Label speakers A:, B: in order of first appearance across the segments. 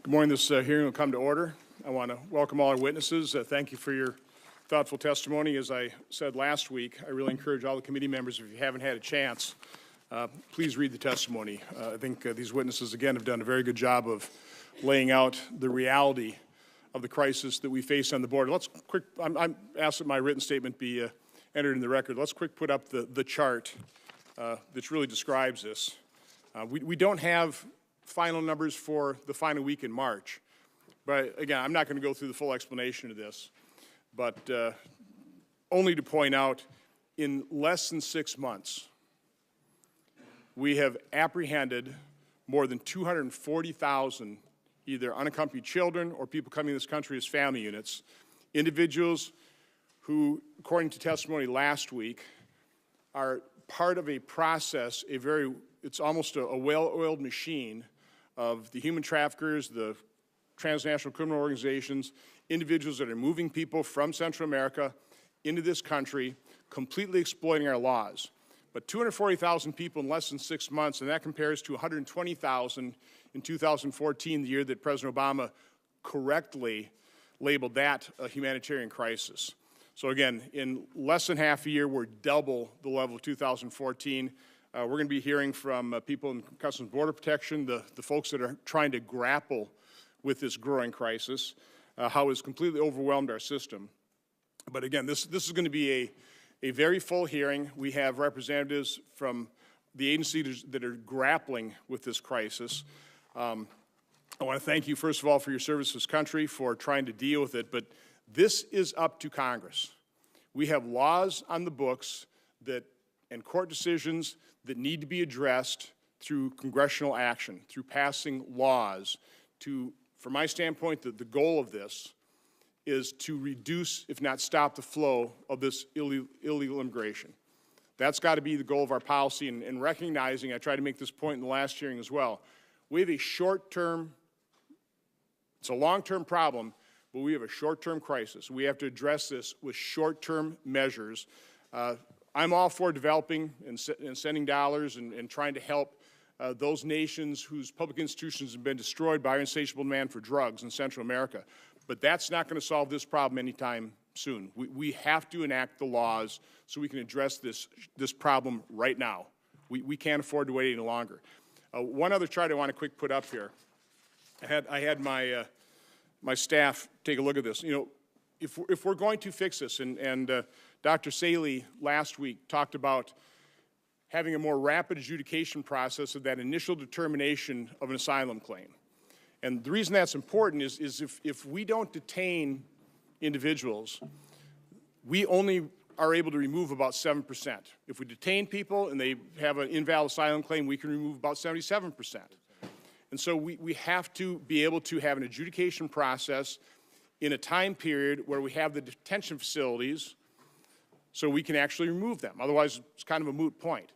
A: Good morning. This hearing will come to order. I want to welcome all our witnesses. Thank you for your thoughtful testimony. As I said last week, I really encourage all the committee members, if you haven't had a chance, please read the testimony. I think these witnesses, again, have done a very good job of laying out the reality of the crisis that we face on the border. I'm asked that my written statement be entered in the record. Let's quick put up the chart that really describes this. We don't have final numbers for the final week in March. But again, I'm not going to go through the full explanation of this, but only to point out, in less than 6 months, we have apprehended more than 240,000 either unaccompanied children or people coming to this country as family units, individuals who, according to testimony last week, are part of a process, it's almost a well-oiled machine of the human traffickers, the transnational criminal organizations, individuals that are moving people from Central America into this country, completely exploiting our laws. But 240,000 people in less than 6 months, and that compares to 120,000 in 2014, the year that President Obama correctly labeled that a humanitarian crisis. So again, in less than half a year, we're double the level of 2014. We're going to be hearing from people in Customs and Border Protection, the folks that are trying to grapple with this growing crisis, how it's completely overwhelmed our system. But again, this is going to be a very full hearing. We have representatives from the agencies that are grappling with this crisis. I want to thank you, first of all, for your service to this country, for trying to deal with it. But this is up to Congress. We have laws on the books and court decisions that need to be addressed through congressional action, through passing laws. From my standpoint, the goal of this is to reduce, if not stop, the flow of this illegal immigration. That's got to be the goal of our policy, and recognizing, I tried to make this point in the last hearing as well, we have a short-term, it's a long-term problem, but we have a short-term crisis. We have to address this with short-term measures. I'm all for developing and sending dollars and trying to help those nations whose public institutions have been destroyed by our insatiable demand for drugs in Central America. But that's not going to solve this problem anytime soon. We have to enact the laws so we can address this problem right now. We can't afford to wait any longer. One other chart I want to quick put up here. I had my staff take a look at this. You know, if we're going to fix this, and Dr. Saley last week talked about having a more rapid adjudication process of that initial determination of an asylum claim. And the reason that's important is if we don't detain individuals, we only are able to remove about 7%. If we detain people and they have an invalid asylum claim, we can remove about 77%. And so we have to be able to have an adjudication process in a time period where we have the detention facilities so we can actually remove them. Otherwise, it's kind of a moot point.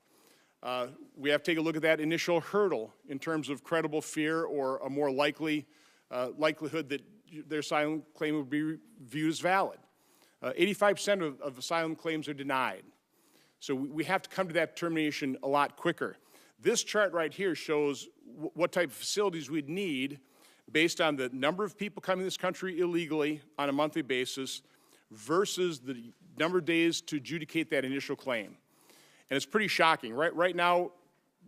A: We have to take a look at that initial hurdle in terms of credible fear or a more likelihood that their asylum claim would be viewed as valid. 85% of asylum claims are denied. So we have to come to that determination a lot quicker. This chart right here shows what type of facilities we'd need based on the number of people coming to this country illegally on a monthly basis versus the number of days to adjudicate that initial claim. And it's pretty shocking. Right now,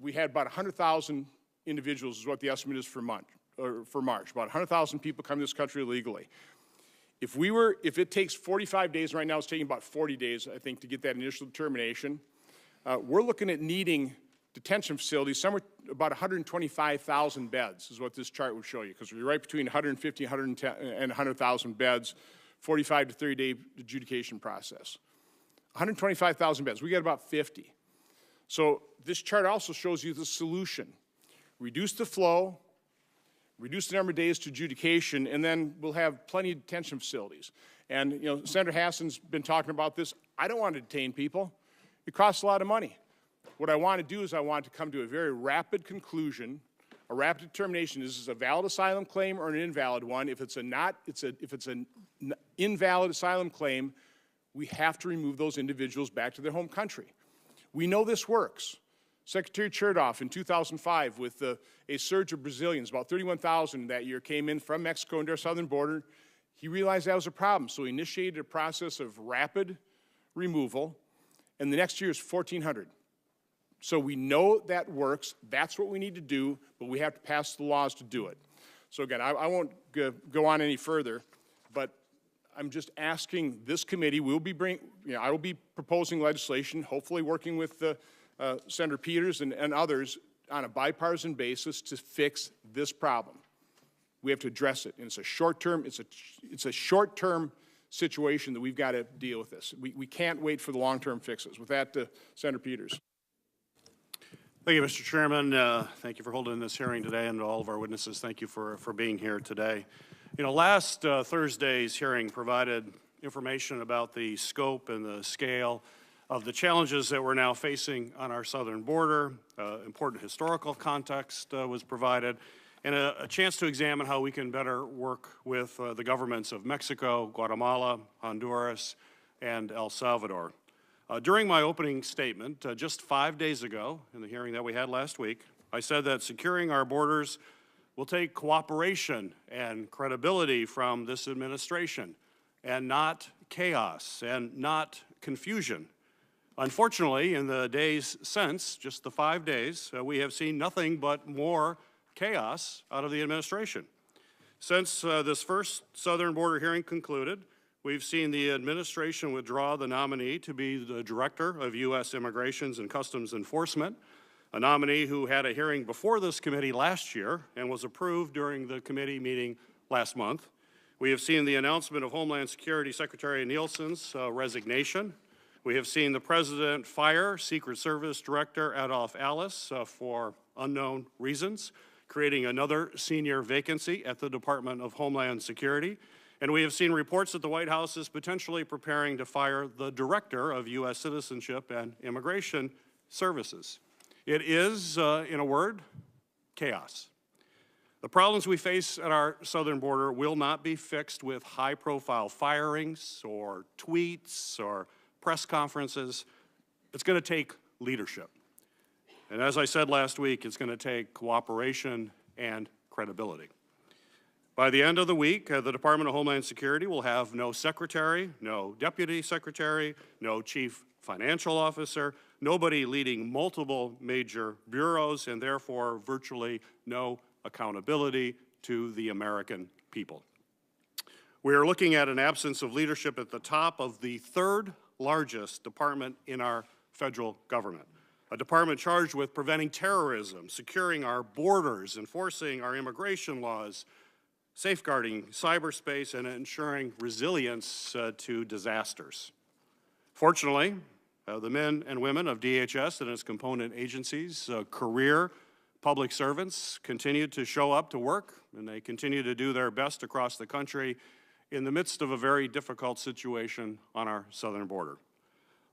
A: we had about 100,000 individuals is what the estimate is for March. About 100,000 people come to this country illegally. If it takes 45 days, right now it's taking about 40 days, I think, to get that initial determination, we're looking at needing detention facilities, somewhere about 125,000 beds is what this chart would show you, because we're right between 150, 110, and 100,000 beds, 45 to 30-day adjudication process. 125,000 beds. We got about 50. So this chart also shows you the solution. Reduce the flow, reduce the number of days to adjudication, and then we'll have plenty of detention facilities. And, you know, Senator Hassan's been talking about this. I don't want to detain people. It costs a lot of money. What I want to do is I want to come to a very rapid conclusion, a rapid determination. Is this a valid asylum claim or an invalid one? If it's an invalid asylum claim, we have to remove those individuals back to their home country. We know this works. Secretary Chertoff in 2005 with a surge of Brazilians, about 31,000 that year came in from Mexico into our southern border. He realized that was a problem, so he initiated a process of rapid removal, and the next year is 1,400. So we know that works. That's what we need to do, but we have to pass the laws to do it. So again, I won't go on any further, but I'm just asking this committee, I will be proposing legislation, hopefully working with Senator Peters and others on a bipartisan basis to fix this problem. We have to address it, and it's a short-term, it's a short-term situation that we've got to deal with this. We can't wait for the long-term fixes. With that, Senator Peters.
B: Thank you, Mr. Chairman. Thank you for holding this hearing today, and to all of our witnesses, thank you for being here today. You know, last Thursday's hearing provided information about the scope and the scale of the challenges that we're now facing on our southern border. Important historical context was provided, and a chance to examine how we can better work with the governments of Mexico, Guatemala, Honduras, and El Salvador. During my opening statement, just 5 days ago, in the hearing that we had last week, I said that securing our borders will take cooperation and credibility from this administration, and not chaos and not confusion. Unfortunately, in the days since, just the 5 days, we have seen nothing but more chaos out of the administration. Since this first southern border hearing concluded, we've seen the administration withdraw the nominee to be the Director of U.S. Immigrations and Customs Enforcement, a nominee who had a hearing before this committee last year and was approved during the committee meeting last month. We have seen the announcement of Homeland Security Secretary Nielsen's resignation. We have seen the President fire Secret Service Director Adolph Alice for unknown reasons, creating another senior vacancy at the Department of Homeland Security. And we have seen reports that the White House is potentially preparing to fire the Director of U.S. Citizenship and Immigration Services. It is, in a word, chaos. The problems we face at our southern border will not be fixed with high-profile firings or tweets or press conferences. It's going to take leadership. And as I said last week, it's going to take cooperation and credibility. By the end of the week, the Department of Homeland Security will have no secretary, no deputy secretary, no chief financial officer, nobody leading multiple major bureaus, and therefore virtually no accountability to the American people. We are looking at an absence of leadership at the top of the third largest department in our federal government, a department charged with preventing terrorism, securing our borders, enforcing our immigration laws, safeguarding cyberspace, and ensuring resilience to disasters. Fortunately, the men and women of DHS and its component agencies, career public servants, continue to show up to work, and they continue to do their best across the country in the midst of a very difficult situation on our southern border.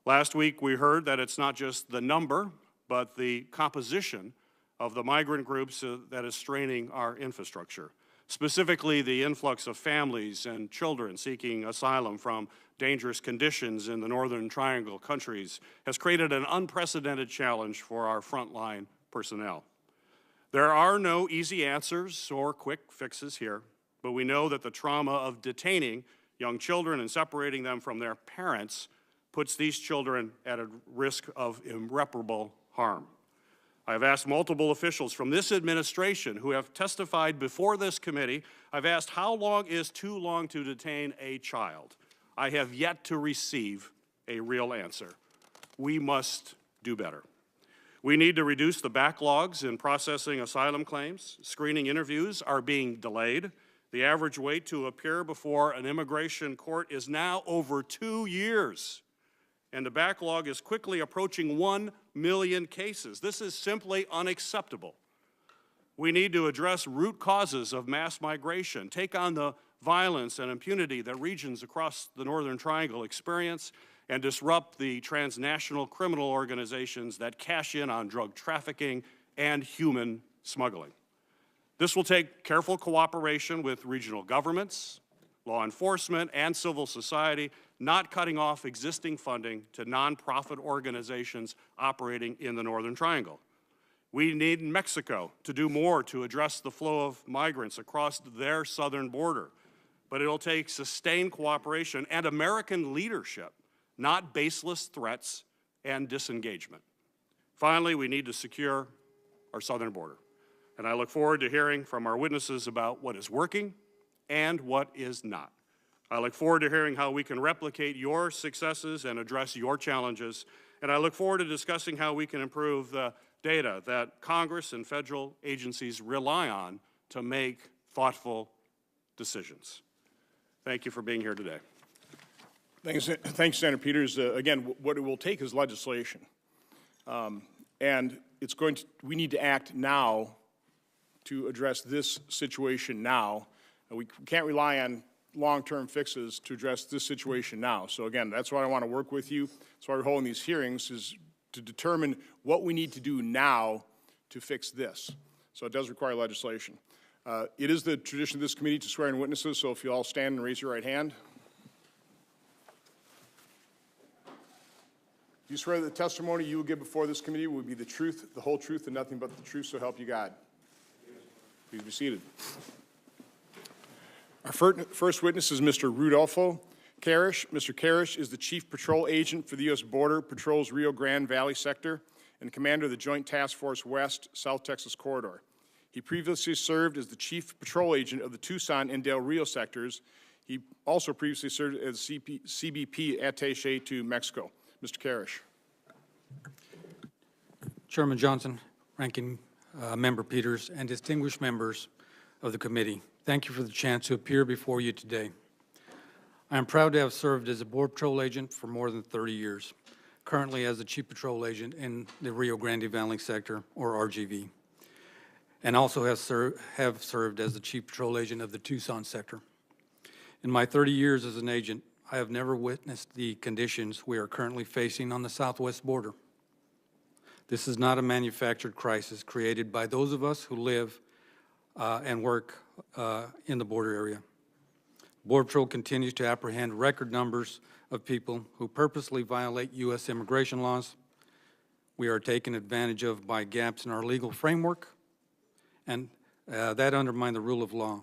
B: Last week, we heard that it's not just the number, but the composition of the migrant groups that is straining our infrastructure. Specifically, the influx of families and children seeking asylum from dangerous conditions in the Northern Triangle countries has created an unprecedented challenge for our frontline personnel. There are no easy answers or quick fixes here, but we know that the trauma of detaining young children and separating them from their parents puts these children at a risk of irreparable harm. I have asked multiple officials from this administration who have testified before this committee. I've asked, how long is too long to detain a child? I have yet to receive a real answer. We must do better. We need to reduce the backlogs in processing asylum claims. Screening interviews are being delayed. The average wait to appear before an immigration court is now over 2 years. And the backlog is quickly approaching 1 million cases. This is simply unacceptable. We need to address root causes of mass migration, take on the violence and impunity that regions across the Northern Triangle experience, and disrupt the transnational criminal organizations that cash in on drug trafficking and human smuggling. This will take careful cooperation with regional governments, law enforcement, and civil society, not cutting off existing funding to nonprofit organizations operating in the Northern Triangle. We need Mexico to do more to address the flow of migrants across their southern border, but it'll take sustained cooperation and American leadership, not baseless threats and disengagement. Finally, we need to secure our southern border, and I look forward to hearing from our witnesses about what is working and what is not. I look forward to hearing how we can replicate your successes and address your challenges, and I look forward to discussing how we can improve the data that Congress and federal agencies rely on to make thoughtful decisions. Thank you for being here today.
A: Thanks, Senator Peters. Again, what it will take is legislation. And we need to act now to address this situation now. We can't rely on long-term fixes to address this situation now. So again, that's why I want to work with you. That's why we're holding these hearings, is to determine what we need to do now to fix this. So it does require legislation. It is the tradition of this committee to swear in witnesses, so if you all stand and raise your right hand. Do you swear that the testimony you will give before this committee will be the truth, the whole truth, and nothing but the truth, so help you God? Please be seated. Our first witness is Mr. Rudolfo Karish. Mr. Karish is the Chief Patrol Agent for the U.S. Border Patrol's Rio Grande Valley Sector and Commander of the Joint Task Force West South Texas Corridor. He previously served as the Chief Patrol Agent of the Tucson and Del Rio sectors. He also previously served as CBP Attaché to Mexico. Mr. Karish.
C: Chairman Johnson, Ranking Member Peters, and distinguished members of the committee, thank you for the chance to appear before you today. I am proud to have served as a Border Patrol agent for more than 30 years, currently as the Chief Patrol Agent in the Rio Grande Valley Sector, or RGV, and also have served as the Chief Patrol Agent of the Tucson Sector. In my 30 years as an agent, I have never witnessed the conditions we are currently facing on the southwest border. This is not a manufactured crisis created by those of us who live and work in the border area. Border Patrol continues to apprehend record numbers of people who purposely violate U.S. immigration laws. We are taken advantage of by gaps in our legal framework, and that undermine the rule of law.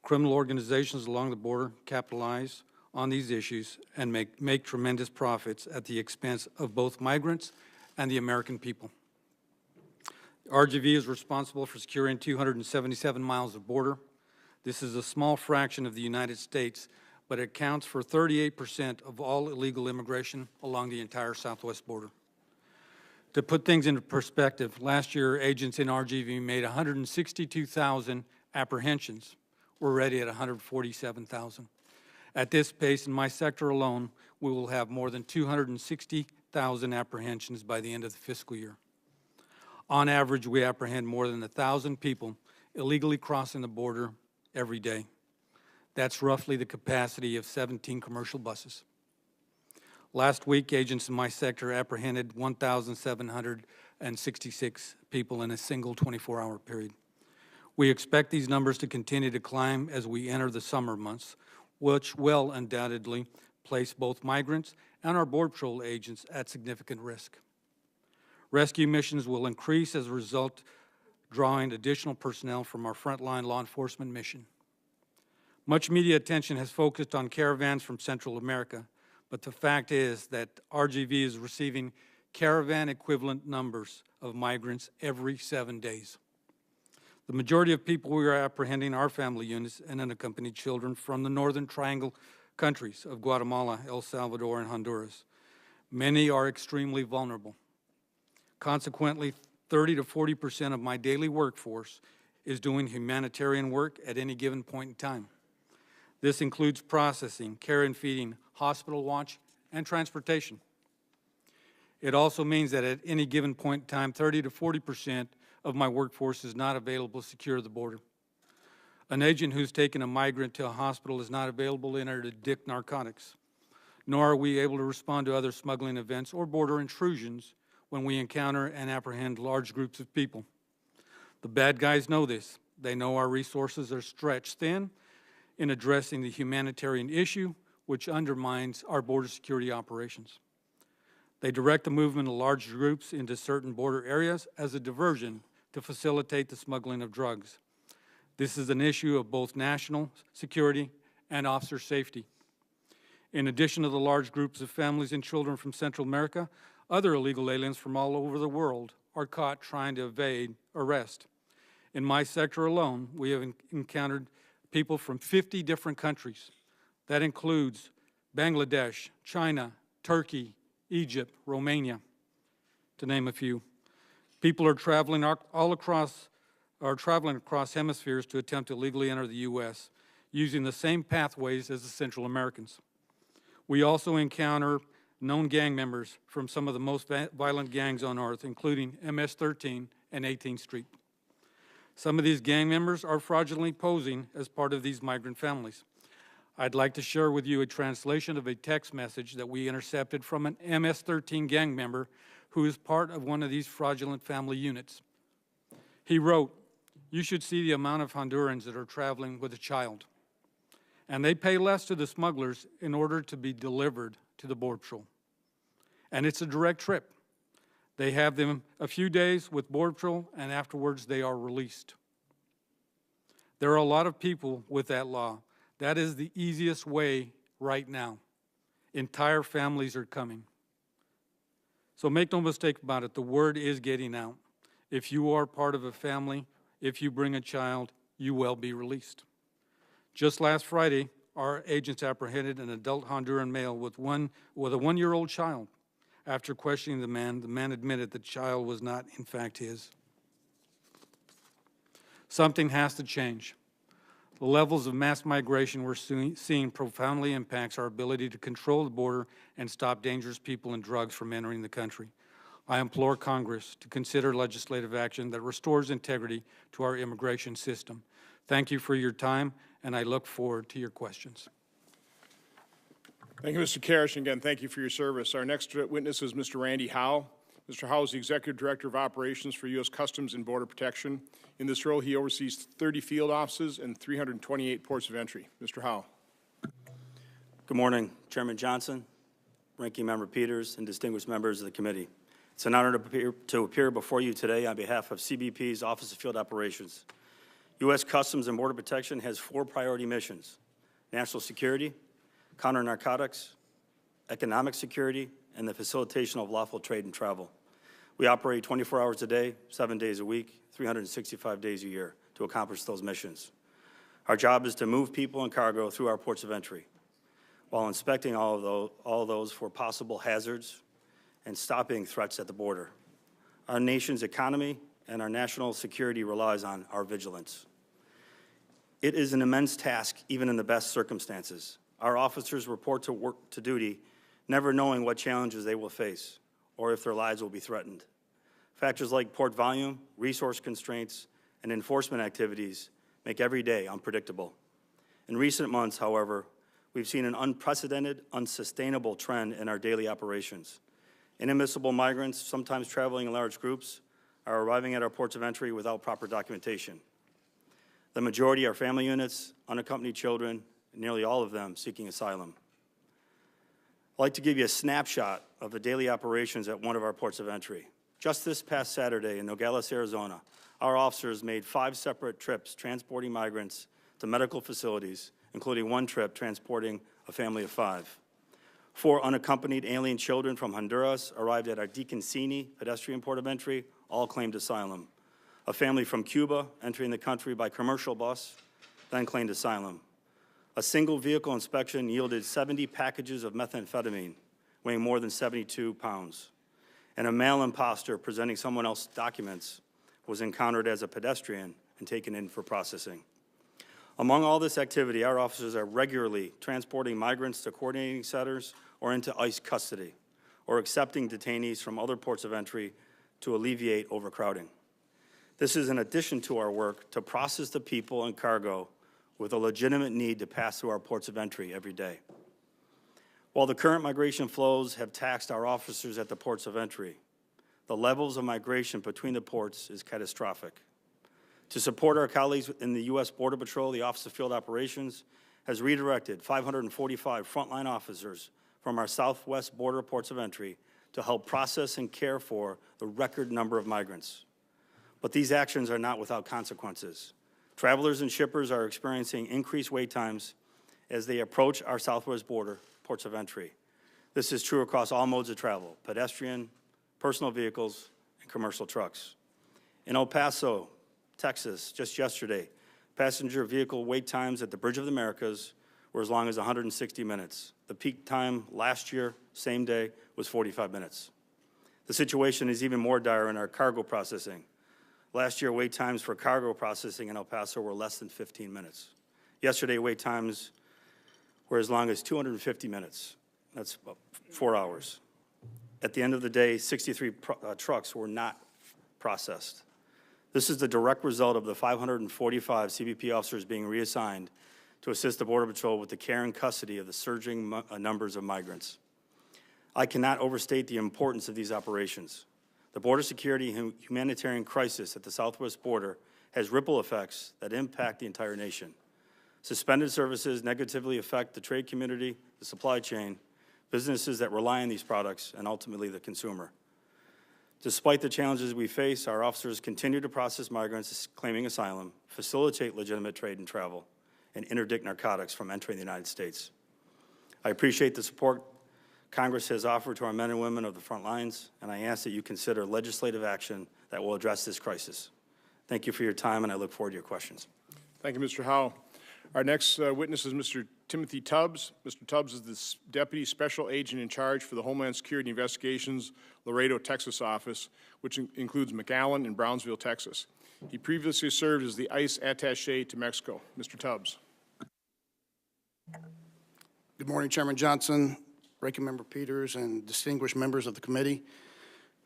C: Criminal organizations along the border capitalize on these issues and make tremendous profits at the expense of both migrants and the American people. RGV is responsible for securing 277 miles of border. This is a small fraction of the United States, but it accounts for 38% of all illegal immigration along the entire southwest border. To put things into perspective, last year agents in RGV made 162,000 apprehensions. We're already at 147,000. At this pace, in my sector alone, we will have more than 260,000 apprehensions by the end of the fiscal year. On average, we apprehend more than 1,000 people illegally crossing the border every day. That's roughly the capacity of 17 commercial buses. Last week, agents in my sector apprehended 1,766 people in a single 24-hour period. We expect these numbers to continue to climb as we enter the summer months, which will undoubtedly place both migrants and our Border Patrol agents at significant risk. Rescue missions will increase as a result, drawing additional personnel from our frontline law enforcement mission. Much media attention has focused on caravans from Central America, but the fact is that RGV is receiving caravan-equivalent numbers of migrants every 7 days. The majority of people we are apprehending are family units and unaccompanied children from the Northern Triangle countries of Guatemala, El Salvador, and Honduras. Many are extremely vulnerable. Consequently, 30 to 40% of my daily workforce is doing humanitarian work at any given point in time. This includes processing, care and feeding, hospital watch, and transportation. It also means that at any given point in time, 30 to 40% of my workforce is not available to secure the border. An agent who's taken a migrant to a hospital is not available to interdict narcotics, nor are we able to respond to other smuggling events or border intrusions when we encounter and apprehend large groups of people. The bad guys know this. They know our resources are stretched thin in addressing the humanitarian issue, which undermines our border security operations. They direct the movement of large groups into certain border areas as a diversion to facilitate the smuggling of drugs. This is an issue of both national security and officer safety. In addition to the large groups of families and children from Central America, other illegal aliens from all over the world are caught trying to evade arrest. In my sector alone, we have encountered people from 50 different countries. That includes Bangladesh, China, Turkey, Egypt, Romania, to name a few. People are traveling across hemispheres to attempt to legally enter the U.S. using the same pathways as the Central Americans. We also encounter known gang members from some of the most violent gangs on earth, including MS-13 and 18th Street. Some of these gang members are fraudulently posing as part of these migrant families. I'd like to share with you a translation of a text message that we intercepted from an MS-13 gang member who is part of one of these fraudulent family units. He wrote, "You should see the amount of Hondurans that are traveling with a child. And they pay less to the smugglers in order to be delivered to the Border Patrol. And it's a direct trip. They have them a few days with Border Patrol, and afterwards they are released." There are a lot of people with that law. That is the easiest way right now. Entire families are coming. So make no mistake about it, the word is getting out. If you are part of a family, if you bring a child, you will be released. Just last Friday, our agents apprehended an adult Honduran male with a one-year-old child. After questioning the man admitted the child was not, in fact, his. Something has to change. The levels of mass migration we're seeing profoundly impacts our ability to control the border and stop dangerous people and drugs from entering the country. I implore Congress to consider legislative action that restores integrity to our immigration system. Thank you for your time, and I look forward to your questions.
A: Thank you, Mr. Karish, and again, thank you for your service. Our next witness is Mr. Randy Howe. Mr. Howe is the Executive Director of Operations for U.S. Customs and Border Protection. In this role, he oversees 30 field offices and 328 ports of entry. Mr. Howe.
D: Good morning, Chairman Johnson, Ranking Member Peters, and distinguished members of the committee. It's an honor to appear before you today on behalf of CBP's Office of Field Operations. U.S. Customs and Border Protection has 4 priority missions: national security, counter-narcotics, economic security, and the facilitation of lawful trade and travel. We operate 24 hours a day, 7 days a week, 365 days a year to accomplish those missions. Our job is to move people and cargo through our ports of entry while inspecting all of those for possible hazards and stopping threats at the border. Our nation's economy and our national security relies on our vigilance. It is an immense task, even in the best circumstances. Our officers report to duty never knowing what challenges they will face or if their lives will be threatened. Factors like port volume, resource constraints, and enforcement activities make every day unpredictable. In recent months, however, we've seen an unprecedented, unsustainable trend in our daily operations. Inadmissible migrants, sometimes traveling in large groups, are arriving at our ports of entry without proper documentation. The majority are family units, unaccompanied children, and nearly all of them seeking asylum. I'd like to give you a snapshot of the daily operations at one of our ports of entry. Just this past Saturday in Nogales, Arizona, our officers made 5 separate trips transporting migrants to medical facilities, including 1 trip transporting a family of 5. 4 unaccompanied alien children from Honduras arrived at our Deconcini pedestrian port of entry, all claimed asylum. A family from Cuba entering the country by commercial bus then claimed asylum. A single vehicle inspection yielded 70 packages of methamphetamine, weighing more than 72 pounds. And a male imposter presenting someone else's documents was encountered as a pedestrian and taken in for processing. Among all this activity, our officers are regularly transporting migrants to coordinating centers or into ICE custody, or accepting detainees from other ports of entry to alleviate overcrowding. This is in addition to our work to process the people and cargo with a legitimate need to pass through our ports of entry every day. While the current migration flows have taxed our officers at the ports of entry, the levels of migration between the ports is catastrophic. To support our colleagues in the U.S. Border Patrol, the Office of Field Operations has redirected 545 frontline officers from our southwest border ports of entry to help process and care for the record number of migrants. But these actions are not without consequences. Travelers and shippers are experiencing increased wait times as they approach our southwest border ports of entry. This is true across all modes of travel: pedestrian, personal vehicles, and commercial trucks. In El Paso, Texas, just yesterday, passenger vehicle wait times at the Bridge of the Americas were as long as 160 minutes. The peak time last year, same day, was 45 minutes. The situation is even more dire in our cargo processing. Last year, wait times for cargo processing in El Paso were less than 15 minutes. Yesterday, wait times were as long as 250 minutes. That's about 4 hours. At the end of the day, 63 trucks were not processed. This is the direct result of the 545 CBP officers being reassigned to assist the Border Patrol with the care and custody of the surging numbers of migrants. I cannot overstate the importance of these operations. The border security and humanitarian crisis at the southwest border has ripple effects that impact the entire nation. Suspended services negatively affect the trade community, the supply chain, businesses that rely on these products, and ultimately the consumer. Despite the challenges we face, our officers continue to process migrants claiming asylum, facilitate legitimate trade and travel, and interdict narcotics from entering the United States. I appreciate the support Congress has offered to our men and women of the front lines, and I ask that you consider legislative action that will address this crisis. Thank you for your time, and I look forward to your questions.
A: Thank you, Mr. Howe. Our next witness is Mr. Timothy Tubbs. Mr. Tubbs is the Deputy Special Agent in charge for the Homeland Security Investigations Laredo, Texas office, which includes McAllen and Brownsville, Texas. He previously served as the ICE attaché to Mexico. Mr. Tubbs.
E: Good morning, Chairman Johnson, Ranking Member Peters, and distinguished members of the committee.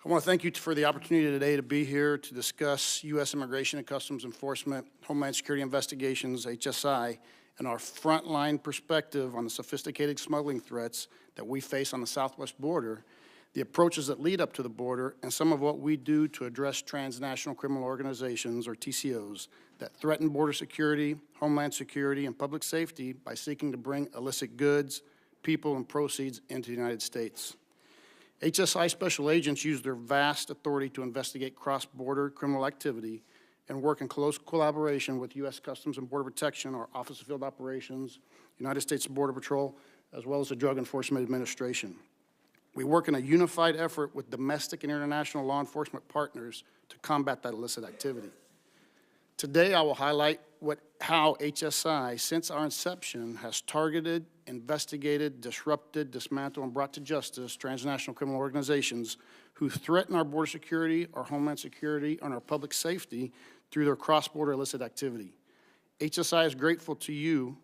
E: I want to thank you for the opportunity today to be here to discuss U.S. Immigration and Customs Enforcement, Homeland Security Investigations, HSI, and our frontline perspective on the sophisticated smuggling threats that we face on the southwest border, the approaches that lead up to the border, and some of what we do to address transnational criminal organizations, or TCOs, that threaten border security, homeland security, and public safety by seeking to bring illicit goods, people, and proceeds into the United States. HSI special agents use their vast authority to investigate cross-border criminal activity and work in close collaboration with U.S. Customs and Border Protection, our Office of Field Operations, United States Border Patrol, as well as the Drug Enforcement Administration. We work in a unified effort with domestic and international law enforcement partners to combat that illicit activity. Today, I will highlight how HSI, since our inception, has targeted, investigated, disrupted, dismantled, and brought to justice transnational criminal organizations who threaten our border security, our homeland security, and our public safety through their cross-border illicit activity. HSI is grateful to you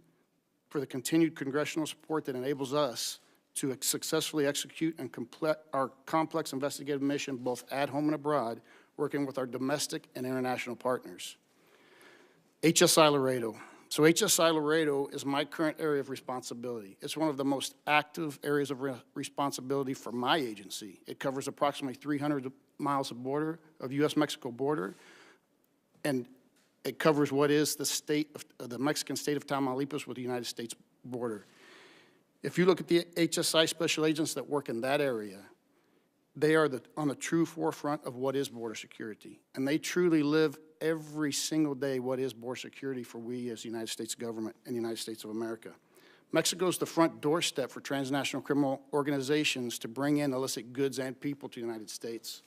E: for the continued congressional support that enables us to successfully execute and complete our complex investigative mission both at home and abroad, working with our domestic and international partners. HSI Laredo. So HSI Laredo is my current area of responsibility. It's one of the most active areas of responsibility for my agency. It covers approximately 300 miles of border, of U.S.-Mexico border, and it covers what is the Mexican state of Tamaulipas with the United States border. If you look at the HSI special agents that work in that area, they are on the true forefront of what is border security, and they truly live every single day what is border security for we as the United States government and the United States of America. Mexico is the front doorstep for transnational criminal organizations to bring in illicit goods and people to the United States.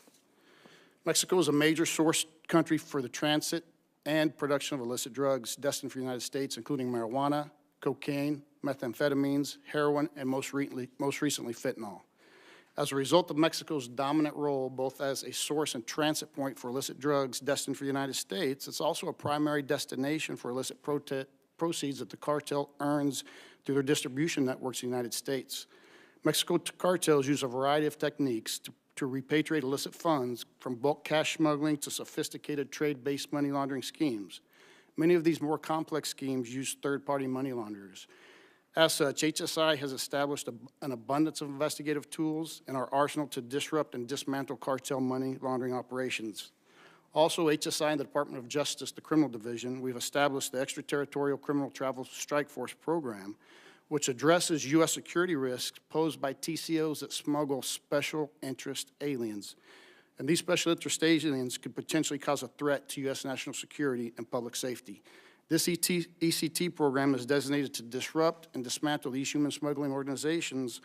E: Mexico is a major source country for the transit and production of illicit drugs destined for the United States, including marijuana, cocaine, methamphetamines, heroin, and most recently fentanyl. As a result of Mexico's dominant role both as a source and transit point for illicit drugs destined for the United States, it's also a primary destination for illicit proceeds that the cartel earns through their distribution networks in the United States. Mexico cartels use a variety of techniques to repatriate illicit funds, from bulk cash smuggling to sophisticated trade-based money laundering schemes. Many of these more complex schemes use third-party money launderers. As such, HSI has established an abundance of investigative tools in our arsenal to disrupt and dismantle cartel money laundering operations. Also, HSI and the Department of Justice, the Criminal Division, we've established the Extraterritorial Criminal Travel Strike Force Program, which addresses U.S. security risks posed by TCOs that smuggle special interest aliens. And these special interest aliens could potentially cause a threat to U.S. national security and public safety. This ECT program is designated to disrupt and dismantle these human smuggling organizations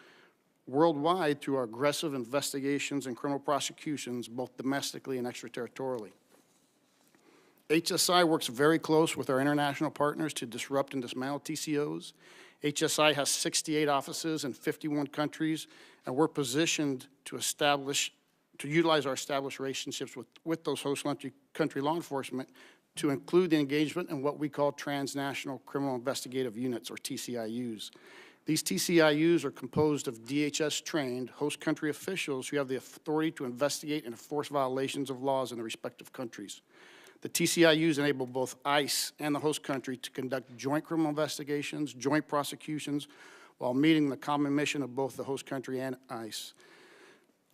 E: worldwide through our aggressive investigations and criminal prosecutions, both domestically and extraterritorially. HSI works very close with our international partners to disrupt and dismantle TCOs. HSI has 68 offices in 51 countries, and we're positioned to utilize our established relationships with those host country law enforcement to include the engagement in what we call transnational criminal investigative units, or TCIUs. These TCIUs are composed of DHS-trained host country officials who have the authority to investigate and enforce violations of laws in their respective countries. The TCIUs enable both ICE and the host country to conduct joint criminal investigations, joint prosecutions, while meeting the common mission of both the host country and ICE,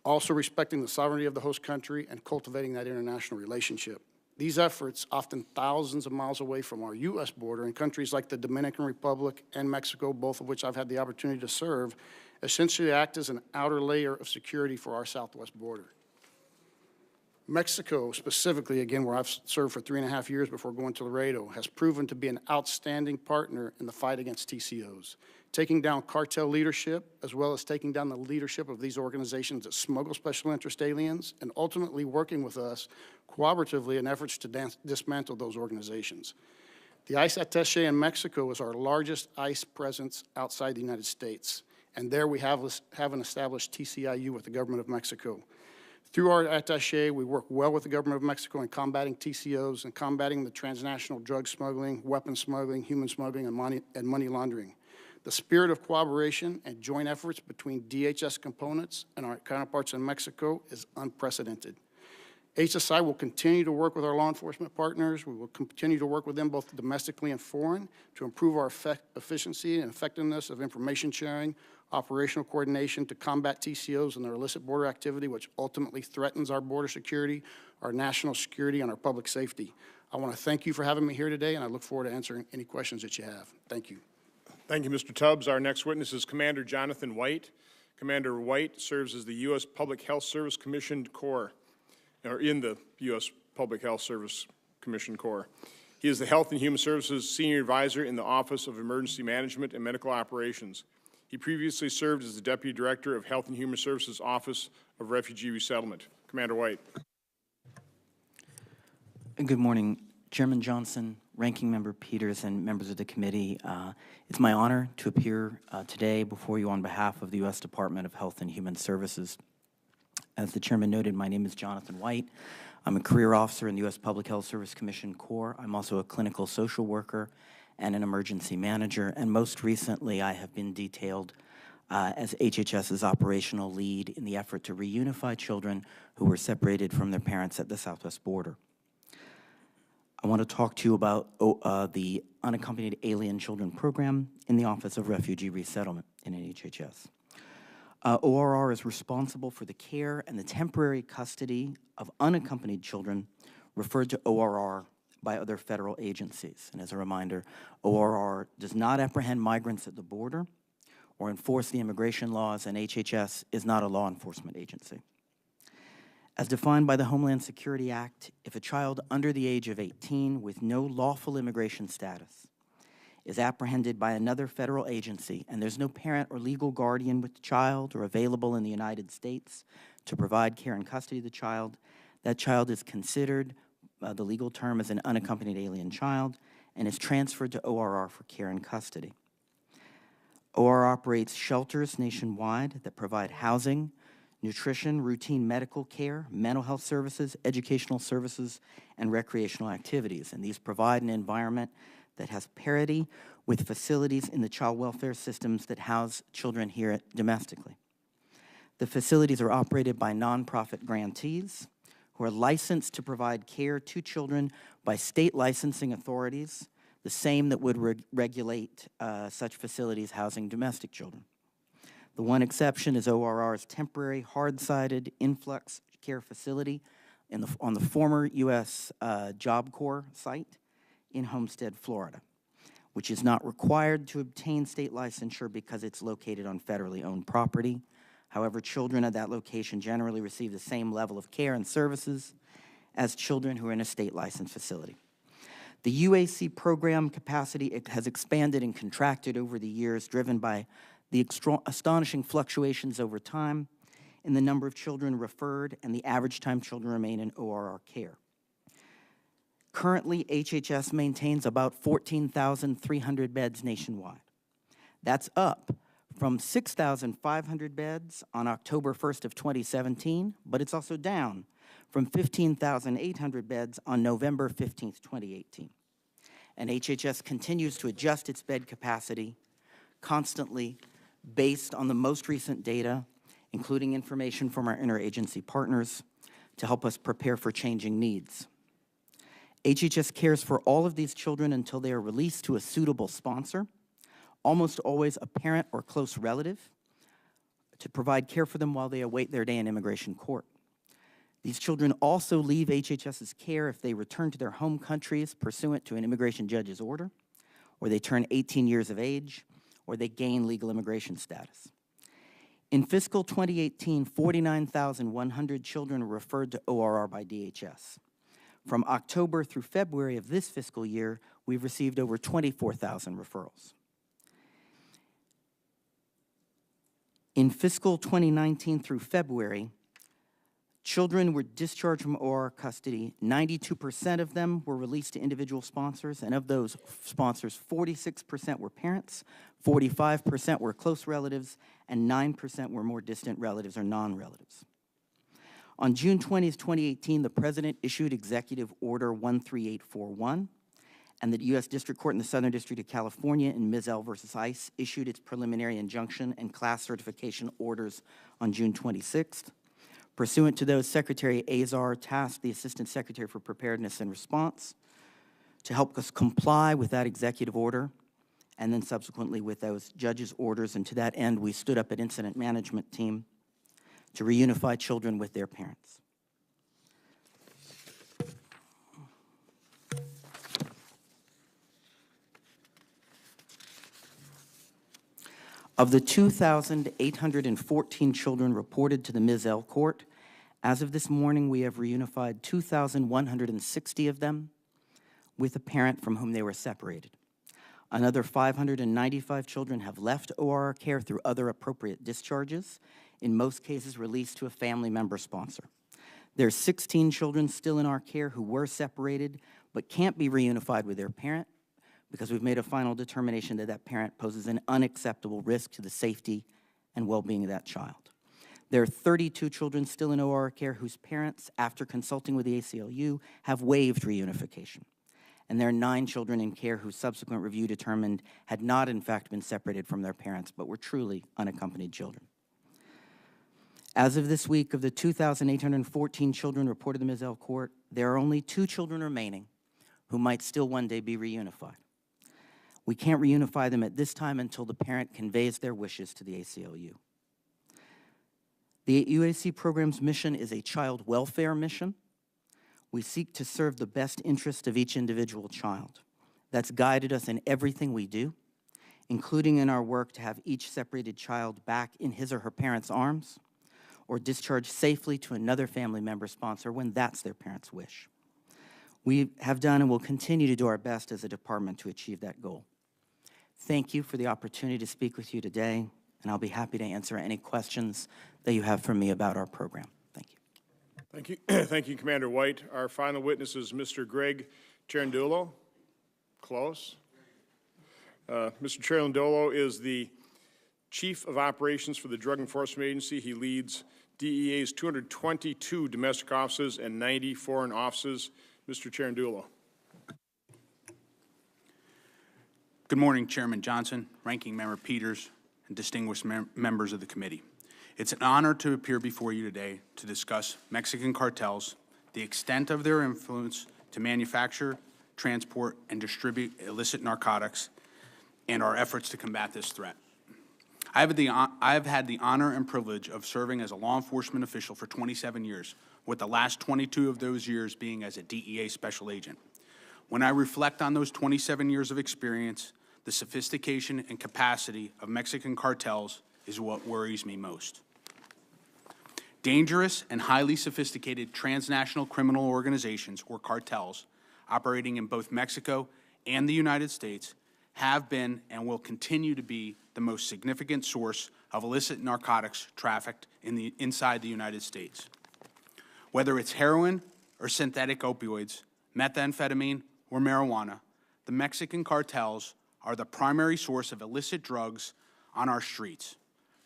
E: also respecting the sovereignty of the host country and cultivating that international relationship. These efforts, often thousands of miles away from our U.S. border in countries like the Dominican Republic and Mexico, both of which I've had the opportunity to serve, essentially act as an outer layer of security for our southwest border. Mexico, specifically, again, where I've served for 3.5 years before going to Laredo, has proven to be an outstanding partner in the fight against TCOs, taking down cartel leadership, as well as taking down the leadership of these organizations that smuggle special interest aliens, and ultimately working with us cooperatively in efforts to dismantle those organizations. The ICE attaché in Mexico is our largest ICE presence outside the United States, and there we have an established TCIU with the government of Mexico. Through our attaché, we work well with the government of Mexico in combating TCOs and combating the transnational drug smuggling, weapons smuggling, human smuggling, and money laundering. The spirit of cooperation and joint efforts between DHS components and our counterparts in Mexico is unprecedented. HSI will continue to work with our law enforcement partners. We will continue to work with them both domestically and foreign to improve our efficiency and effectiveness of information sharing, operational coordination to combat TCOs and their illicit border activity, which ultimately threatens our border security, our national security, and our public safety. I want to thank you for having me here today, and I look forward to answering any questions that you have. Thank you.
A: Thank you, Mr. Tubbs. Our next witness is Commander Jonathan White. Commander White serves as the U.S. Public Health Service Commissioned Corps, or in the U.S. Public Health Service Commission Corps. He is the Health and Human Services Senior Advisor in the Office of Emergency Management and Medical Operations. He previously served as the Deputy Director of Health and Human Services Office of Refugee Resettlement. Commander White.
F: Good morning, Chairman Johnson, Ranking Member Peters, and members of the committee. It's my honor to appear today before you on behalf of the U.S. Department of Health and Human Services. As the chairman noted, my name is Jonathan White. I'm a career officer in the U.S. Public Health Service Commission Corps. I'm also a clinical social worker and an emergency manager, and most recently I have been detailed as HHS's operational lead in the effort to reunify children who were separated from their parents at the southwest border. I want to talk to you about the Unaccompanied Alien Children Program in the Office of Refugee Resettlement in HHS. ORR is responsible for the care and the temporary custody of unaccompanied children referred to ORR by other federal agencies. And as a reminder, ORR does not apprehend migrants at the border or enforce the immigration laws, and HHS is not a law enforcement agency. As defined by the Homeland Security Act, if a child under the age of 18 with no lawful immigration status is apprehended by another federal agency and there's no parent or legal guardian with the child or available in the United States to provide care and custody of the child, that child is considered, the legal term is an unaccompanied alien child, and is transferred to ORR for care and custody. ORR operates shelters nationwide that provide housing, nutrition, routine medical care, mental health services, educational services, and recreational activities. And these provide an environment that has parity with facilities in the child welfare systems that house children here domestically. The facilities are operated by nonprofit grantees who are licensed to provide care to children by state licensing authorities, the same that would regulate such facilities housing domestic children. The one exception is ORR's temporary hard-sided influx care facility on the former U.S. Job Corps site in Homestead, Florida, which is not required to obtain state licensure because it's located on federally owned property. However, children at that location generally receive the same level of care and services as children who are in a state licensed facility. The UAC program capacity has expanded and contracted over the years, driven by the astonishing fluctuations over time in the number of children referred and the average time children remain in ORR care. Currently, HHS maintains about 14,300 beds nationwide. That's up from 6,500 beds on October 1st of 2017, but it's also down from 15,800 beds on November 15th, 2018. And HHS continues to adjust its bed capacity constantly based on the most recent data, including information from our interagency partners, to help us prepare for changing needs. HHS cares for all of these children until they are released to a suitable sponsor, almost always a parent or close relative, to provide care for them while they await their day in immigration court. These children also leave HHS's care if they return to their home countries pursuant to an immigration judge's order, or they turn 18 years of age, or they gain legal immigration status. In fiscal 2018, 49,100 children were referred to ORR by DHS. From October through February of this fiscal year, we've received over 24,000 referrals. In fiscal 2019 through February, children were discharged from ORR custody. 92% of them were released to individual sponsors, and of those sponsors, 46% were parents, 45% were close relatives, and 9% were more distant relatives or non-relatives. On June 20th, 2018, the President issued Executive Order 13841, and the U.S. District Court in the Southern District of California in Mizell versus ICE issued its preliminary injunction and class certification orders on June 26th. Pursuant to those, Secretary Azar tasked the Assistant Secretary for Preparedness and Response to help us comply with that executive order, and then subsequently with those judges' orders. And to that end, we stood up an incident management team to reunify children with their parents. Of the 2,814 children reported to the Mizell Court, as of this morning, we have reunified 2,160 of them with a parent from whom they were separated. Another 595 children have left ORR care through other appropriate discharges, in most cases released to a family member sponsor. There are 16 children still in our care who were separated but can't be reunified with their parent because we've made a final determination that that parent poses an unacceptable risk to the safety and well-being of that child. There are 32 children still in ORR care whose parents, after consulting with the ACLU, have waived reunification. And there are 9 children in care whose subsequent review determined had not in fact been separated from their parents, but were truly unaccompanied children. As of this week, of the 2,814 children reported to the Mizell Court, there are only 2 children remaining who might still one day be reunified. We can't reunify them at this time until the parent conveys their wishes to the ACLU. The UAC program's mission is a child welfare mission. We seek to serve the best interest of each individual child. That's guided us in everything we do, including in our work to have each separated child back in his or her parents' arms or discharged safely to another family member sponsor when that's their parent's wish. We have done and will continue to do our best as a department to achieve that goal. Thank you for the opportunity to speak with you today, and I'll be happy to answer any questions that you have for me about our program. Thank you.
A: Thank you. Thank you, Commander White. Our final witness is Mr. Greg Cherundolo. Close. Mr. Cherundolo is the Chief of Operations for the Drug Enforcement Agency. He leads DEA's 222 domestic offices and 90 foreign offices. Mr. Cherundolo.
G: Good morning, Chairman Johnson, Ranking Member Peters, and distinguished members of the committee. It's an honor to appear before you today to discuss Mexican cartels, the extent of their influence to manufacture, transport, and distribute illicit narcotics, and our efforts to combat this threat. I've had the honor and privilege of serving as a law enforcement official for 27 years, with the last 22 of those years being as a DEA special agent. When I reflect on those 27 years of experience, the sophistication and capacity of Mexican cartels is what worries me most. Dangerous and highly sophisticated transnational criminal organizations, or cartels, operating in both Mexico and the United States have been and will continue to be the most significant source of illicit narcotics trafficked inside the United States. Whether it's heroin or synthetic opioids, methamphetamine or marijuana, the Mexican cartels are the primary source of illicit drugs on our streets.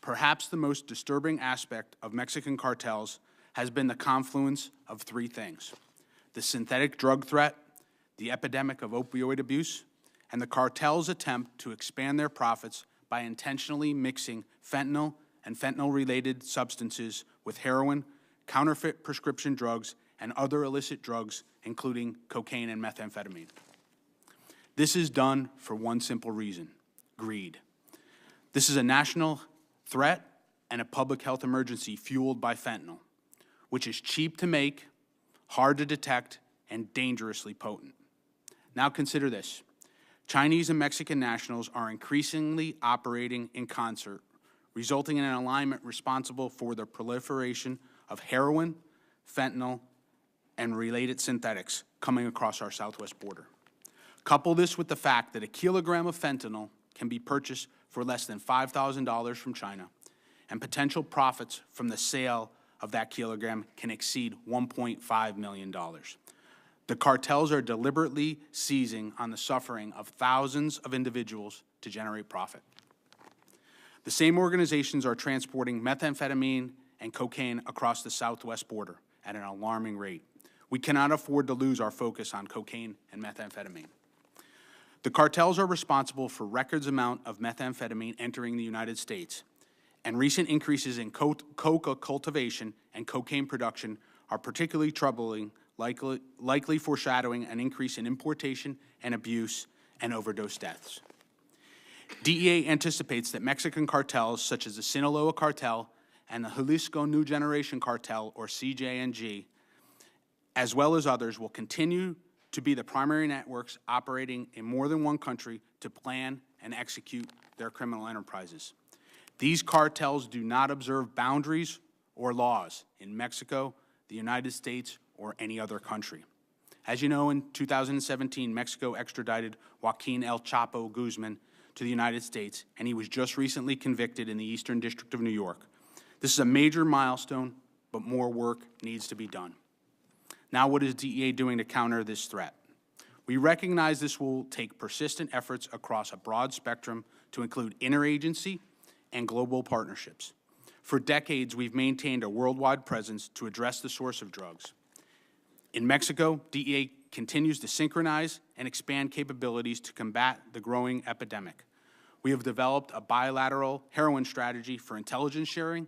G: Perhaps the most disturbing aspect of Mexican cartels has been the confluence of three things: the synthetic drug threat, the epidemic of opioid abuse, and the cartels' attempt to expand their profits by intentionally mixing fentanyl and fentanyl-related substances with heroin, counterfeit prescription drugs, and other illicit drugs, including cocaine and methamphetamine. This is done for one simple reason: greed. This is a national threat and a public health emergency fueled by fentanyl, which is cheap to make, hard to detect, and dangerously potent. Now consider this. Chinese and Mexican nationals are increasingly operating in concert, resulting in an alignment responsible for the proliferation of heroin, fentanyl, and related synthetics coming across our southwest border. Couple this with the fact that a kilogram of fentanyl can be purchased for less than $5,000 from China, and potential profits from the sale of that kilogram can exceed $1.5 million. The cartels are deliberately seizing on the suffering of thousands of individuals to generate profit. The same organizations are transporting methamphetamine and cocaine across the southwest border at an alarming rate. We cannot afford to lose our focus on cocaine and methamphetamine. The cartels are responsible for records amount of methamphetamine entering the United States, and recent increases in coca cultivation and cocaine production are particularly troubling, likely foreshadowing an increase in importation and abuse and overdose deaths. DEA anticipates that Mexican cartels such as the Sinaloa Cartel and the Jalisco New Generation Cartel, or CJNG, as well as others, will continue to be the primary networks operating in more than one country to plan and execute their criminal enterprises. These cartels do not observe boundaries or laws in Mexico, the United States, or any other country. As you know, in 2017, Mexico extradited Joaquin El Chapo Guzman to the United States, and he was just recently convicted in the Eastern District of New York. This is a major milestone, but more work needs to be done. Now, what is DEA doing to counter this threat? We recognize this will take persistent efforts across a broad spectrum to include interagency and global partnerships. For decades, we've maintained a worldwide presence to address the source of drugs. In Mexico, DEA continues to synchronize and expand capabilities to combat the growing epidemic. We have developed a bilateral heroin strategy for intelligence sharing,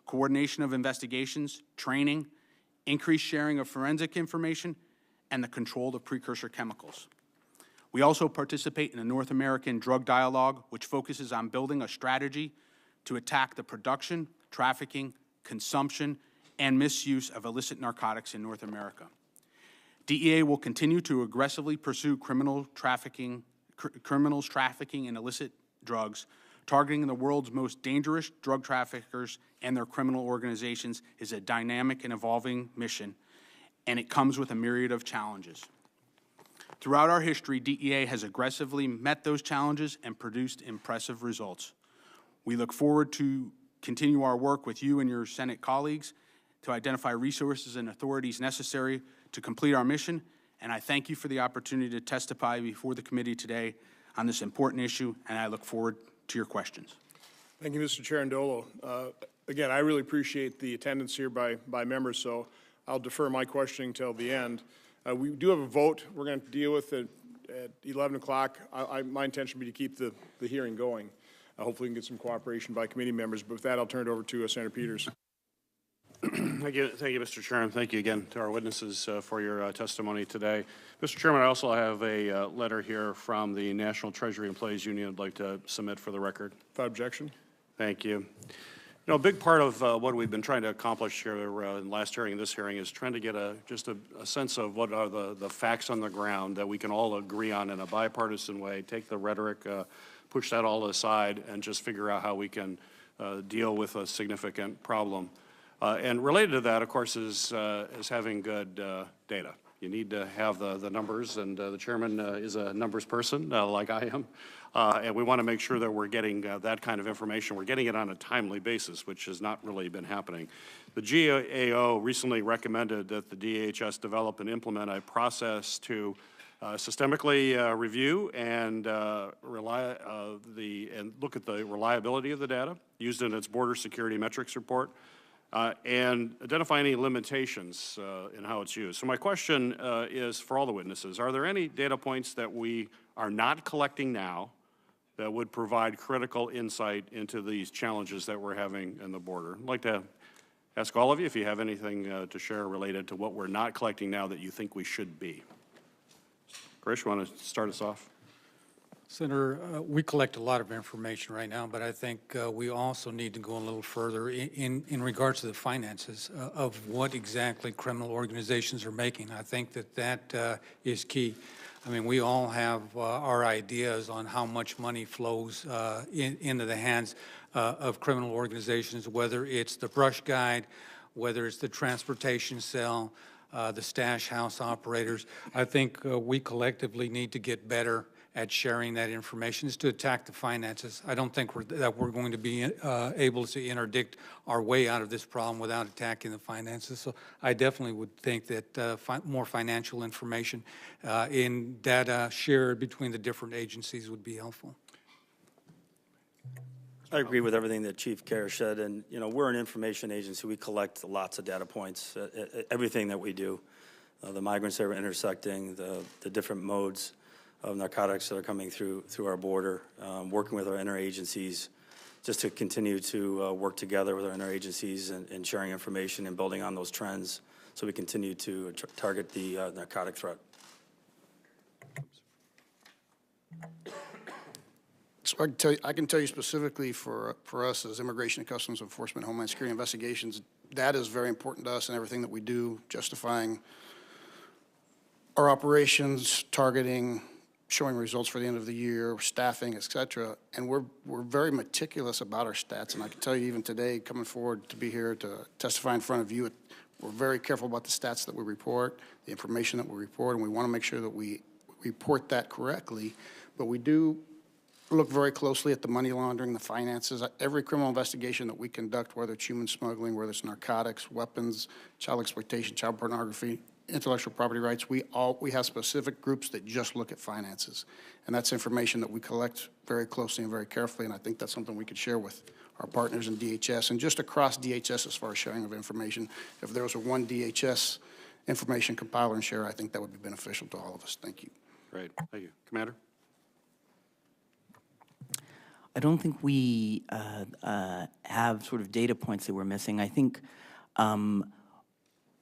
G: coordination of investigations, training, increased sharing of forensic information, and the control of precursor chemicals. We also participate in a North American drug dialogue, which focuses on building a strategy to attack the production, trafficking, consumption, and misuse of illicit narcotics in North America. DEA will continue to aggressively pursue criminals trafficking in illicit drugs. Targeting the world's most dangerous drug traffickers and their criminal organizations is a dynamic and evolving mission, and it comes with a myriad of challenges. Throughout our history, DEA has aggressively met those challenges and produced impressive results. We look forward to continue our work with you and your Senate colleagues to identify resources and authorities necessary to complete our mission, and I thank you for the opportunity to testify before the committee today on this important issue, and I look forward to your questions.
A: Thank you, Mr. Cherundolo. Again, I really appreciate the attendance here by members, so I'll defer my questioning till the end. We do have a vote we're going to deal with at 11 o'clock. My intention would be to keep the hearing going. Hopefully we can get some cooperation by committee members, but with that, I'll turn it over to Senator Peters.
B: Thank you, Mr. Chairman. Thank you again to our witnesses for your testimony today. Mr. Chairman, I also have a letter here from the National Treasury Employees Union I'd like to submit for the record.
A: Without objection.
B: Thank you. You know, a big part of what we've been trying to accomplish here in last hearing and this hearing is trying to get just a sense of what are the facts on the ground that we can all agree on in a bipartisan way, take the rhetoric, push that all aside, and just figure out how we can deal with a significant problem. And related to that, of course, is having good data. You need to have the numbers, and the chairman is a numbers person, like I am. And we want to make sure that we're getting that kind of information. We're getting it on a timely basis, which has not really been happening. The GAO recently recommended that the DHS develop and implement a process to systemically review and look at the reliability of the data used in its border security metrics report. And identify any limitations in how it's used. So my question is for all the witnesses, are there any data points that we are not collecting now that would provide critical insight into these challenges that we're having in the border? I'd like to ask all of you if you have anything to share related to what we're not collecting now that you think we should be. Krish, you want to start us off?
C: Senator, we collect a lot of information right now, but I think we also need to go a little further in regards to the finances of what exactly criminal organizations are making. I think that is key. I mean, we all have our ideas on how much money flows into the hands of criminal organizations, whether it's the brush guide, whether it's the transportation cell, the stash house operators. I think we collectively need to get better at sharing that information is to attack the finances. I don't think that we're going to be able to interdict our way out of this problem without attacking the finances. So I definitely would think that more financial information in data shared between the different agencies would be helpful.
D: I agree with everything that Chief Kerr said, and you know, we're an information agency. We collect lots of data points, everything that we do, the migrants that are intersecting, the different modes of narcotics that are coming through our border, working with our interagencies, just to continue to work together with our interagencies and sharing information and building on those trends, so we continue to target the narcotic threat.
E: So I can tell you specifically for us as Immigration and Customs Enforcement, Homeland Security Investigations, that is very important to us in everything that we do, justifying our operations, targeting, showing results for the end of the year, staffing, et cetera. And we're very meticulous about our stats. And I can tell you even today, coming forward to be here to testify in front of you, we're very careful about the stats that we report, the information that we report, and we want to make sure that we report that correctly. But we do look very closely at the money laundering, the finances. Every criminal investigation that we conduct, whether it's human smuggling, whether it's narcotics, weapons, child exploitation, child pornography, intellectual property rights, we have specific groups that just look at finances. And that's information that we collect very closely and very carefully, and I think that's something we could share with our partners in DHS. And just across DHS as far as sharing of information, if there was a one DHS information compiler and share, I think that would be beneficial to all of us. Thank you.
B: Great, thank you. Commander?
F: I don't think we have sort of data points that we're missing. I think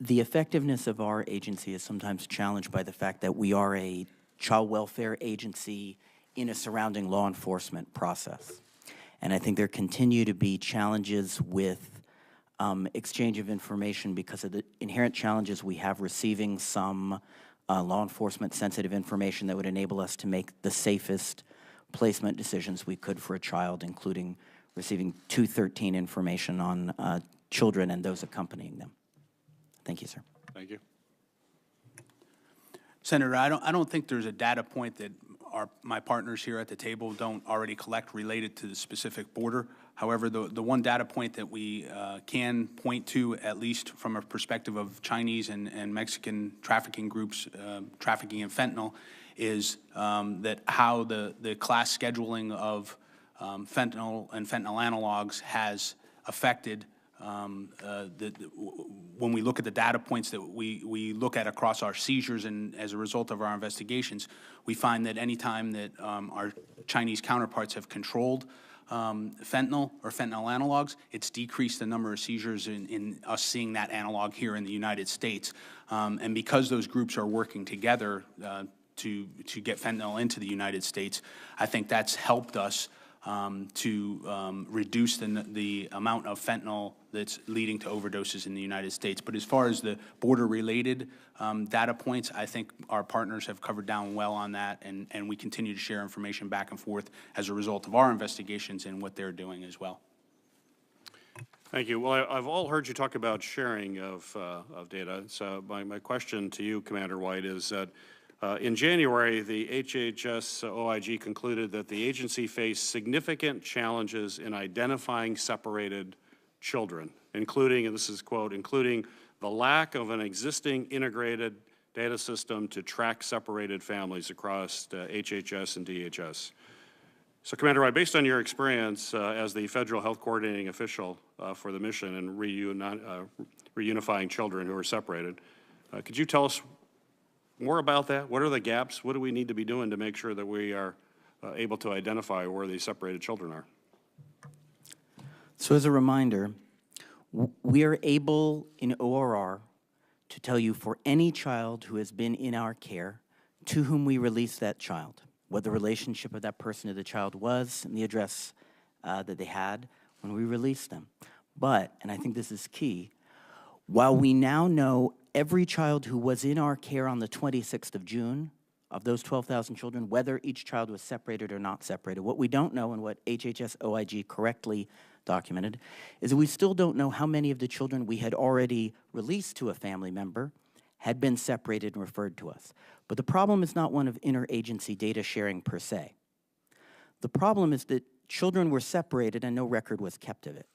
F: the effectiveness of our agency is sometimes challenged by the fact that we are a child welfare agency in a surrounding law enforcement process. And I think there continue to be challenges with exchange of information because of the inherent challenges we have receiving some law enforcement sensitive information that would enable us to make the safest placement decisions we could for a child, including receiving 213 information on children and those accompanying them. Thank you, sir.
B: Thank you.
G: Senator, I don't think there's a data point that my partners here at the table don't already collect related to the specific border. However, the one data point that we can point to, at least from a perspective of Chinese and Mexican trafficking groups trafficking in fentanyl, is that how the class scheduling of fentanyl and fentanyl analogs has affected when we look at the data points that we look at across our seizures and as a result of our investigations, we find that any time that our Chinese counterparts have controlled fentanyl or fentanyl analogs, it's decreased the number of seizures in us seeing that analog here in the United States. And because those groups are working together to get fentanyl into the United States, I think that's helped us to reduce the amount of fentanyl that's leading to overdoses in the United States. But as far as the border-related data points, I think our partners have covered down well on that, and we continue to share information back and forth as a result of our investigations and what they're doing as well.
B: Thank you. Well, I've all heard you talk about sharing of data. So my question to you, Commander White, is that in January, the HHS OIG concluded that the agency faced significant challenges in identifying separated children, including, and this is quote, including the lack of an existing integrated data system to track separated families across HHS and DHS. So, Commander White, based on your experience as the federal health coordinating official for the mission and reunifying children who are separated, could you tell us more about that? What are the gaps? What do we need to be doing to make sure that we are able to identify where these separated children are?
F: So as a reminder, we are able in ORR to tell you for any child who has been in our care to whom we release that child, what the relationship of that person to the child was and the address that they had when we released them. But, and I think this is key, while we now know every child who was in our care on the 26th of June, of those 12,000 children, whether each child was separated or not separated, what we don't know and what HHS OIG correctly documented is that we still don't know how many of the children we had already released to a family member had been separated and referred to us. But the problem is not one of interagency data sharing per se. The problem is that children were separated and no record was kept of it.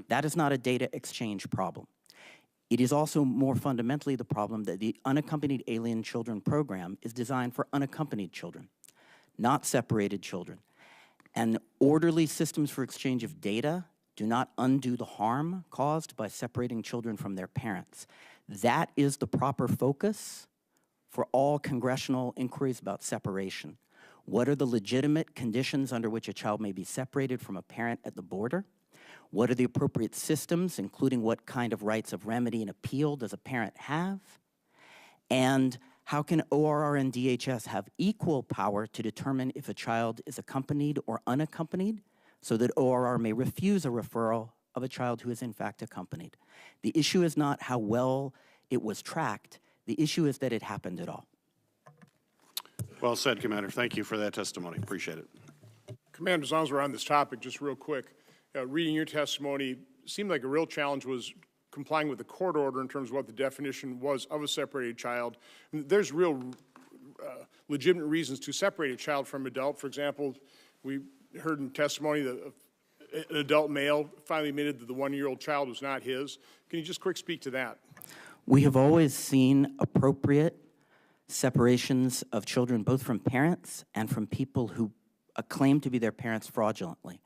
F: That is not a data exchange problem. It is also more fundamentally the problem that the Unaccompanied Alien Children program is designed for unaccompanied children, not separated children. And orderly systems for exchange of data do not undo the harm caused by separating children from their parents. That is the proper focus for all congressional inquiries about separation. What are the legitimate conditions under which a child may be separated from a parent at the border? What are the appropriate systems, including what kind of rights of remedy and appeal does a parent have? And how can ORR and DHS have equal power to determine if a child is accompanied or unaccompanied so that ORR may refuse a referral of a child who is in fact accompanied? The issue is not how well it was tracked. The issue is that it happened at all.
B: Well said, Commander. Thank you for that testimony. Appreciate it.
A: Commander, as long as we're on this topic, just real quick, reading your testimony, seemed like a real challenge was complying with the court order in terms of what the definition was of a separated child. There's real legitimate reasons to separate a child from adult. For example, we heard in testimony that an adult male finally admitted that the one-year-old child was not his. Can you just quick speak to that?
F: We have always seen appropriate separations of children, both from parents and from people who claim to be their parents fraudulently.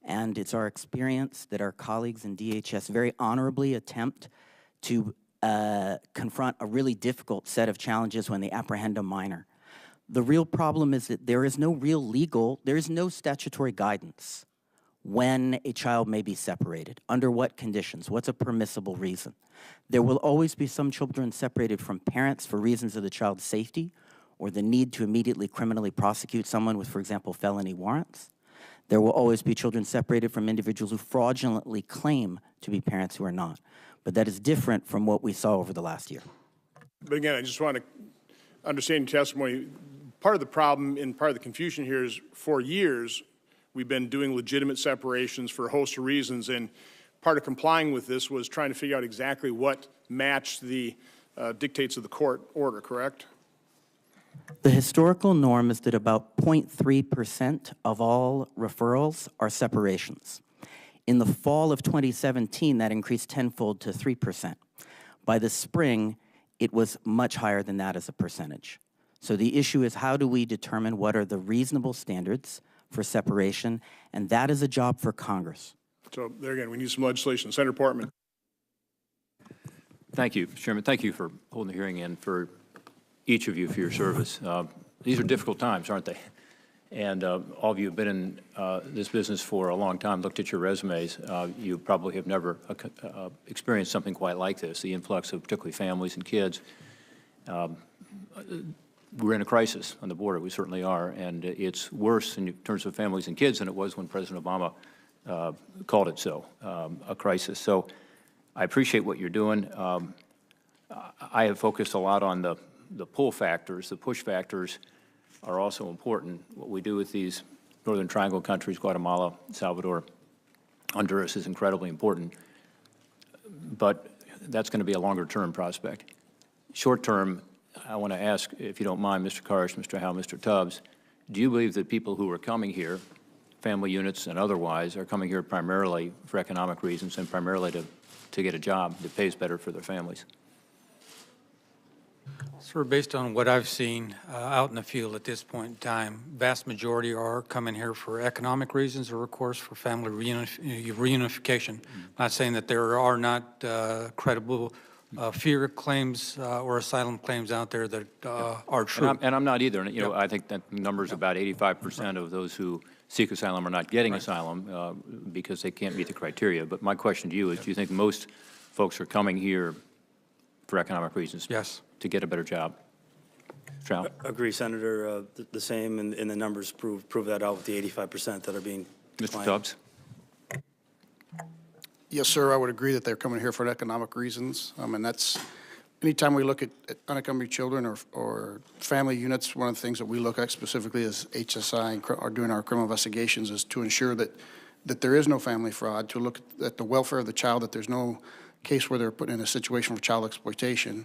F: And it's our experience that our colleagues in DHS very honorably attempt to confront a really difficult set of challenges when they apprehend a minor. The real problem is that there is no statutory guidance when a child may be separated, under what conditions, what's a permissible reason. There will always be some children separated from parents for reasons of the child's safety or the need to immediately criminally prosecute someone with, for example, felony warrants. There will always be children separated from individuals who fraudulently claim to be parents who are not. But that is different from what we saw over the last year.
A: But again, I just want to understand your testimony. Part of the problem and part of the confusion here is for years we've been doing legitimate separations for a host of reasons, and part of complying with this was trying to figure out exactly what matched the dictates of the court order, correct?
F: The historical norm is that about 0.3% of all referrals are separations. In the fall of 2017, that increased tenfold to 3%. By the spring, it was much higher than that as a percentage. So the issue is, how do we determine what are the reasonable standards for separation? And that is a job for Congress.
A: So there again, we need some legislation. Senator Portman.
H: Thank you, Mr. Chairman. Thank you for holding the hearing and for each of you for your service. These are difficult times, aren't they? And all of you have been in this business for a long time, looked at your resumes. You probably have never experienced something quite like this, the influx of particularly families and kids. we're in a crisis on the border. We certainly are, and it's worse in terms of families and kids than it was when President Obama called it so, a crisis. So I appreciate what you're doing. I have focused a lot on the pull factors. The push factors are also important. What we do with these Northern Triangle countries, Guatemala, Salvador, Honduras, is incredibly important. But that's going to be a longer-term prospect. Short-term, I want to ask, if you don't mind, Mr. Karsh, Mr. Howe, Mr. Tubbs, do you believe that people who are coming here, family units and otherwise, are coming here primarily for economic reasons and primarily to get a job that pays better for their families?
C: Sir, based on what I've seen out in the field at this point in time, vast majority are coming here for economic reasons or, of course, for family reunification. Not saying that there are not credible fear claims or asylum claims out there that are true.
H: And I'm not either. You know, I think that number is about 85% of those who seek asylum are not getting asylum because they can't meet the criteria. But my question to you is, do you think most folks are coming here for economic reasons?
C: Yes.
H: To get a better job? Trout?
D: Agree, Senator. The same, and the numbers prove that out with the 85% that are being declined.
H: Mr. Tubbs?
E: Yes, sir, I would agree that they're coming here for economic reasons. And that's, anytime we look at unaccompanied children or family units, one of the things that we look at specifically as HSI and are doing our criminal investigations is to ensure that there is no family fraud, to look at the welfare of the child, that there's no case where they're put in a situation for child exploitation.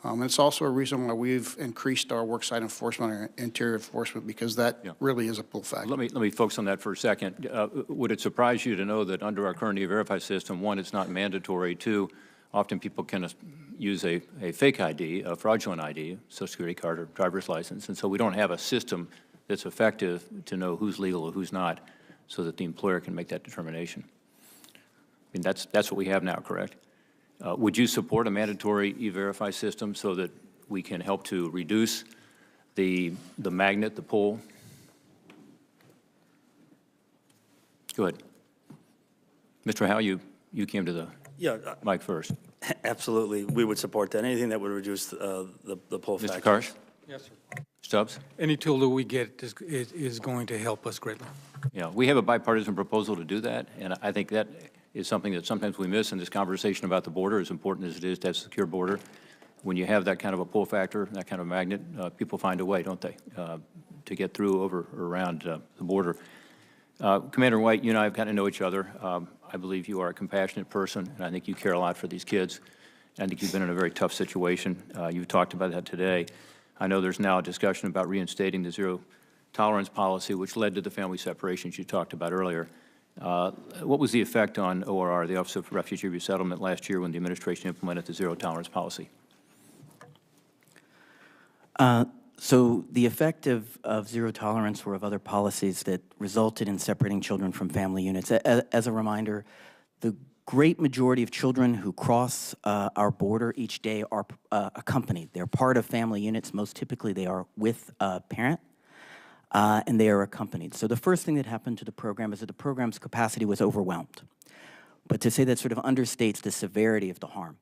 E: And it's also a reason why we've increased our worksite enforcement, our interior enforcement, because that really is a pull factor.
H: Let me focus on that for a second. Would it surprise you to know that under our current E-Verify system, one, it's not mandatory. Two, often people can use a fake ID, a fraudulent ID, Social Security card or driver's license, and so we don't have a system that's effective to know who's legal or who's not, so that the employer can make that determination. I mean, that's what we have now, correct? Would you support a mandatory E-Verify system so that we can help to reduce the magnet, the pull? Go ahead. Mr. Howe, you came to the mic first.
D: Absolutely. We would support that. Anything that would reduce the pull factor.
H: Mr. Karsh?
C: Yes, sir.
H: Stubbs?
C: Any tool that we get is going to help us greatly.
H: Yeah, we have a bipartisan proposal to do that, and I think that is something that sometimes we miss in this conversation about the border, as important as it is to have a secure border. When you have that kind of a pull factor, that kind of magnet, people find a way, don't they, to get through, over, or around the border. Commander White, you and I have gotten to know each other. I believe you are a compassionate person, and I think you care a lot for these kids. I think you've been in a very tough situation. You've talked about that today. I know there's now a discussion about reinstating the zero-tolerance policy, which led to the family separations you talked about earlier. What was the effect on ORR, the Office of Refugee Resettlement, last year when the administration implemented the zero-tolerance policy?
F: So the effect of zero tolerance or of other policies that resulted in separating children from family units, as a reminder, the great majority of children who cross our border each day are accompanied. They're part of family units. Most typically they are with a parent. And they are accompanied. So the first thing that happened to the program is that the program's capacity was overwhelmed. But to say that sort of understates the severity of the harm,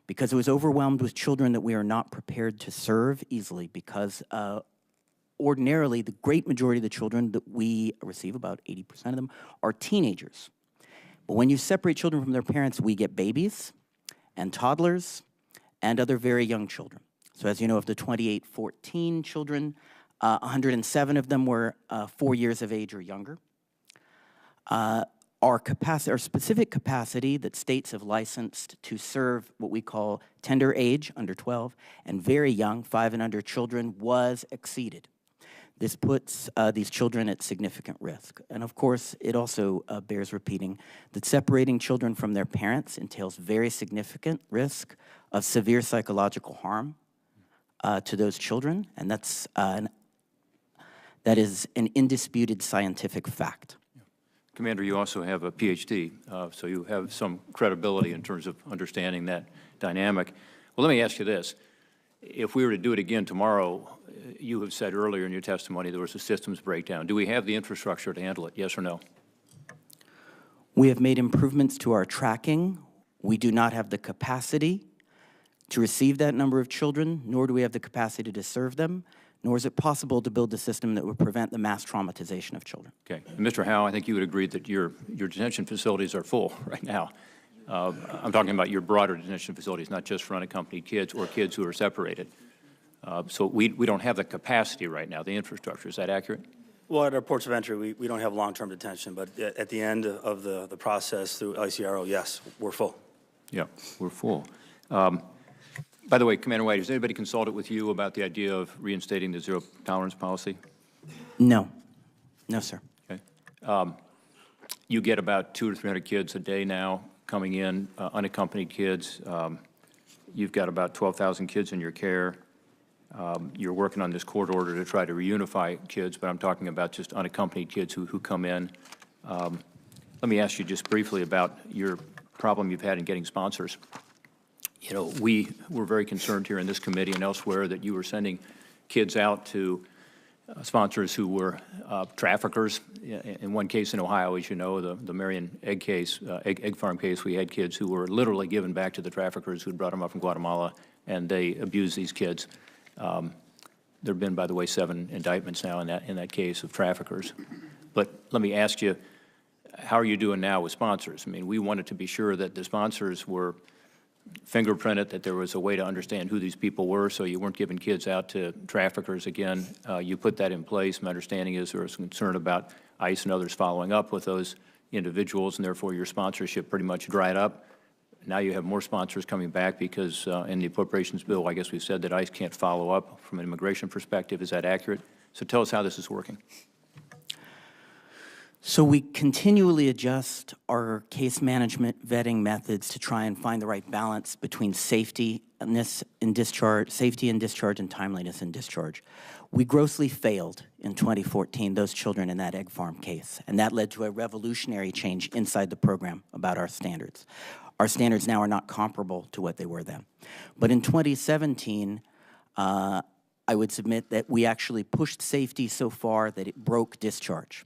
F: because it was overwhelmed with children that we are not prepared to serve easily, because ordinarily the great majority of the children that we receive, about 80% of them, are teenagers. But when you separate children from their parents, we get babies and toddlers and other very young children. So as you know, of the 2814 children, 107 of them were 4 years of age or younger. Our specific capacity that states have licensed to serve what we call tender age, under 12, and very young, 5 and under children, was exceeded. This puts these children at significant risk. And of course, it also bears repeating that separating children from their parents entails very significant risk of severe psychological harm to those children, and that is an indisputed scientific fact.
H: Commander, you also have a PhD, so you have some credibility in terms of understanding that dynamic. Well, let me ask you this. If we were to do it again tomorrow, you have said earlier in your testimony there was a systems breakdown. Do we have the infrastructure to handle it, yes or no?
F: We have made improvements to our tracking. We do not have the capacity to receive that number of children, nor do we have the capacity to serve them, nor is it possible to build a system that would prevent the mass traumatization of children.
H: Okay. And Mr. Howe, I think you would agree that your detention facilities are full right now. I'm talking about your broader detention facilities, not just for unaccompanied kids or kids who are separated. So we don't have the capacity right now, the infrastructure. Is that accurate?
D: Well, at our ports of entry, we don't have long-term detention, but at the end of the process through ICRO, yes, we're full.
H: Yeah, we're full. By the way, Commander White, has anybody consulted with you about the idea of reinstating the zero tolerance policy?
F: No. No, sir.
H: Okay. You get about 200 or 300 kids a day now coming in, unaccompanied kids. You've got about 12,000 kids in your care. You're working on this court order to try to reunify kids, but I'm talking about just unaccompanied kids who come in. Let me ask you just briefly about your problem you've had in getting sponsors. You know, we were very concerned here in this committee and elsewhere that you were sending kids out to sponsors who were traffickers. In one case in Ohio, as you know, the Marion egg case, egg farm case, we had kids who were literally given back to the traffickers who'd brought them up from Guatemala, and they abused these kids. There have been, by the way, 7 indictments now in that case of traffickers. But let me ask you, how are you doing now with sponsors? I mean, we wanted to be sure that the sponsors were fingerprinted, that there was a way to understand who these people were, so you weren't giving kids out to traffickers again. You put that in place. My understanding is there was concern about ICE and others following up with those individuals, and therefore your sponsorship pretty much dried up. Now you have more sponsors coming back because in the appropriations bill, I guess we said that ICE can't follow up from an immigration perspective. Is that accurate? So tell us how this is working.
F: So we continually adjust our case management vetting methods to try and find the right balance between safety and discharge, and timeliness in discharge. We grossly failed in 2014, those children in that egg farm case, and that led to a revolutionary change inside the program about our standards. Our standards now are not comparable to what they were then. But in 2017, I would submit that we actually pushed safety so far that it broke discharge.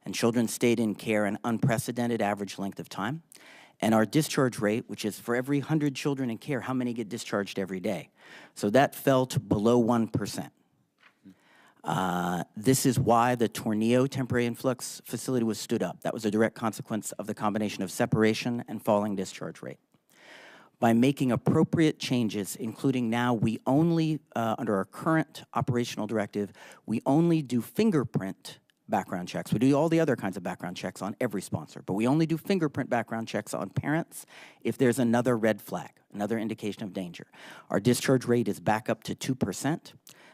F: And children stayed in care an unprecedented average length of time. And our discharge rate, which is for every 100 children in care, how many get discharged every day? So that fell to below 1%. This is why the Tornillo temporary influx facility was stood up. That was a direct consequence of the combination of separation and falling discharge rate. By making appropriate changes, including now we only, under our current operational directive, we only do fingerprint background checks. We do all the other kinds of background checks on every sponsor, but we only do fingerprint background checks on parents if there's another red flag, another indication of danger. Our discharge rate is back up to 2%.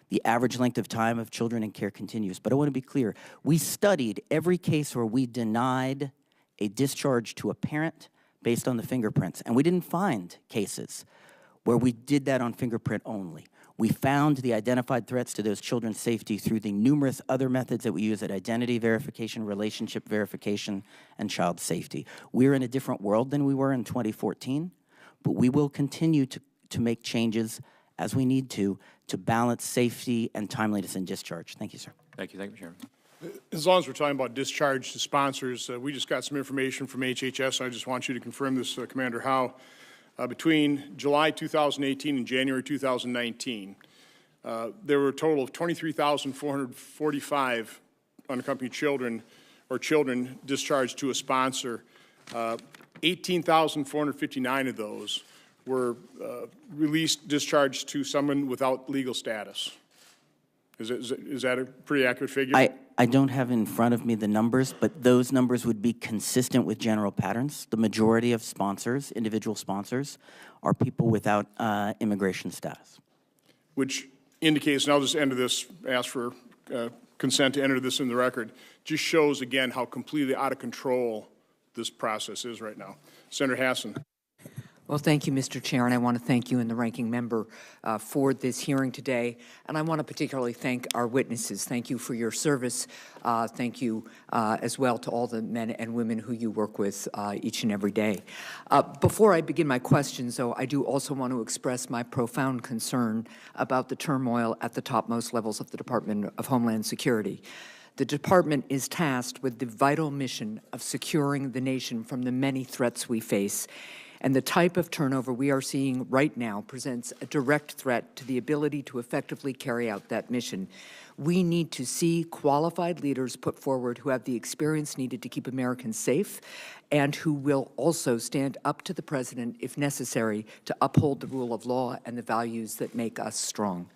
F: The average length of time of children in care continues. But I want to be clear, we studied every case where we denied a discharge to a parent based on the fingerprints, and we didn't find cases where we did that on fingerprint only. We found the identified threats to those children's safety through the numerous other methods that we use at identity verification, relationship verification, and child safety. We're in a different world than we were in 2014, but we will continue to make changes as we need to balance safety and timeliness in discharge. Thank you, sir.
H: Thank you, Chairman.
A: As long as we're talking about discharge to sponsors, we just got some information from HHS. I just want you to confirm this, Commander Howe. Between July 2018 and January 2019, there were a total of 23,445 unaccompanied children or children discharged to a sponsor. 18,459 of those were released, discharged to someone without legal status. Is that a pretty accurate figure?
F: I don't have in front of me the numbers, but those numbers would be consistent with general patterns. The majority of sponsors, individual sponsors, are people without immigration status.
A: Which indicates, and I'll just enter this, ask for consent to enter this in the record, just shows again how completely out of control this process is right now. Senator Hassan.
I: Well, thank you, Mr. Chair, and I want to thank you and the ranking member for this hearing today. And I want to particularly thank our witnesses. Thank you for your service. Thank you as well to all the men and women who you work with each and every day. Before I begin my questions, though, I do also want to express my profound concern about the turmoil at the topmost levels of the Department of Homeland Security. The Department is tasked with the vital mission of securing the nation from the many threats we face. And the type of turnover we are seeing right now presents a direct threat to the ability to effectively carry out that mission. We need to see qualified leaders put forward who have the experience needed to keep Americans safe and who will also stand up to the president, if necessary, to uphold the rule of law and the values that make us strong.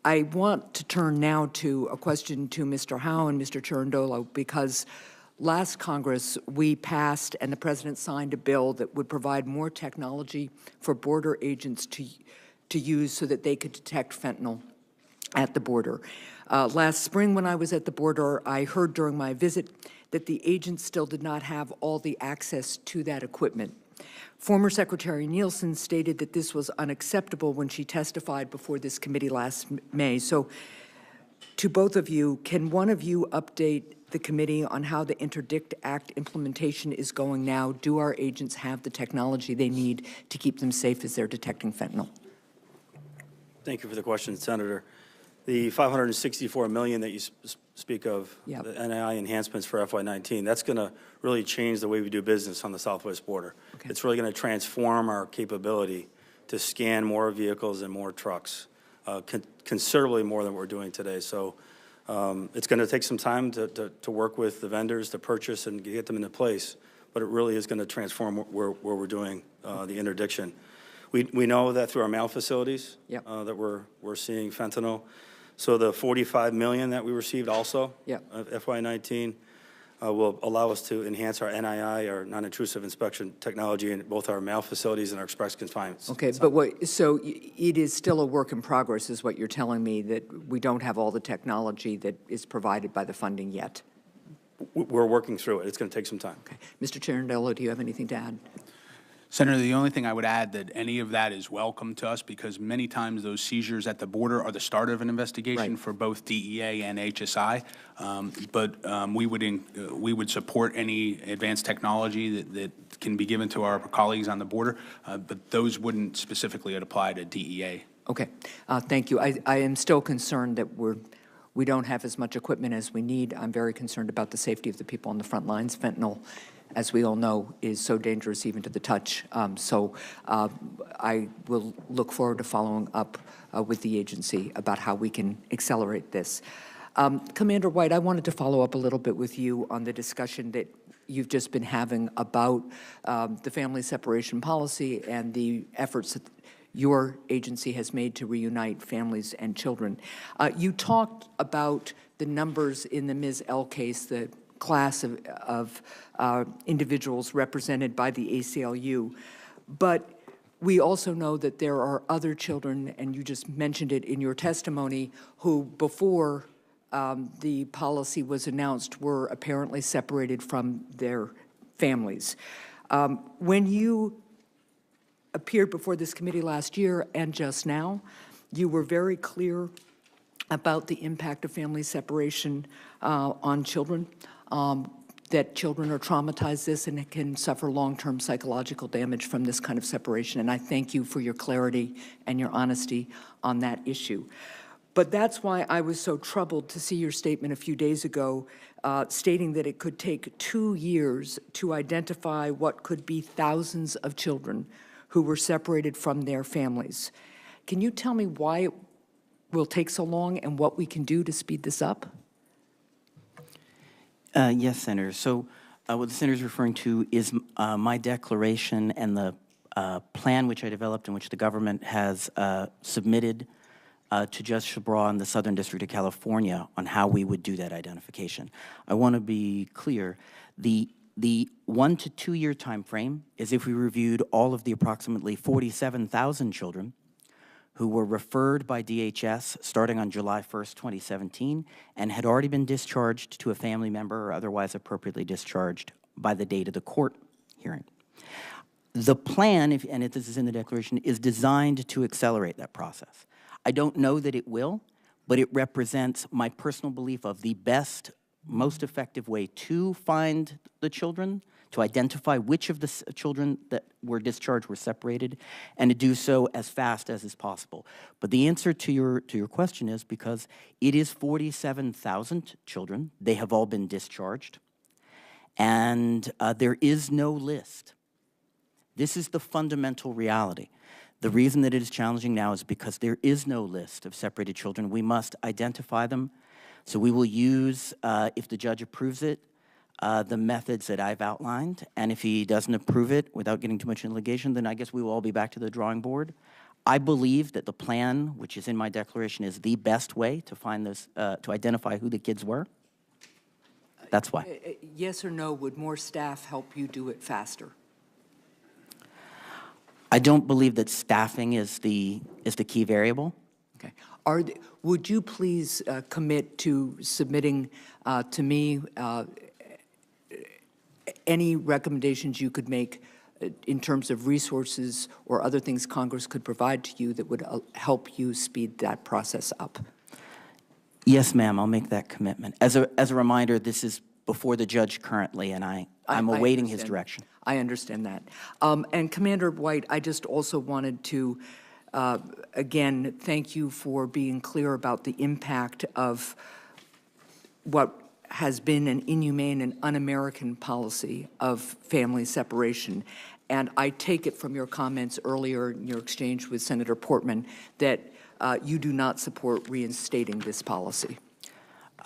I: I want to turn now to a question to Mr. Howe and Mr. Cherundolo, because last Congress we passed and the president signed a bill that would provide more technology for border agents to use so that they could detect fentanyl at the border. Last spring when I was at the border, I heard during my visit that the agents still did not have all the access to that equipment. Former Secretary Nielsen stated that this was unacceptable when she testified before this committee last May. So to both of you, can one of you update the committee on how the Interdict Act implementation is going now? Do our agents have the technology they need to keep them safe as they're detecting fentanyl?
D: Thank you for the question, Senator. The $564 million that you speak of,
I: Yep.
D: the NII enhancements for FY19, that's going to really change the way we do business on the southwest border.
I: Okay.
D: It's really going to transform our capability to scan more vehicles and more trucks, considerably more than what we're doing today. So it's going to take some time to work with the vendors to purchase and get them into place, but it really is going to transform where we're doing the interdiction. We know that through our mail facilities.
I: Yep.
D: That we're seeing fentanyl. So the $45 million that we received also,
I: Yep.
D: FY19, will allow us to enhance our NII, our non-intrusive inspection technology, in both our mail facilities and our express confinements.
I: Okay, but so it is still a work in progress, is what you're telling me, that we don't have all the technology that is provided by the funding yet?
D: We're working through it. It's going to take some time.
I: Okay. Mr. Cherundolo, do you have anything to add?
G: Senator, the only thing I would add that any of that is welcome to us, because many times those seizures at the border are the start of an investigation
I: Right.
G: for both DEA and HSI. We would support any advanced technology that can be given to our colleagues on the border, but those wouldn't specifically apply to DEA.
I: Okay, thank you. I am still concerned that we don't have as much equipment as we need. I'm very concerned about the safety of the people on the front lines. Fentanyl, as we all know, is so dangerous even to the touch. I will look forward to following up with the agency about how we can accelerate this. Commander White, I wanted to follow up a little bit with you on the discussion that you've just been having about the family separation policy and the efforts that your agency has made to reunite families and children. You talked about the numbers in the Ms. L case, the class of individuals represented by the ACLU, but we also know that there are other children, and you just mentioned it in your testimony, who before the policy was announced were apparently separated from their families. When you appeared before this committee last year and just now, you were very clear about the impact of family separation on children, that children are traumatized this and can suffer long-term psychological damage from this kind of separation. And I thank you for your clarity and your honesty on that issue. But that's why I was so troubled to see your statement a few days ago stating that it could take 2 years to identify what could be thousands of children who were separated from their families. Can you tell me why it will take so long and what we can do to speed this up?
F: Yes, Senator. So what the Senator is referring to is my declaration and the plan which I developed and which the government has submitted to Judge Chabraw in the Southern District of California on how we would do that identification. I want to be clear. The 1 to 2 year time frame is if we reviewed all of the approximately 47,000 children who were referred by DHS starting on July 1st, 2017, and had already been discharged to a family member or otherwise appropriately discharged by the date of the court hearing. The plan, and this is in the declaration, is designed to accelerate that process. I don't know that it will, but it represents my personal belief of the best, most effective way to find the children, to identify which of the children that were discharged were separated, and to do so as fast as is possible. But the answer to your question is because it is 47,000 children. They have all been discharged. And there is no list. This is the fundamental reality. The reason that it is challenging now is because there is no list of separated children. We must identify them. So we will use, if the judge approves it, the methods that I've outlined. And if he doesn't approve it, without getting too much into litigation, then I guess we will all be back to the drawing board. I believe that the plan, which is in my declaration, is the best way to find this, to identify who the kids were. That's why.
I: Yes or no, would more staff help you do it faster?
F: I don't believe that staffing is the key variable.
I: Okay. Would you please commit to submitting to me any recommendations you could make in terms of resources or other things Congress could provide to you that would help you speed that process up?
F: Yes, ma'am, I'll make that commitment. As a reminder, this is before the judge currently, and I'm awaiting his direction.
I: I understand that. And Commander White, I just also wanted to, again, thank you for being clear about the impact of what has been an inhumane and un-American policy of family separation. And I take it from your comments earlier in your exchange with Senator Portman that you do not support reinstating this policy.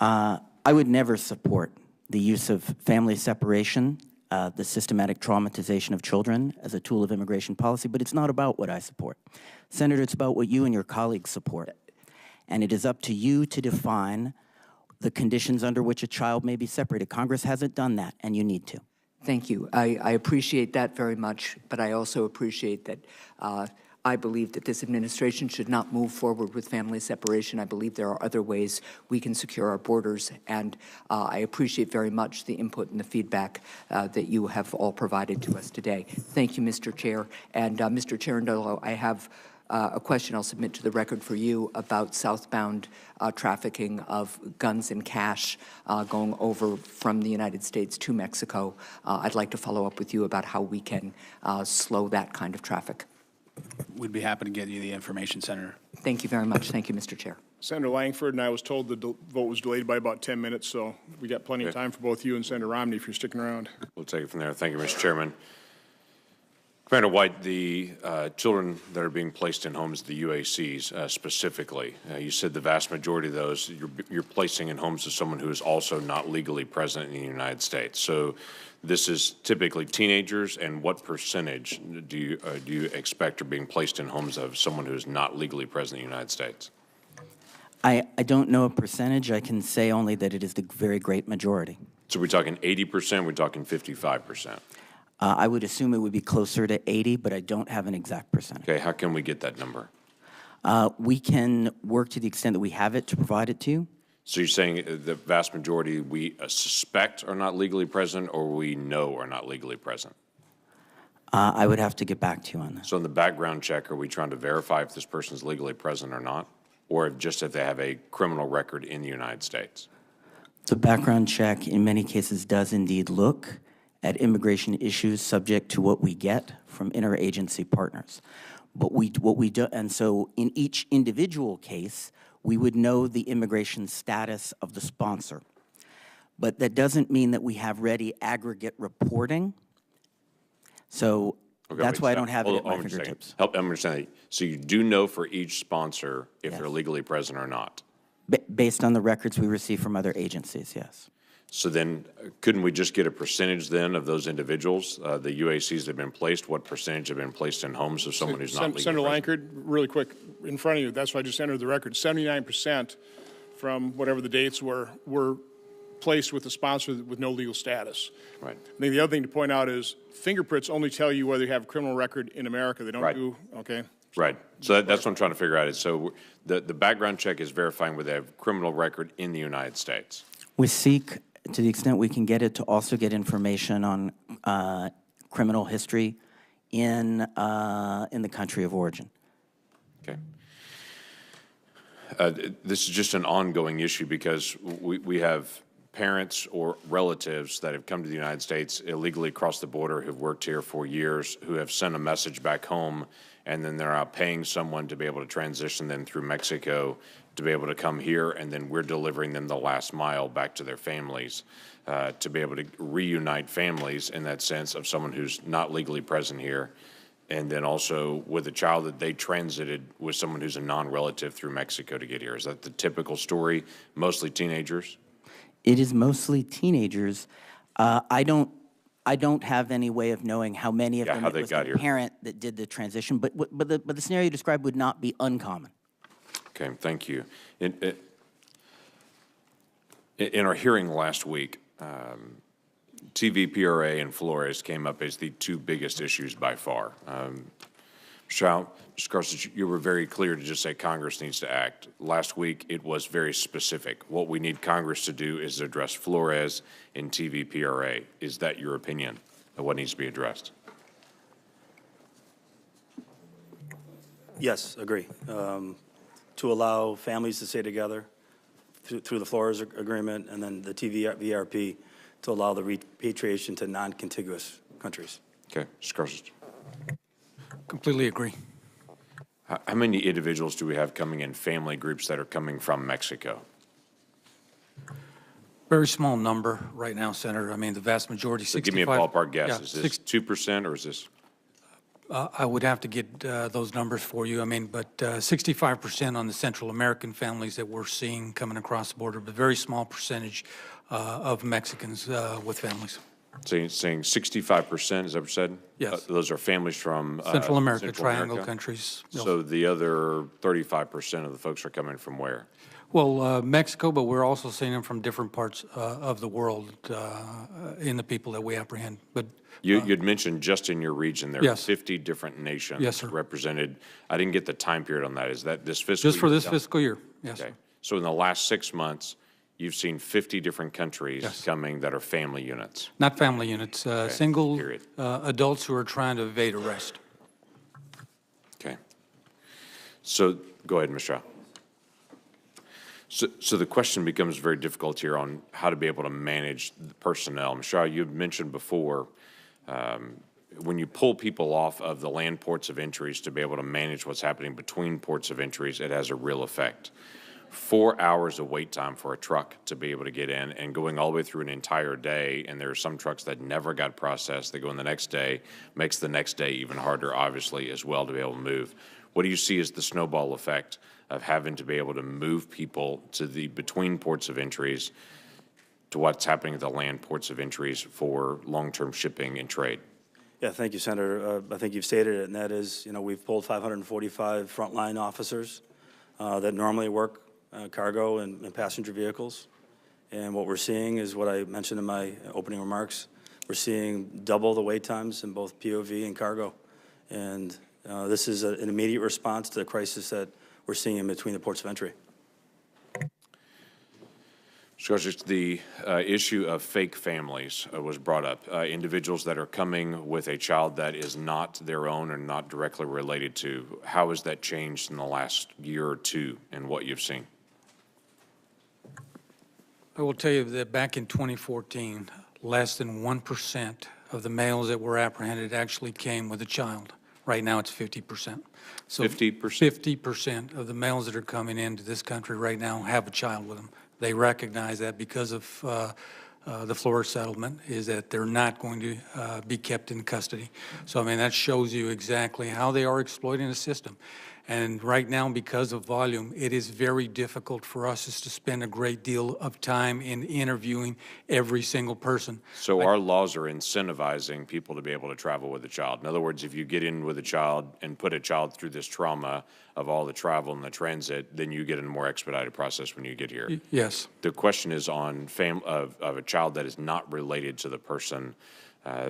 F: I would never support the use of family separation, the systematic traumatization of children as a tool of immigration policy, but it's not about what I support. Senator, it's about what you and your colleagues support. And it is up to you to define the conditions under which a child may be separated. Congress hasn't done that, and you need to.
I: Thank you. I appreciate that very much, but I also appreciate that I believe that this administration should not move forward with family separation. I believe there are other ways we can secure our borders, and I appreciate very much the input and the feedback that you have all provided to us today. Thank you, Mr. Chair. And Mr. Cherundolo, I have a question I'll submit to the record for you about southbound trafficking of guns and cash going over from the United States to Mexico. I'd like to follow up with you about how we can slow that kind of traffic.
G: We'd be happy to get you the information, Senator.
I: Thank you very much. Thank you, Mr. Chair.
A: Senator Langford, and I was told the vote was delayed by about 10 minutes, so we got plenty of time for both you and Senator Romney if you're sticking around.
J: We'll take it from there. Thank you, Mr. Chairman. Commander White, the children that are being placed in homes, the UACs specifically, you said the vast majority of those you're placing in homes of someone who is also not legally present in the United States. So this is typically teenagers, and what percentage do you expect are being placed in homes of someone who is not legally present in the United States?
F: I don't know a percentage. I can say only that it is the very great majority.
J: So we're talking 80%, we're talking 55%?
F: I would assume it would be closer to 80, but I don't have an exact percentage.
J: Okay, how can we get that number?
F: We can work to the extent that we have it to provide it to you.
J: So you're saying the vast majority we suspect are not legally present or we know are not legally present?
F: I would have to get back to you on that.
J: So in the background check, are we trying to verify if this person is legally present or not? Or just if they have a criminal record in the United States?
F: The background check in many cases does indeed look at immigration issues subject to what we get from interagency partners. But what we do, and so in each individual case, we would know the immigration status of the sponsor. But that doesn't mean that we have ready aggregate reporting. So that's why I don't have it at my fingertips.
J: Help me understand that. So you do know for each sponsor if they're legally present or not?
F: Based on the records we receive from other agencies, yes.
J: So then, couldn't we just get a percentage then of those individuals, the UACs that have been placed? What percentage have been placed in homes of someone who's not legally
A: Senator
J: present?
A: Langford, really quick, in front of you, that's why I just entered the record. 79% from whatever the dates were placed with a sponsor with no legal status.
J: Right.
A: I think the other thing to point out is fingerprints only tell you whether you have a criminal record in America. They don't do, okay?
J: Right. So that's what I'm trying to figure out. Is so the background check is verifying whether they have a criminal record in the United States.
F: We seek, to the extent we can get it, to also get information on criminal history in the country of origin.
J: Okay. This is just an ongoing issue because we have parents or relatives that have come to the United States illegally across the border, who've worked here for years, who have sent a message back home, and then they're out paying someone to be able to transition them through Mexico to be able to come here, and then we're delivering them the last mile back to their families, to be able to reunite families in that sense of someone who's not legally present here, and then also with a child that they transited with someone who's a non-relative through Mexico to get here. Is that the typical story, mostly teenagers?
F: It is mostly teenagers. I don't have any way of knowing how many of them
J: how
F: it
J: they
F: was
J: got
F: the
J: here.
F: parent that did the transition, but the scenario you described would not be uncommon.
J: Okay, thank you. In our hearing last week, TVPRA and Flores came up as the two biggest issues by far. Mr. Garces, you were very clear to just say Congress needs to act. Last week, it was very specific. What we need Congress to do is address Flores and TVPRA. Is that your opinion of what needs to be addressed?
D: Yes, agree. To allow families to stay together through the Flores Agreement and then the TVRP to allow the repatriation to non-contiguous countries.
J: Okay, Mr. Garces.
C: Completely agree.
J: How many individuals do we have coming in, family groups that are coming from Mexico?
C: Very small number right now, Senator. I mean, the vast majority,
J: So
C: 65.
J: give me a ballpark guess.
C: Yeah,
J: Is this 2% or is this?
C: I would have to get those numbers for you. I mean, but 65% on the Central American families that we're seeing coming across the border, but very small percentage of Mexicans with families.
J: Saying 65%, is that what you said?
C: Yes.
J: Those are families from
C: Central America,
J: Central
C: Triangle
J: America?
C: countries.
J: So the other 35% of the folks are coming from where?
C: Well, Mexico, but we're also seeing them from different parts of the world in the people that we apprehend. But
J: You'd mentioned just in your region, there are
C: Yes.
J: 50 different nations
C: Yes, sir.
J: represented. I didn't get the time period on that. Is that this fiscal year?
C: just for this fiscal year, yes.
J: Okay. So in the last 6 months, you've seen 50 different countries
C: Yes.
J: coming that are family units.
C: Not family units, single
J: period.
C: adults who are trying to evade arrest.
J: Okay. So go ahead, Ms. Shaw. So the question becomes very difficult here on how to be able to manage the personnel. Ms. Shaw, you mentioned before, when you pull people off of the land ports of entries to be able to manage what's happening between ports of entries, it has a real effect. 4 hours of wait time for a truck to be able to get in and going all the way through an entire day, and there are some trucks that never got processed that go in the next day, makes the next day even harder, obviously, as well to be able to move. What do you see as the snowball effect of having to be able to move people to the between ports of entries to what's happening at the land ports of entries for long-term shipping and trade?
D: Yeah, thank you, Senator. I think you've stated it, and that is, we've pulled 545 frontline officers that normally work cargo and passenger vehicles. And what we're seeing is what I mentioned in my opening remarks. We're seeing double the wait times in both POV and cargo. And this is an immediate response to the crisis that we're seeing in between the ports of entry.
J: Mr. the issue of fake families was brought up. Individuals that are coming with a child that is not their own or not directly related to. How has that changed in the last year or two and what you've seen?
C: I will tell you that back in 2014, less than 1% of the males that were apprehended actually came with a child. Right now, it's 50%. So
J: 50%?
C: 50% of the males that are coming into this country right now have a child with them. They recognize that because of the Flores settlement is that they're not going to be kept in custody. So, I mean, that shows you exactly how they are exploiting the system. And right now, because of volume, it is very difficult for us to spend a great deal of time in interviewing every single person.
J: So our laws are incentivizing people to be able to travel with a child. In other words, if you get in with a child and put a child through this trauma of all the travel and the transit, then you get a more expedited process when you get here.
C: Yes.
J: The question is on of a child that is not related to the person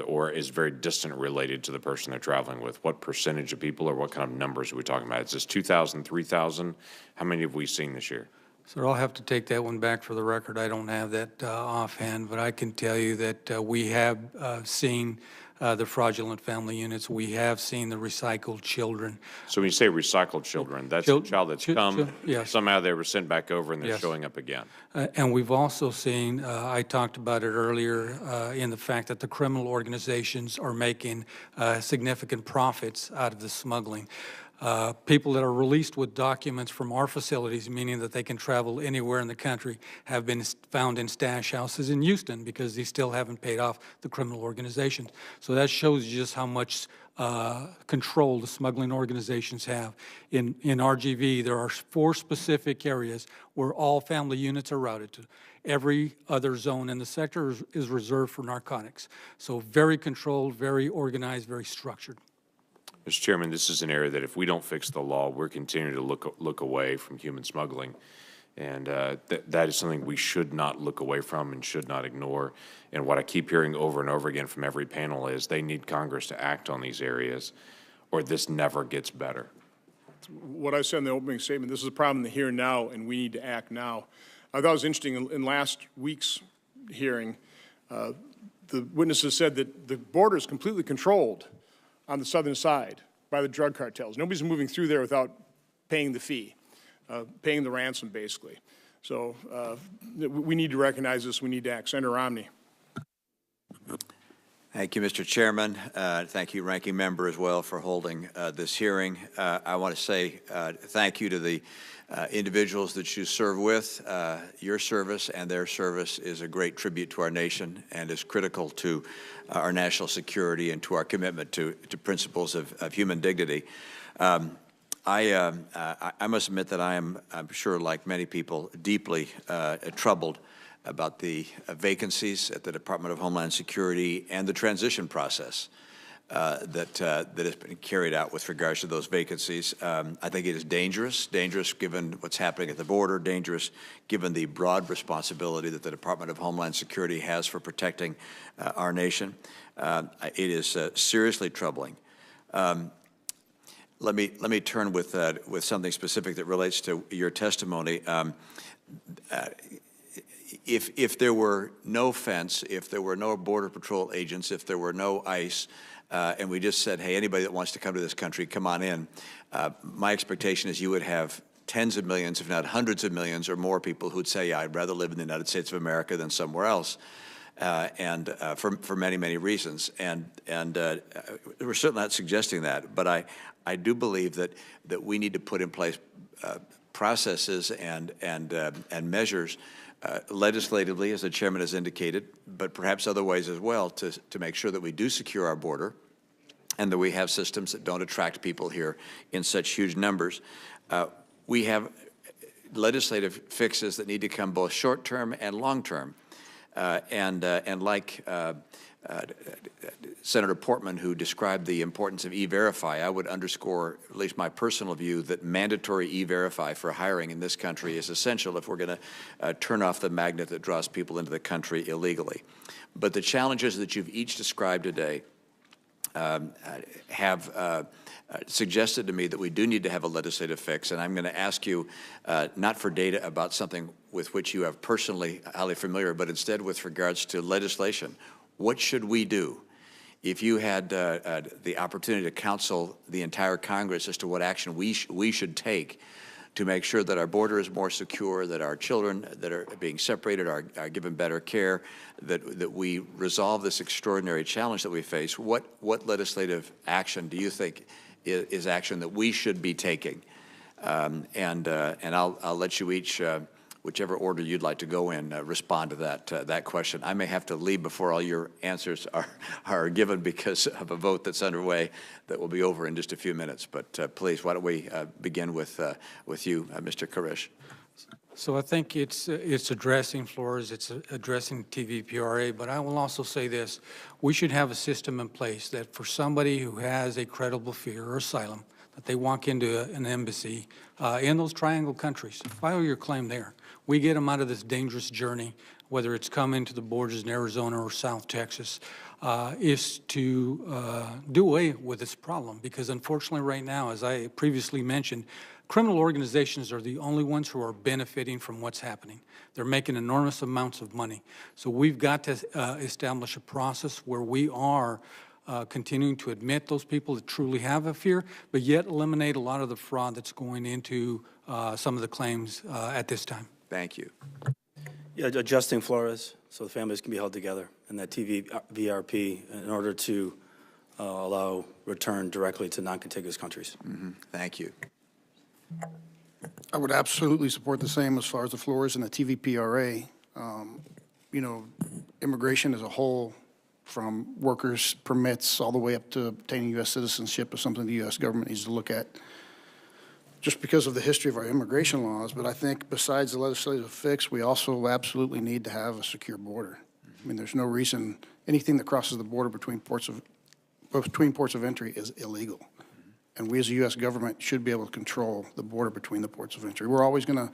J: or is very distant related to the person they're traveling with. What percentage of people or what kind of numbers are we talking about? Is this 2,000, 3,000? How many have we seen this year?
C: So I'll have to take that one back for the record. I don't have that offhand, but I can tell you that we have seen the fraudulent family units. We have seen the recycled children.
J: So when you say recycled children, that's a child that's come,
C: yes.
J: somehow they were sent back over and they're
C: Yes.
J: showing up again.
C: And we've also seen, I talked about it earlier, in the fact that the criminal organizations are making significant profits out of the smuggling. People that are released with documents from our facilities, meaning that they can travel anywhere in the country, have been found in stash houses in Houston because they still haven't paid off the criminal organizations. So that shows you just how much control the smuggling organizations have. In RGV, there are 4 specific areas where all family units are routed to. Every other zone in the sector is reserved for narcotics. So very controlled, very organized, very structured.
J: Mr. Chairman, this is an area that if we don't fix the law, we're continuing to look away from human smuggling. And that is something we should not look away from and should not ignore. And what I keep hearing over and over again from every panel is they need Congress to act on these areas or this never gets better.
A: What I said in the opening statement, this is a problem in the here and now, and we need to act now. I thought it was interesting in last week's hearing, the witnesses said that the border is completely controlled on the southern side by the drug cartels. Nobody's moving through there without paying the fee, paying the ransom, basically. So we need to recognize this. We need to act. Senator Romney.
K: Thank you, Mr. Chairman. Thank you, Ranking Member, as well, for holding this hearing. I want to say thank you to the individuals that you serve with. Your service and their service is a great tribute to our nation and is critical to our national security and to our commitment to principles of human dignity. I must admit that I'm sure, like many people, deeply troubled about the vacancies at the Department of Homeland Security and the transition process that has been carried out with regards to those vacancies. I think it is dangerous given what's happening at the border, dangerous given the broad responsibility that the Department of Homeland Security has for protecting our nation. It is seriously troubling. Let me turn with something specific that relates to your testimony. If there were no fence, if there were no Border Patrol agents, if there were no ICE, and we just said, hey, anybody that wants to come to this country, come on in, my expectation is you would have tens of millions, if not hundreds of millions or more people who'd say, yeah, I'd rather live in the United States of America than somewhere else, and for many, many reasons. And we're certainly not suggesting that, but I do believe that we need to put in place processes and measures legislatively, as the chairman has indicated, but perhaps other ways as well, to make sure that we do secure our border and that we have systems that don't attract people here in such huge numbers. We have legislative fixes that need to come both short-term and long-term. And like Senator Portman, who described the importance of E-Verify, I would underscore at least my personal view that mandatory E-Verify for hiring in this country is essential if we're going to turn off the magnet that draws people into the country illegally. But the challenges that you've each described today have suggested to me that we do need to have a legislative fix, and I'm going to ask you not for data about something with which you are personally highly familiar, but instead with regards to legislation. What should we do? If you had the opportunity to counsel the entire Congress as to what action we should take to make sure that our border is more secure, that our children that are being separated are given better care, that we resolve this extraordinary challenge that we face, what legislative action do you think is action that we should be taking? And I'll let you each, whichever order you'd like to go in, respond to that question. I may have to leave before all your answers are given because of a vote that's underway that will be over in just a few minutes. But please, why don't we begin with you, Mr. Koresh.
C: So I think it's addressing floors, it's addressing TVPRA, but I will also say this. We should have a system in place that for somebody who has a credible fear or asylum, that they walk into an embassy in those triangle countries, file your claim there. We get them out of this dangerous journey, whether it's coming to the borders in Arizona or South Texas, is to do away with this problem. Because unfortunately right now, as I previously mentioned, criminal organizations are the only ones who are benefiting from what's happening. They're making enormous amounts of money. So we've got to establish a process where we are continuing to admit those people that truly have a fear, but yet eliminate a lot of the fraud that's going into some of the claims at this time.
K: Thank you.
D: Yeah, adjusting Flores so the families can be held together and that VRP in order to allow return directly to non-contiguous countries.
K: Thank you.
E: I would absolutely support the same as far as the floors and the TVPRA. You know, immigration as a whole, from workers' permits all the way up to obtaining U.S. citizenship, is something the U.S. government needs to look at, just because of the history of our immigration laws. But I think besides the legislative fix, we also absolutely need to have a secure border. I mean, there's no reason anything that crosses the border between ports of entry is illegal. And we as a U.S. government should be able to control the border between the ports of entry. We're always going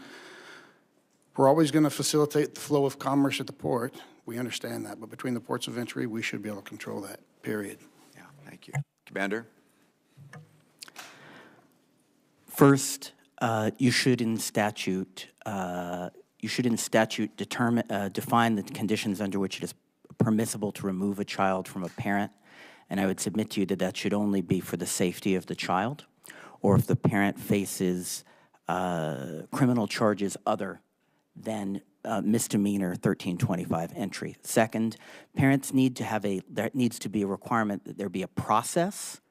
E: to facilitate the flow of commerce at the port. We understand that, but between the ports of entry, we should be able to control that, period.
K: Yeah, thank you. Commander?
F: First, you should in statute define the conditions under which it is permissible to remove a child from a parent. And I would submit to you that that should only be for the safety of the child, or if the parent faces criminal charges other than misdemeanor 1325 entry. Second, parents need to have there needs to be a requirement that there be a process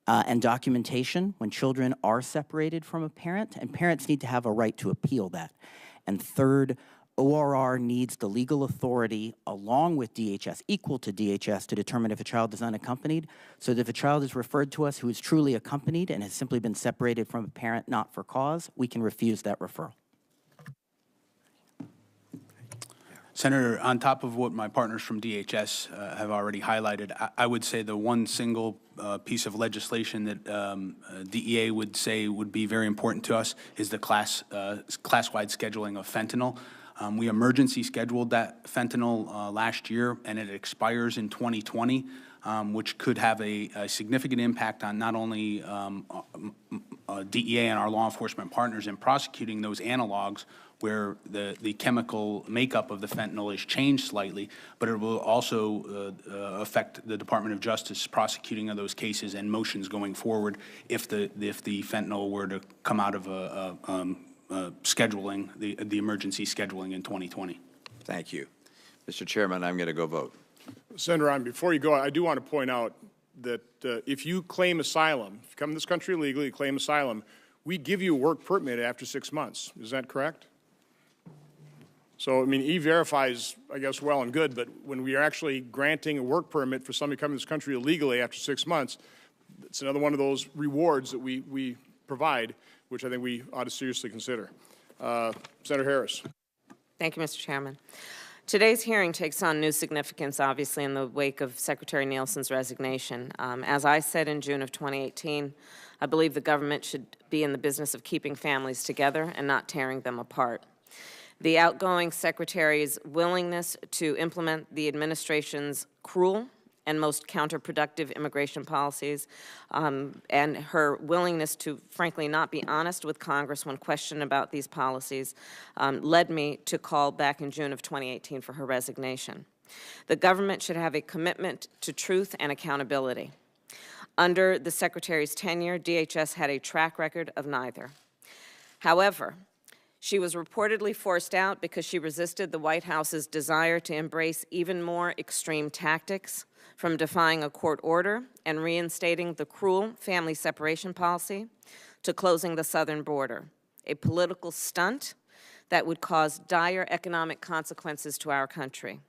F: and documentation when children are separated from a parent, and parents need to have a right to appeal that. And third, ORR needs the legal authority along with DHS, equal to DHS, to determine if a child is unaccompanied, so that if a child is referred to us who is truly accompanied and has simply been separated from a parent not for cause, we can refuse that referral.
G: Senator, on top of what my partners from DHS have already highlighted, I would say the one single piece of legislation that DEA would say would be very important to us is the class-wide scheduling of fentanyl. We emergency scheduled that fentanyl last year, and it expires in 2020, which could have a significant impact on not only DEA and our law enforcement partners in prosecuting those analogs where the chemical makeup of the fentanyl is changed slightly, but it will also affect the Department of Justice prosecuting of those cases and motions going forward if the fentanyl were to come out of scheduling, the emergency scheduling in 2020.
K: Thank you. Mr. Chairman, I'm going to go vote.
A: Senator, before you go, I do want to point out that if you claim asylum, if you come to this country illegally, you claim asylum, we give you a work permit after 6 months. Is that correct? So, I mean, E-Verify is, I guess, well and good, but when we are actually granting a work permit for somebody coming to this country illegally after 6 months, it's another one of those rewards that we provide, which I think we ought to seriously consider. Senator Harris.
L: Thank you, Mr. Chairman. Today's hearing takes on new significance, obviously, in the wake of Secretary Nielsen's resignation. As I said in June of 2018, I believe the government should be in the business of keeping families together and not tearing them apart. The outgoing Secretary's willingness to implement the administration's cruel and most counterproductive immigration policies, and her willingness to, frankly, not be honest with Congress when questioned about these policies, led me to call back in June of 2018 for her resignation. The government should have a commitment to truth and accountability. Under the Secretary's tenure, DHS had a track record of neither. However, she was reportedly forced out because she resisted the White House's desire to embrace even more extreme tactics, from defying a court order and reinstating the cruel family separation policy to closing the southern border, a political stunt that would cause dire economic consequences to our country.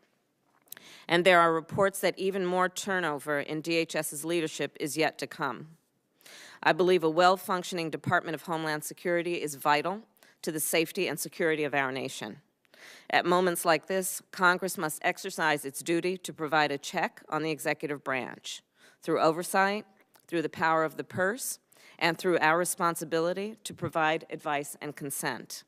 L: And there are reports that even more turnover in DHS's leadership is yet to come. I believe a well-functioning Department of Homeland Security is vital to the safety and security of our nation. At moments like this, Congress must exercise its duty to provide a check on the executive branch through oversight, through the power of the purse, and through our responsibility to provide advice and consent.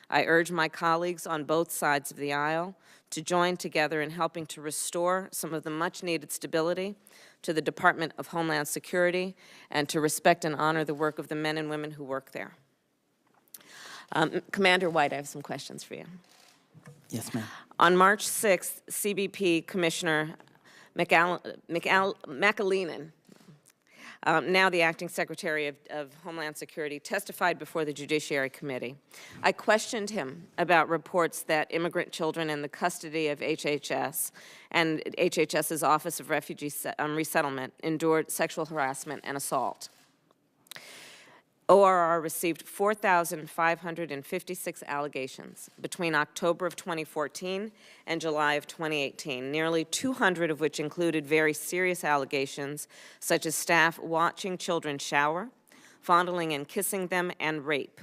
L: I urge my colleagues on both sides of the aisle to join together in helping to restore some of the much-needed stability to the Department of Homeland Security and to respect and honor the work of the men and women who work there. Commander White, I have some questions for you.
F: Yes, ma'am.
L: On March 6th, CBP Commissioner McAleenan, now the Acting Secretary of Homeland Security, testified before the Judiciary Committee. I questioned him about reports that immigrant children in the custody of HHS and HHS's Office of Refugee Resettlement endured sexual harassment and assault. ORR received 4,556 allegations between October of 2014 and July of 2018, nearly 200 of which included very serious allegations, such as staff watching children shower, fondling and kissing them, and rape.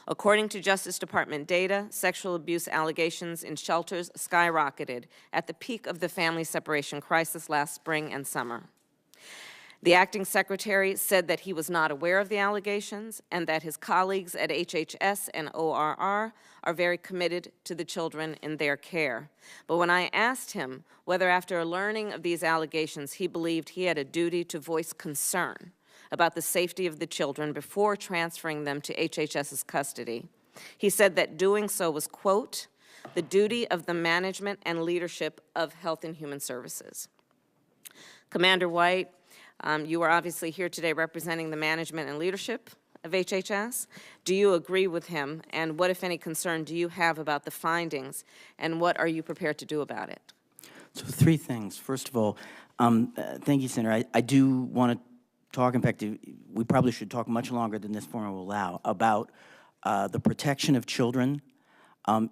L: According to Justice Department data, sexual abuse allegations in shelters skyrocketed at the peak of the family separation crisis last spring and summer. The acting secretary said that he was not aware of the allegations and that his colleagues at HHS and ORR are very committed to the children in their care. But when I asked him whether after learning of these allegations he believed he had a duty to voice concern about the safety of the children before transferring them to HHS's custody, he said that doing so was, quote, the duty of the management and leadership of Health and Human Services. Commander White, you are obviously here today representing the management and leadership of HHS. Do you agree with him? And what, if any, concern do you have about the findings? And what are you prepared to do about it?
F: So 3 things. First of all, thank you, Senator. I do want to talk, in fact, we probably should talk much longer than this forum will allow, about the protection of children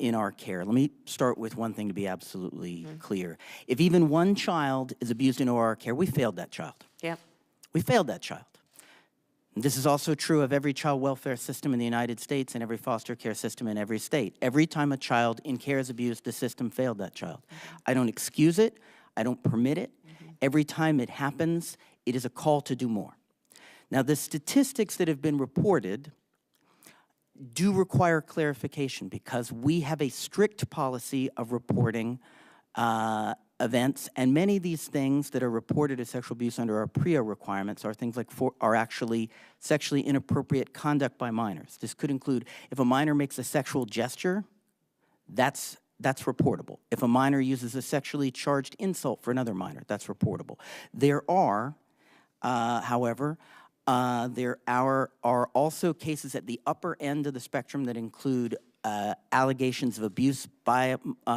F: in our care. Let me start with one thing to be absolutely clear. If even one child is abused in OR care, we failed that child.
L: Yep.
F: We failed that child. And this is also true of every child welfare system in the United States and every foster care system in every state. Every time a child in care is abused, the system failed that child. I don't excuse it. I don't permit it. Every time it happens, it is a call to do more. Now, the statistics that have been reported do require clarification because we have a strict policy of reporting events, and many of these things that are reported as sexual abuse under our PREA requirements are things like are actually sexually inappropriate conduct by minors. This could include if a minor makes a sexual gesture, that's reportable. If a minor uses a sexually charged insult for another minor, that's reportable. There are, however, there are also cases at the upper end of the spectrum that include allegations of abuse by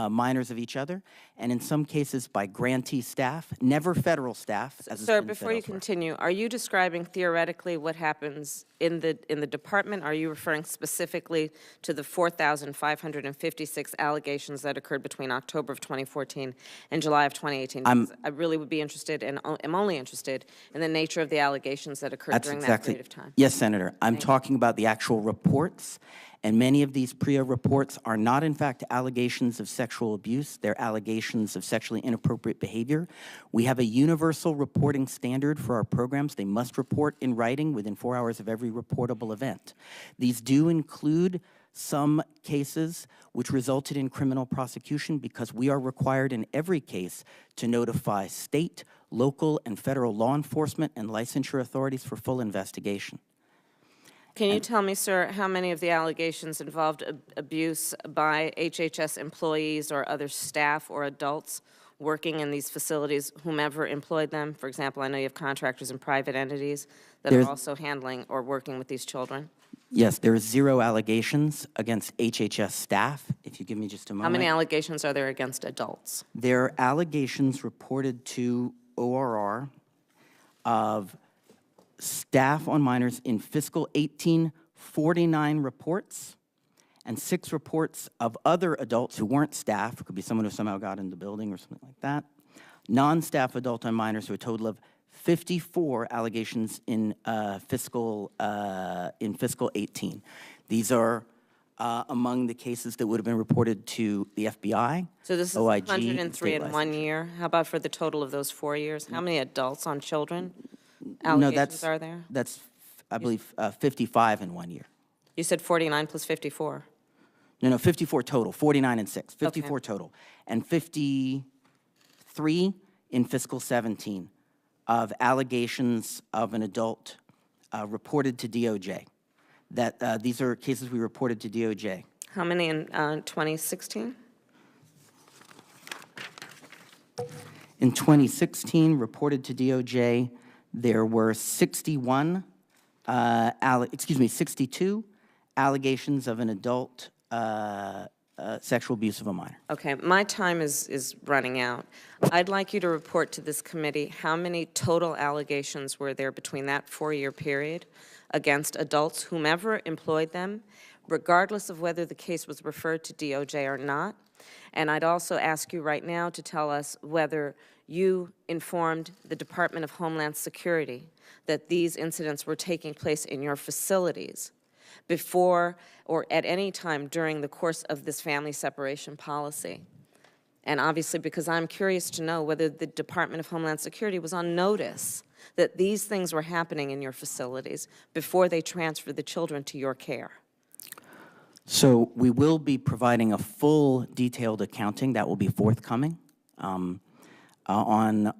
F: minors of each other, and in some cases by grantee staff, never federal staff.
L: Sir, before you continue, are you describing theoretically what happens in the department? Are you referring specifically to the 4,556 allegations that occurred between October of 2014 and July of 2018? I really would be interested, and am only interested, in the nature of the allegations that occurred during that period of time.
F: Yes, Senator. I'm talking about the actual reports. And many of these PREA reports are not, in fact, allegations of sexual abuse. They're allegations of sexually inappropriate behavior. We have a universal reporting standard for our programs. They must report in writing within 4 hours of every reportable event. These do include some cases which resulted in criminal prosecution because we are required in every case to notify state, local, and federal law enforcement and licensure authorities for full investigation.
L: Can you tell me, sir, how many of the allegations involved abuse by HHS employees or other staff or adults working in these facilities, whomever employed them? For example, I know you have contractors and private entities that are also handling or working with these children.
F: Yes, there is 0 allegations against HHS staff. If you give me just a moment.
L: How many allegations are there against adults?
F: There are allegations reported to ORR of staff on minors in fiscal 18, 49 reports, and 6 reports of other adults who weren't staff. It could be someone who somehow got in the building or something like that. Non-staff adult on minors, to a total of 54 allegations in fiscal 18. These are among the cases that would have been reported to the FBI,
L: So this is
F: OIG,
L: 103 in 1 year. How about for the total of those 4 years? How many adults on children
F: No,
L: allegations are there?
F: That's, I believe, 55 in 1 year.
L: You said 49 plus 54.
F: No, 54 total, 49 and 6, 54 total. And 53 in fiscal 17 of allegations of an adult reported to DOJ. These are cases we reported to DOJ.
L: How many in 2016?
F: In 2016, reported to DOJ, there were 62 allegations of an adult sexual abuse of a minor.
L: Okay, my time is running out. I'd like you to report to this committee how many total allegations were there between that 4-year period against adults, whomever employed them, regardless of whether the case was referred to DOJ or not. And I'd also ask you right now to tell us whether you informed the Department of Homeland Security that these incidents were taking place in your facilities before or at any time during the course of this family separation policy. And obviously, because I'm curious to know whether the Department of Homeland Security was on notice that these things were happening in your facilities before they transferred the children to your care.
F: So we will be providing a full detailed accounting that will be forthcoming on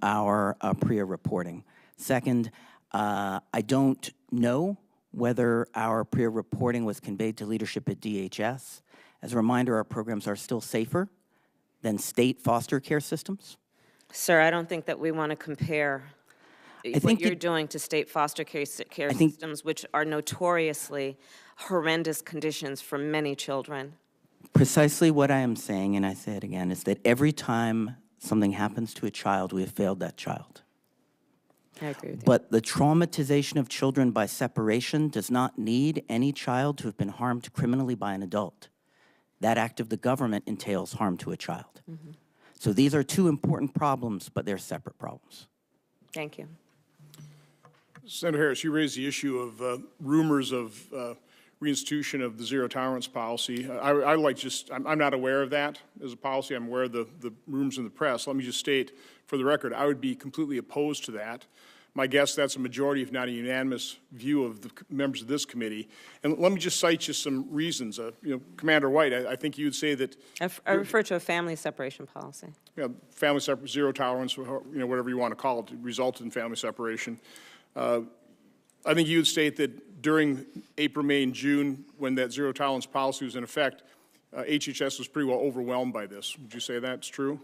F: our PREA reporting. Second, I don't know whether our PREA reporting was conveyed to leadership at DHS. As a reminder, our programs are still safer than state foster care systems.
L: Sir, I don't think that we want to compare what you're doing to state foster care systems, which are notoriously horrendous conditions for many children.
F: Precisely what I am saying, and I say it again, is that every time something happens to a child, we have failed that child.
L: I agree with you.
F: But the traumatization of children by separation does not need any child to have been harmed criminally by an adult. That act of the government entails harm to a child.
L: Mm-hmm.
F: So these are two important problems, but they're separate problems.
L: Thank you.
A: Senator Harris, you raised the issue of rumors of reinstitution of the zero tolerance policy. I'm not aware of that as a policy. I'm aware of the rumors in the press. Let me just state for the record, I would be completely opposed to that. My guess that's a majority, if not a unanimous view of the members of this committee. And let me just cite you some reasons. Commander White, I think you would say that
L: I refer to a family separation policy.
A: Family zero tolerance, whatever you want to call it, resulted in family separation. I think you would state that during April, May, and June, when that zero tolerance policy was in effect, HHS was pretty well overwhelmed by this. Would you say that's true?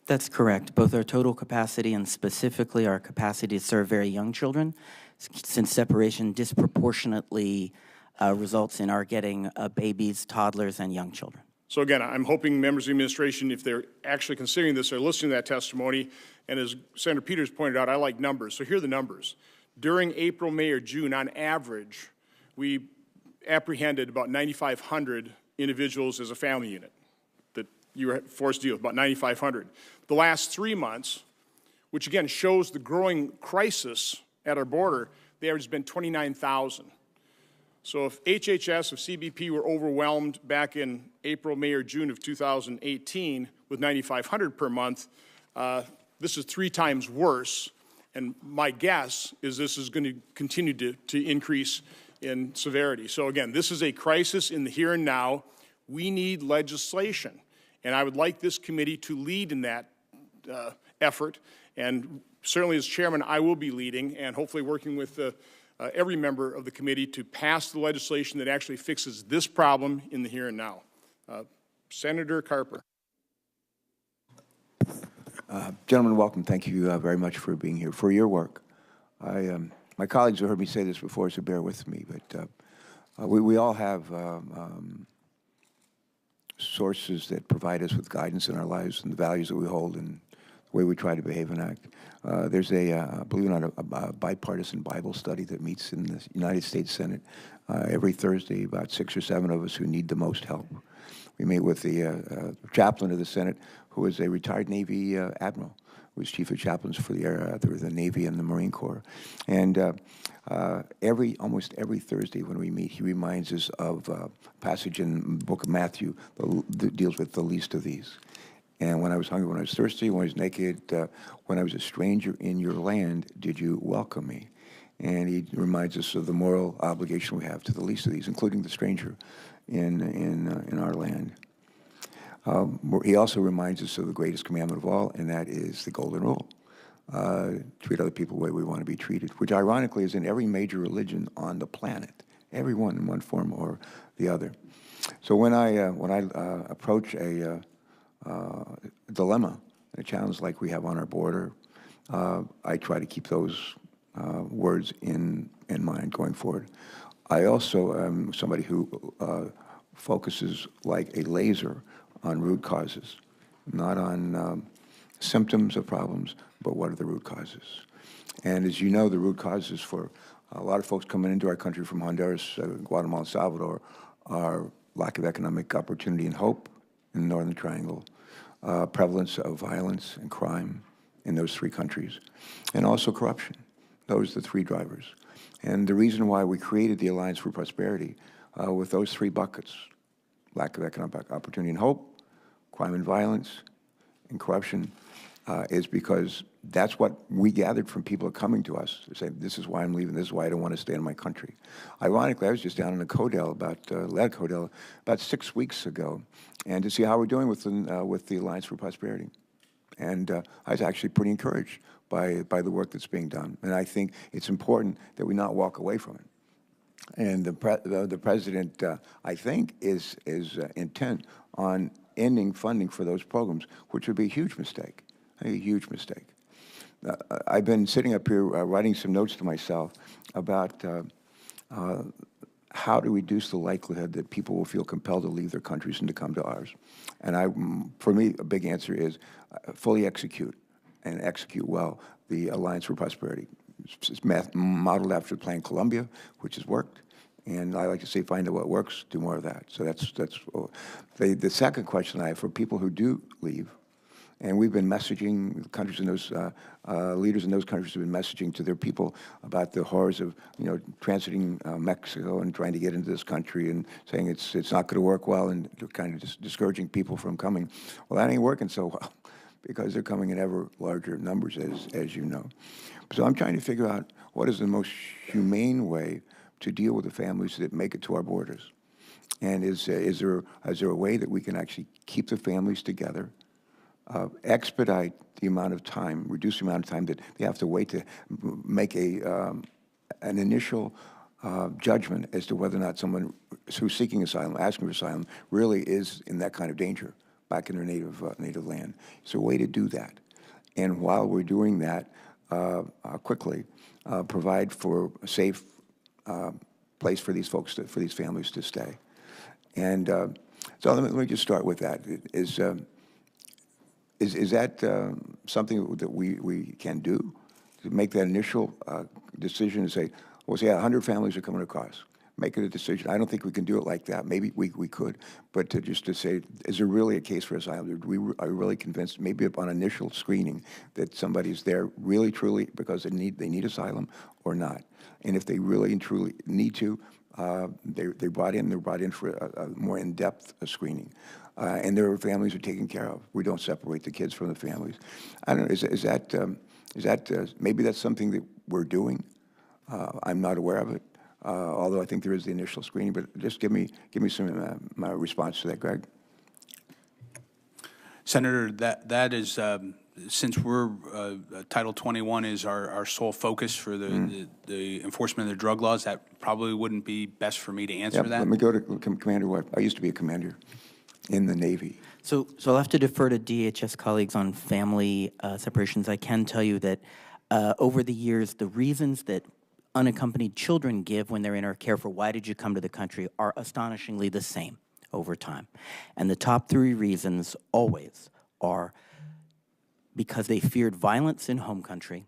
F: That's correct. Both our total capacity and specifically our capacity to serve very young children, since separation disproportionately results in our getting babies, toddlers, and young children.
A: So again, I'm hoping members of the administration, if they're actually considering this, are listening to that testimony. And as Senator Peters pointed out, I like numbers. So here are the numbers. During April, May, or June, on average, we apprehended about 9,500 individuals as a family unit that you were forced to deal with, about 9,500. The last 3 months, which again shows the growing crisis at our border, the average has been 29,000. So if HHS, if CBP were overwhelmed back in April, May, or June of 2018 with 9,500 per month, this is 3 times worse. And my guess is this is going to continue to increase in severity. So again, this is a crisis in the here and now. We need legislation. And I would like this committee to lead in that effort. And certainly as chairman, I will be leading and hopefully working with every member of the committee to pass the legislation that actually fixes this problem in the here and now. Senator Carper.
M: Gentlemen, welcome. Thank you very much for being here, for your work. My colleagues have heard me say this before, so bear with me, but we all have sources that provide us with guidance in our lives and the values that we hold and the way we try to behave and act. There's believe it or not, a bipartisan Bible study that meets in the United States Senate every Thursday, about 6 or 7 of us who need the most help. We meet with the chaplain of the Senate, who is a retired Navy admiral, who was chief of chaplains for the Navy and the Marine Corps. And almost every Thursday when we meet, he reminds us of a passage in the book of Matthew that deals with the least of these. And when I was hungry, when I was thirsty, when I was naked, when I was a stranger in your land, did you welcome me? And he reminds us of the moral obligation we have to the least of these, including the stranger in our land. He also reminds us of the greatest commandment of all, and that is the golden rule. Treat other people the way we want to be treated, which ironically is in every major religion on the planet. everyone in one form or the other. So when I approach a dilemma, a challenge like we have on our border, I try to keep those words in mind going forward. I also am somebody who focuses like a laser on root causes, not on symptoms of problems, but what are the root causes. And as you know, the root causes for a lot of folks coming into our country from Honduras, Guatemala, and Salvador are lack of economic opportunity and hope in the Northern Triangle, prevalence of violence and crime in those three countries, and also corruption. Those are the three drivers. And the reason why we created the Alliance for Prosperity with those three buckets, lack of economic opportunity and hope, crime and violence, and corruption, is because that's what we gathered from people coming to us to say, this is why I'm leaving, this is why I don't want to stay in my country. Ironically, I was just down in Codell about 6 weeks ago, and to see how we're doing with the Alliance for Prosperity. And I was actually pretty encouraged by the work that's being done. And I think it's important that we not walk away from it. And the president, I think, is intent on ending funding for those programs, which would be a huge mistake, a huge mistake. I've been sitting up here writing some notes to myself about how to reduce the likelihood that people will feel compelled to leave their countries and to come to ours. And for me, a big answer is fully execute, and execute well, the Alliance for Prosperity. It's modeled after Plan Colombia, which has worked. And I like to say, find out what works, do more of that. So that's the second question I have for people who do leave. And we've been messaging countries in those leaders in those countries have been messaging to their people about the horrors of transiting Mexico and trying to get into this country and saying it's not going to work well and kind of just discouraging people from coming. Well, that ain't working so well because they're coming in ever larger numbers, as you know. So I'm trying to figure out what is the most humane way to deal with the families that make it to our borders, and is there a way that we can actually keep the families together? Expedite the amount of time, reduce the amount of time that they have to wait to make an initial judgment as to whether or not someone who's seeking asylum, asking for asylum, really is in that kind of danger back in their native land. So a way to do that. And while we're doing that, quickly provide for a safe place for these folks, for these families to stay. And so let me just start with that. Is that something that we can do, to make that initial decision and say, well, say 100 families are coming across, make it a decision? I don't think we can do it like that. Maybe we could, but to say, is there really a case for asylum? Are we really convinced, maybe upon initial screening, that somebody's there really, truly because they need asylum or not? And if they really and truly need to, they're brought in for a more in-depth screening. And their families are taken care of. We don't separate the kids from the families. I don't know, is that maybe that's something that we're doing? I'm not aware of it, although I think there is the initial screening, but just give me some my response to that, Greg.
G: Senator, that is, since we're, Title 21 is our sole focus for the enforcement of the drug laws, that probably wouldn't be best for me to answer that.
M: Let me go to Commander Webb. I used to be a commander in the Navy.
F: So I'll have to defer to DHS colleagues on family separations. I can tell you that over the years, the reasons that unaccompanied children give when they're in our care for why did you come to the country are astonishingly the same over time. And the top three reasons always are because they feared violence in home country,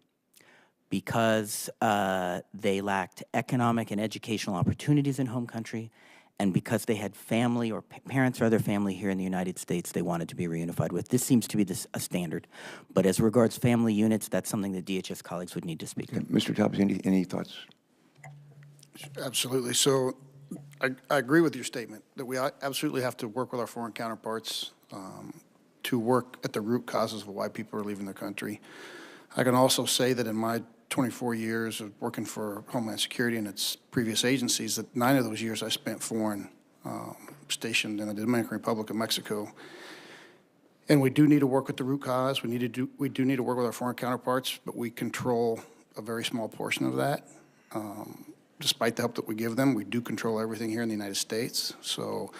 F: because they lacked economic and educational opportunities in home country, and because they had family or parents or other family here in the United States they wanted to be reunified with. This seems to be a standard. But as regards family units, that's something that DHS colleagues would need to speak to.
M: Mr. Tubbs, any thoughts?
E: Absolutely. So I agree with your statement that we absolutely have to work with our foreign counterparts to work at the root causes of why people are leaving the country. I can also say that in my 24 years of working for Homeland Security and its previous agencies, that 9 of those years I spent foreign, stationed in the Dominican Republic of Mexico. And we do need to work with the root cause. We do need to work with our foreign counterparts, but we control a very small portion of that. despite the help that we give them, we do control everything here in the United States. So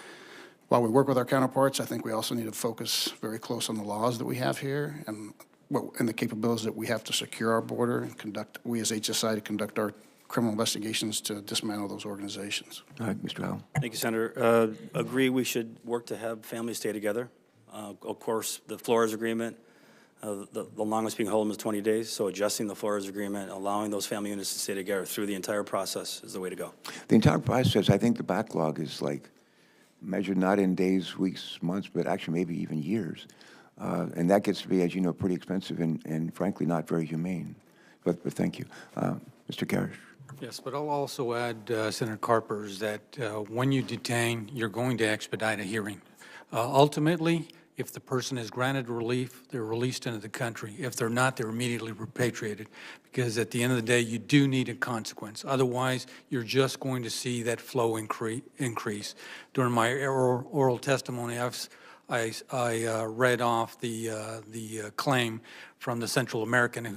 E: while we work with our counterparts, I think we also need to focus very close on the laws that we have here and the capabilities that we have to secure our border and we as HSI to conduct our criminal investigations to dismantle those organizations.
M: All right, Mr. Howell.
D: Thank you, Senator. Agree we should work to have families stay together. Of course, the Flores Agreement, the longest being held is 20 days, so adjusting the Flores Agreement, allowing those family units to stay together through the entire process is the way to go.
M: The entire process, I think the backlog is like measured not in days, weeks, months, but actually maybe even years. And that gets to be, as you know, pretty expensive and frankly not very humane. But thank you. Mr. Garish.
C: Yes, but I'll also add, Senator Carpers, that when you detain, you're going to expedite a hearing. Ultimately, if the person is granted relief, they're released into the country. If they're not, they're immediately repatriated, because at the end of the day, you do need a consequence. Otherwise, you're just going to see that flow increase. During my oral testimony, I read off the claim from the Central American who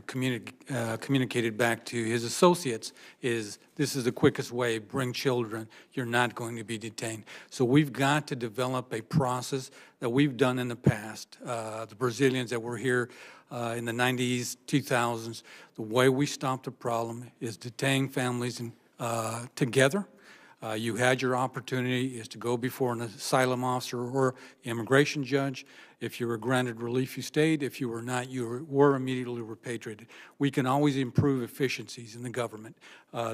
C: communicated back to his associates is this is the quickest way, bring children, you're not going to be detained. So we've got to develop a process that we've done in the past. The Brazilians that were here in the 90s, 2000s, the way we stopped the problem is detaining families together. You had your opportunity is to go before an asylum officer or immigration judge. If you were granted relief, you stayed. If you were not, you were immediately repatriated. We can always improve efficiencies in the government.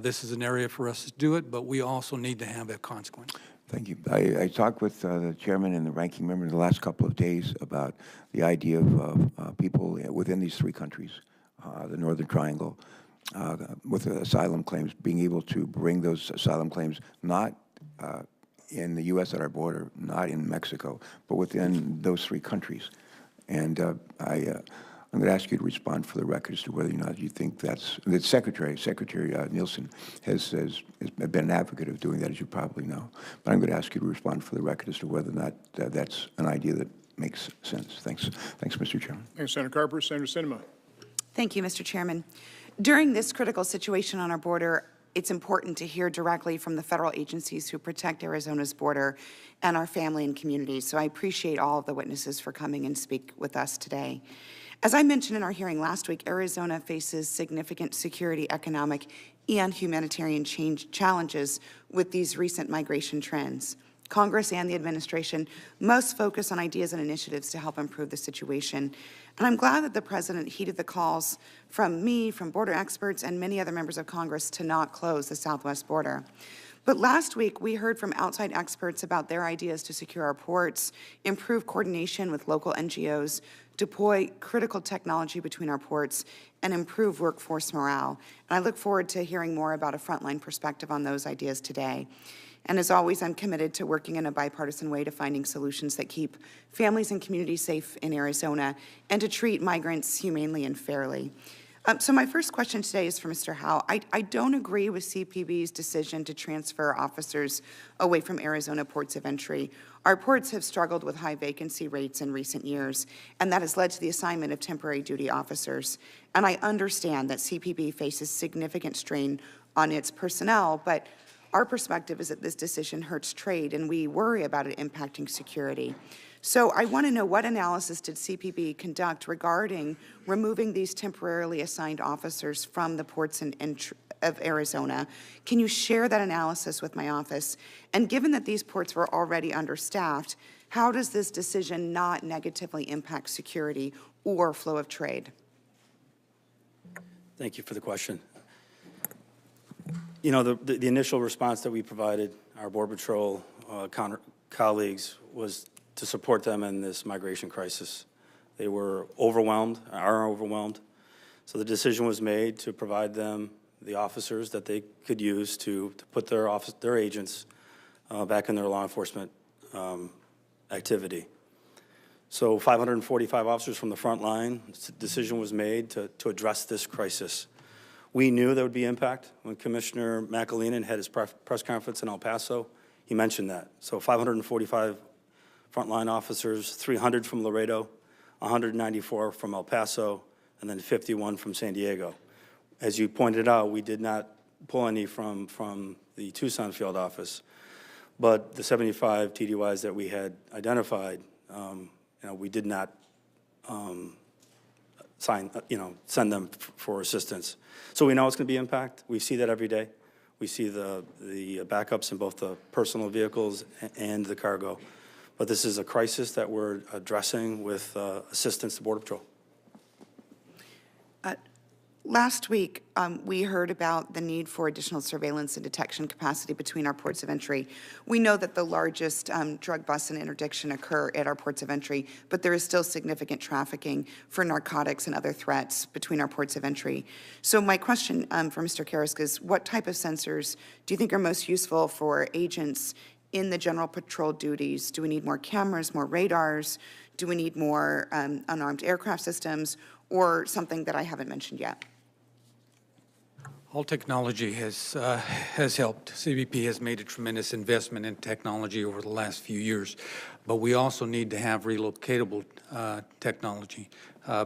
C: This is an area for us to do it, but we also need to have a consequence.
M: Thank you. I talked with the chairman and the ranking member in the last couple of days about the idea of people within these three countries, the Northern Triangle, with asylum claims, being able to bring those asylum claims not in the U.S. at our border, not in Mexico, but within those three countries. And I'm going to ask you to respond for the record as to whether or not you think that Secretary Nielsen has been an advocate of doing that, as you probably know. But I'm going to ask you to respond for the record as to whether or not that's an idea that makes sense. Thanks. Thanks, Mr. Chairman.
A: Thanks, Senator Carper. Senator Sinema.
N: Thank you, Mr. Chairman. During this critical situation on our border, it's important to hear directly from the federal agencies who protect Arizona's border and our family and communities. So I appreciate all of the witnesses for coming and speak with us today. As I mentioned in our hearing last week, Arizona faces significant security, economic, and humanitarian challenges with these recent migration trends. Congress and the administration must focus on ideas and initiatives to help improve the situation. And I'm glad that the President heeded the calls from me, from border experts, and many other members of Congress to not close the southwest border. But last week, we heard from outside experts about their ideas to secure our ports, improve coordination with local NGOs, deploy critical technology between our ports, and improve workforce morale. And I look forward to hearing more about a frontline perspective on those ideas today. And as always, I'm committed to working in a bipartisan way to finding solutions that keep families and communities safe in Arizona and to treat migrants humanely and fairly. So my first question today is for Mr. Howe. I don't agree with CPB's decision to transfer officers away from Arizona ports of entry. Our ports have struggled with high vacancy rates in recent years, and that has led to the assignment of temporary duty officers. And I understand that CPB faces significant strain on its personnel, but our perspective is that this decision hurts trade, and we worry about it impacting security. So I want to know, what analysis did CPB conduct regarding removing these temporarily assigned officers from the ports of Arizona? Can you share that analysis with my office? And given that these ports were already understaffed, how does this decision not negatively impact security or flow of trade?
D: Thank you for the question. You know, the initial response that we provided, our Border Patrol colleagues, was to support them in this migration crisis. They were overwhelmed, are overwhelmed. So the decision was made to provide them the officers that they could use to put their agents back in their law enforcement activity. So 545 officers from the front line, the decision was made to address this crisis. We knew there would be impact. When Commissioner McAleenan had his press conference in El Paso, he mentioned that. So 545 frontline officers, 300 from Laredo, 194 from El Paso, and then 51 from San Diego. As you pointed out, we did not pull any from the Tucson field office. But the 75 TDYs that we had identified, we did not send them for assistance. So we know it's going to be impact. We see that every day. We see the backups in both the personal vehicles and the cargo. But this is a crisis that we're addressing with assistance to Border Patrol.
N: Last week, we heard about the need for additional surveillance and detection capacity between our ports of entry. We know that the largest drug busts and interdiction occur at our ports of entry, but there is still significant trafficking for narcotics and other threats between our ports of entry. So my question for Mr. Karisk is, what type of sensors do you think are most useful for agents in the general patrol duties? Do we need more cameras, more radars? Do we need more unarmed aircraft systems, or something that I haven't mentioned yet?
C: All technology has helped. CBP has made a tremendous investment in technology over the last few years, but we also need to have relocatable technology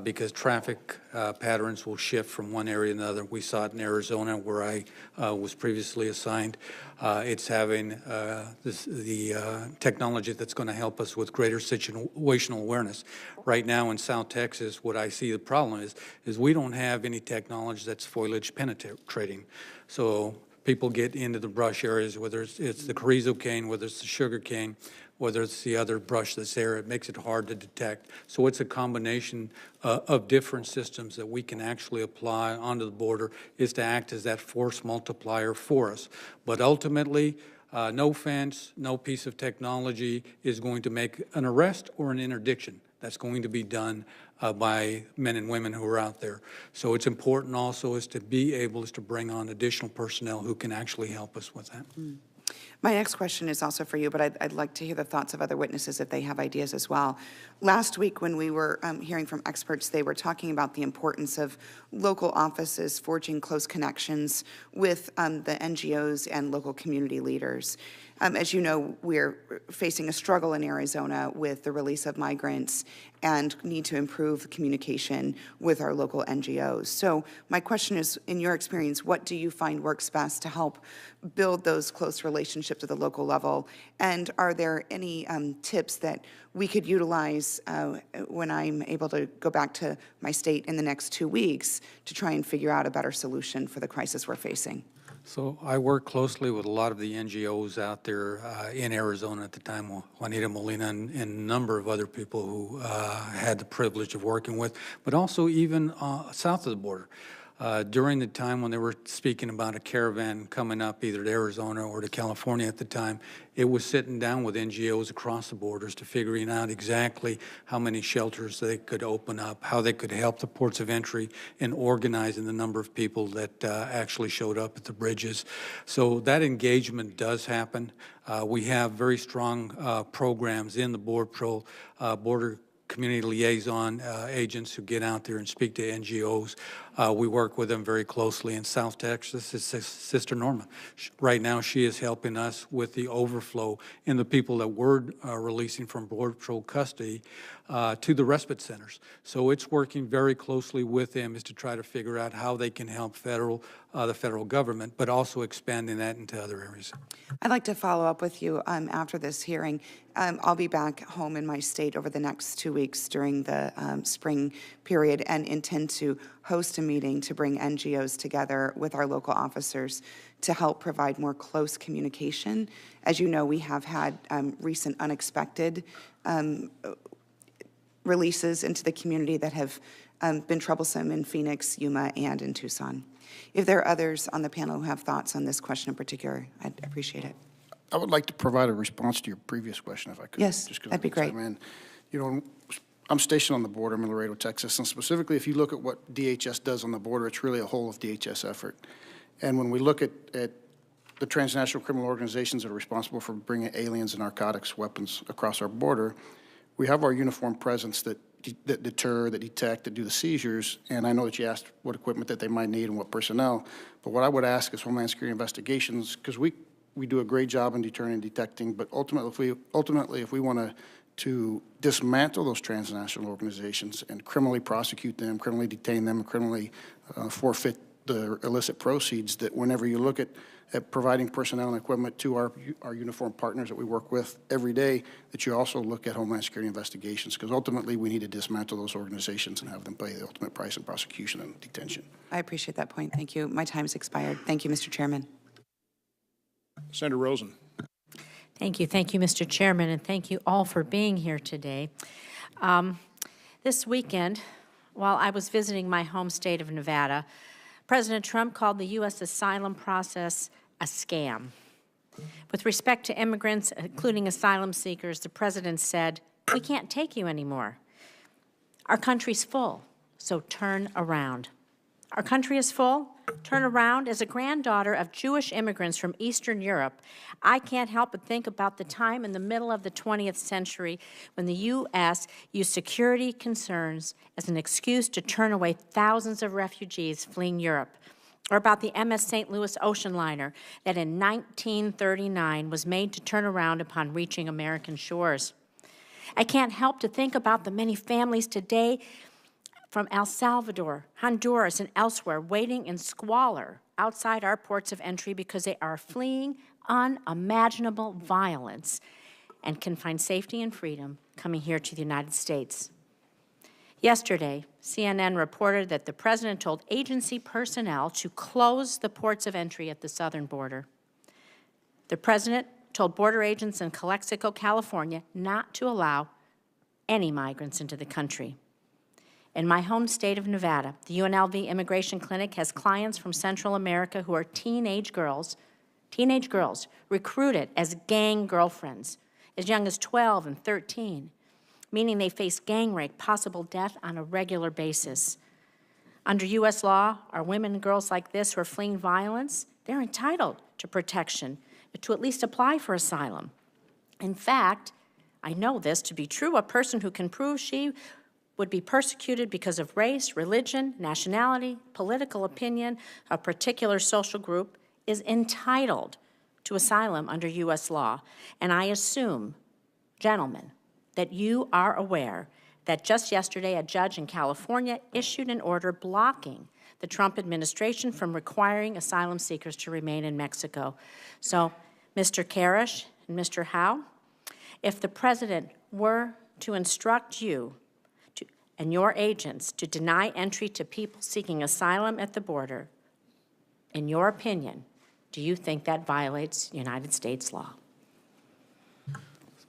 C: because traffic patterns will shift from one area to another. We saw it in Arizona, where I was previously assigned. It's having the technology that's going to help us with greater situational awareness. Right now in South Texas, what I see the problem is we don't have any technology that's foliage penetrating. So people get into the brush areas, whether it's the carrizo cane, whether it's the sugar cane, whether it's the other brush that's there, it makes it hard to detect. So it's a combination of different systems that we can actually apply onto the border is to act as that force multiplier for us. But ultimately, no fence, no piece of technology is going to make an arrest or an interdiction. That's going to be done by men and women who are out there. So it's important also is to be able to bring on additional personnel who can actually help us with that.
N: My next question is also for you, but I'd like to hear the thoughts of other witnesses if they have ideas as well. Last week when we were hearing from experts, they were talking about the importance of local offices forging close connections with the NGOs and local community leaders. As you know, we're facing a struggle in Arizona with the release of migrants and need to improve communication with our local NGOs. So my question is, in your experience, what do you find works best to help build those close relationships at the local level? And are there any tips that we could utilize when I'm able to go back to my state in the next 2 weeks to try and figure out a better solution for the crisis we're facing?
C: So I work closely with a lot of the NGOs out there in Arizona at the time, Juanita Molina and a number of other people who had the privilege of working with, but also even south of the border. During the time when they were speaking about a caravan coming up either to Arizona or to California at the time, it was sitting down with NGOs across the borders to figuring out exactly how many shelters they could open up, how they could help the ports of entry in organizing the number of people that actually showed up at the bridges. So that engagement does happen. We have very strong programs in the Border Patrol, Border community liaison agents who get out there and speak to NGOs. We work with them very closely. In South Texas, it's Sister Norma. Right now, she is helping us with the overflow in the people that we're releasing from Border Patrol custody to the respite centers. So it's working very closely with them is to try to figure out how they can help the federal government, but also expanding that into other areas.
N: I'd like to follow up with you after this hearing. I'll be back home in my state over the next 2 weeks during the spring period and intend to host a meeting to bring NGOs together with our local officers to help provide more close communication. As you know, we have had recent unexpected releases into the community that have been troublesome in Phoenix, Yuma, and in Tucson. If there are others on the panel who have thoughts on this question in particular, I'd appreciate it.
E: I would like to provide a response to your previous question, if I could.
N: Yes, that'd be great.
E: You know, I'm stationed on the border in Laredo, Texas, and specifically, if you look at what DHS does on the border, it's really a whole of DHS effort. And when we look at the transnational criminal organizations that are responsible for bringing aliens and narcotics, weapons across our border, we have our uniformed presence that deter, that detect, that do the seizures. And I know that you asked what equipment that they might need and what personnel. But what I would ask is Homeland Security investigations, because we do a great job in deterring and detecting, but ultimately, if we want to dismantle those transnational organizations and criminally prosecute them, criminally detain them, and criminally forfeit the illicit proceeds, that whenever you look at providing personnel and equipment to our uniformed partners that we work with every day, that you also look at Homeland Security investigations, because ultimately we need to dismantle those organizations and have them pay the ultimate price in prosecution and detention.
N: I appreciate that point. Thank you. My time's expired. Thank you, Mr. Chairman.
A: Senator Rosen.
O: Thank you. Thank you, Mr. Chairman, and thank you all for being here today. This weekend, while I was visiting my home state of Nevada, President Trump called the U.S. asylum process a scam. With respect to immigrants, including asylum seekers, the president said, "We can't take you anymore. Our country's full, so turn around." Our country is full. Turn around. As a granddaughter of Jewish immigrants from Eastern Europe, I can't help but think about the time in the middle of the 20th century when the U.S. used security concerns as an excuse to turn away thousands of refugees fleeing Europe, or about the MS St. Louis ocean liner that in 1939 was made to turn around upon reaching American shores. I can't help to think about the many families today from El Salvador, Honduras, and elsewhere waiting in squalor outside our ports of entry because they are fleeing unimaginable violence and can find safety and freedom coming here to the United States. Yesterday, CNN reported that the president told agency personnel to close the ports of entry at the southern border. The president told border agents in Calexico, California, not to allow any migrants into the country. In my home state of Nevada, the UNLV Immigration Clinic has clients from Central America who are teenage girls recruited as gang girlfriends, as young as 12 and 13, meaning they face gang rape, possible death on a regular basis. Under U.S. law, are women and girls like this who are fleeing violence, they're entitled to protection, to at least apply for asylum. In fact, I know this to be true. A person who can prove she would be persecuted because of race, religion, nationality, political opinion, a particular social group, is entitled to asylum under U.S. law. And I assume, gentlemen, that you are aware that just yesterday a judge in California issued an order blocking the Trump administration from requiring asylum seekers to remain in Mexico. So, Mr. Karish and Mr. Howe, if the president were to instruct you and your agents to deny entry to people seeking asylum at the border, in your opinion, do you think that violates United States law?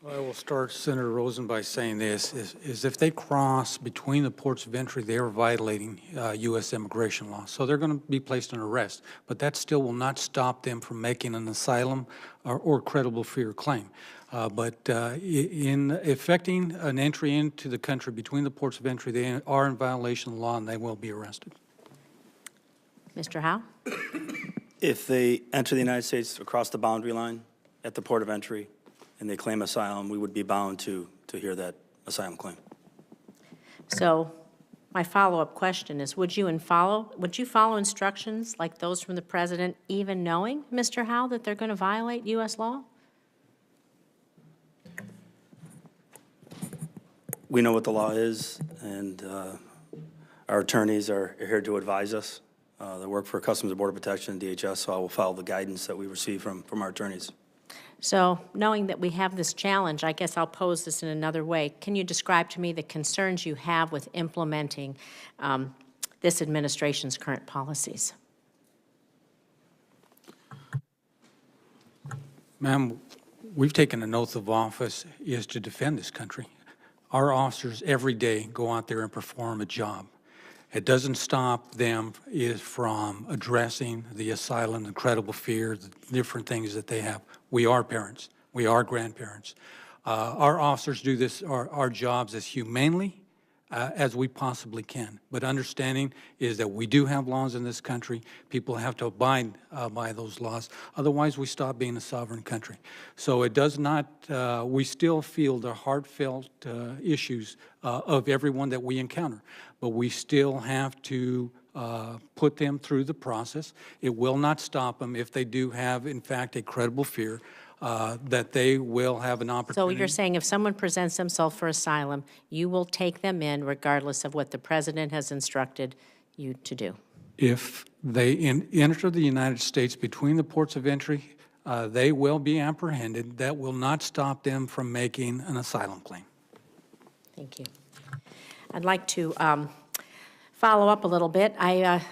C: I will start, Senator Rosen, by saying this, is if they cross between the ports of entry, they are violating U.S. immigration law. So they're going to be placed in arrest. But that still will not stop them from making an asylum or credible fear claim. But in effecting an entry into the country between the ports of entry, they are in violation of the law and they will be arrested.
O: Mr. Howe?
D: If they enter the United States across the boundary line at the port of entry and they claim asylum, we would be bound to hear that asylum claim.
O: So my follow-up question is, would you follow instructions like those from the president, even knowing, Mr. Howe, that they're going to violate U.S. law?
D: We know what the law is, and our attorneys are here to advise us. They work for Customs and Border Protection and DHS, so I will follow the guidance that we receive from our attorneys.
O: So knowing that we have this challenge, I guess I'll pose this in another way. Can you describe to me the concerns you have with implementing this administration's current policies?
C: Ma'am, we've taken an oath of office is to defend this country. Our officers every day go out there and perform a job. It doesn't stop them from addressing the asylum, the credible fear, the different things that they have. We are parents. We are grandparents. Our officers do our jobs as humanely as we possibly can. But understanding is that we do have laws in this country. People have to abide by those laws. Otherwise, we stop being a sovereign country. So it does not, we still feel the heartfelt issues of everyone that we encounter. But we still have to put them through the process. It will not stop them if they do have, in fact, a credible fear that they will have an opportunity.
O: So you're saying if someone presents themselves for asylum, you will take them in regardless of what the president has instructed you to do?
C: If they enter the United States between the ports of entry, they will be apprehended. That will not stop them from making an asylum claim.
O: Thank you. I'd like to follow up a little bit.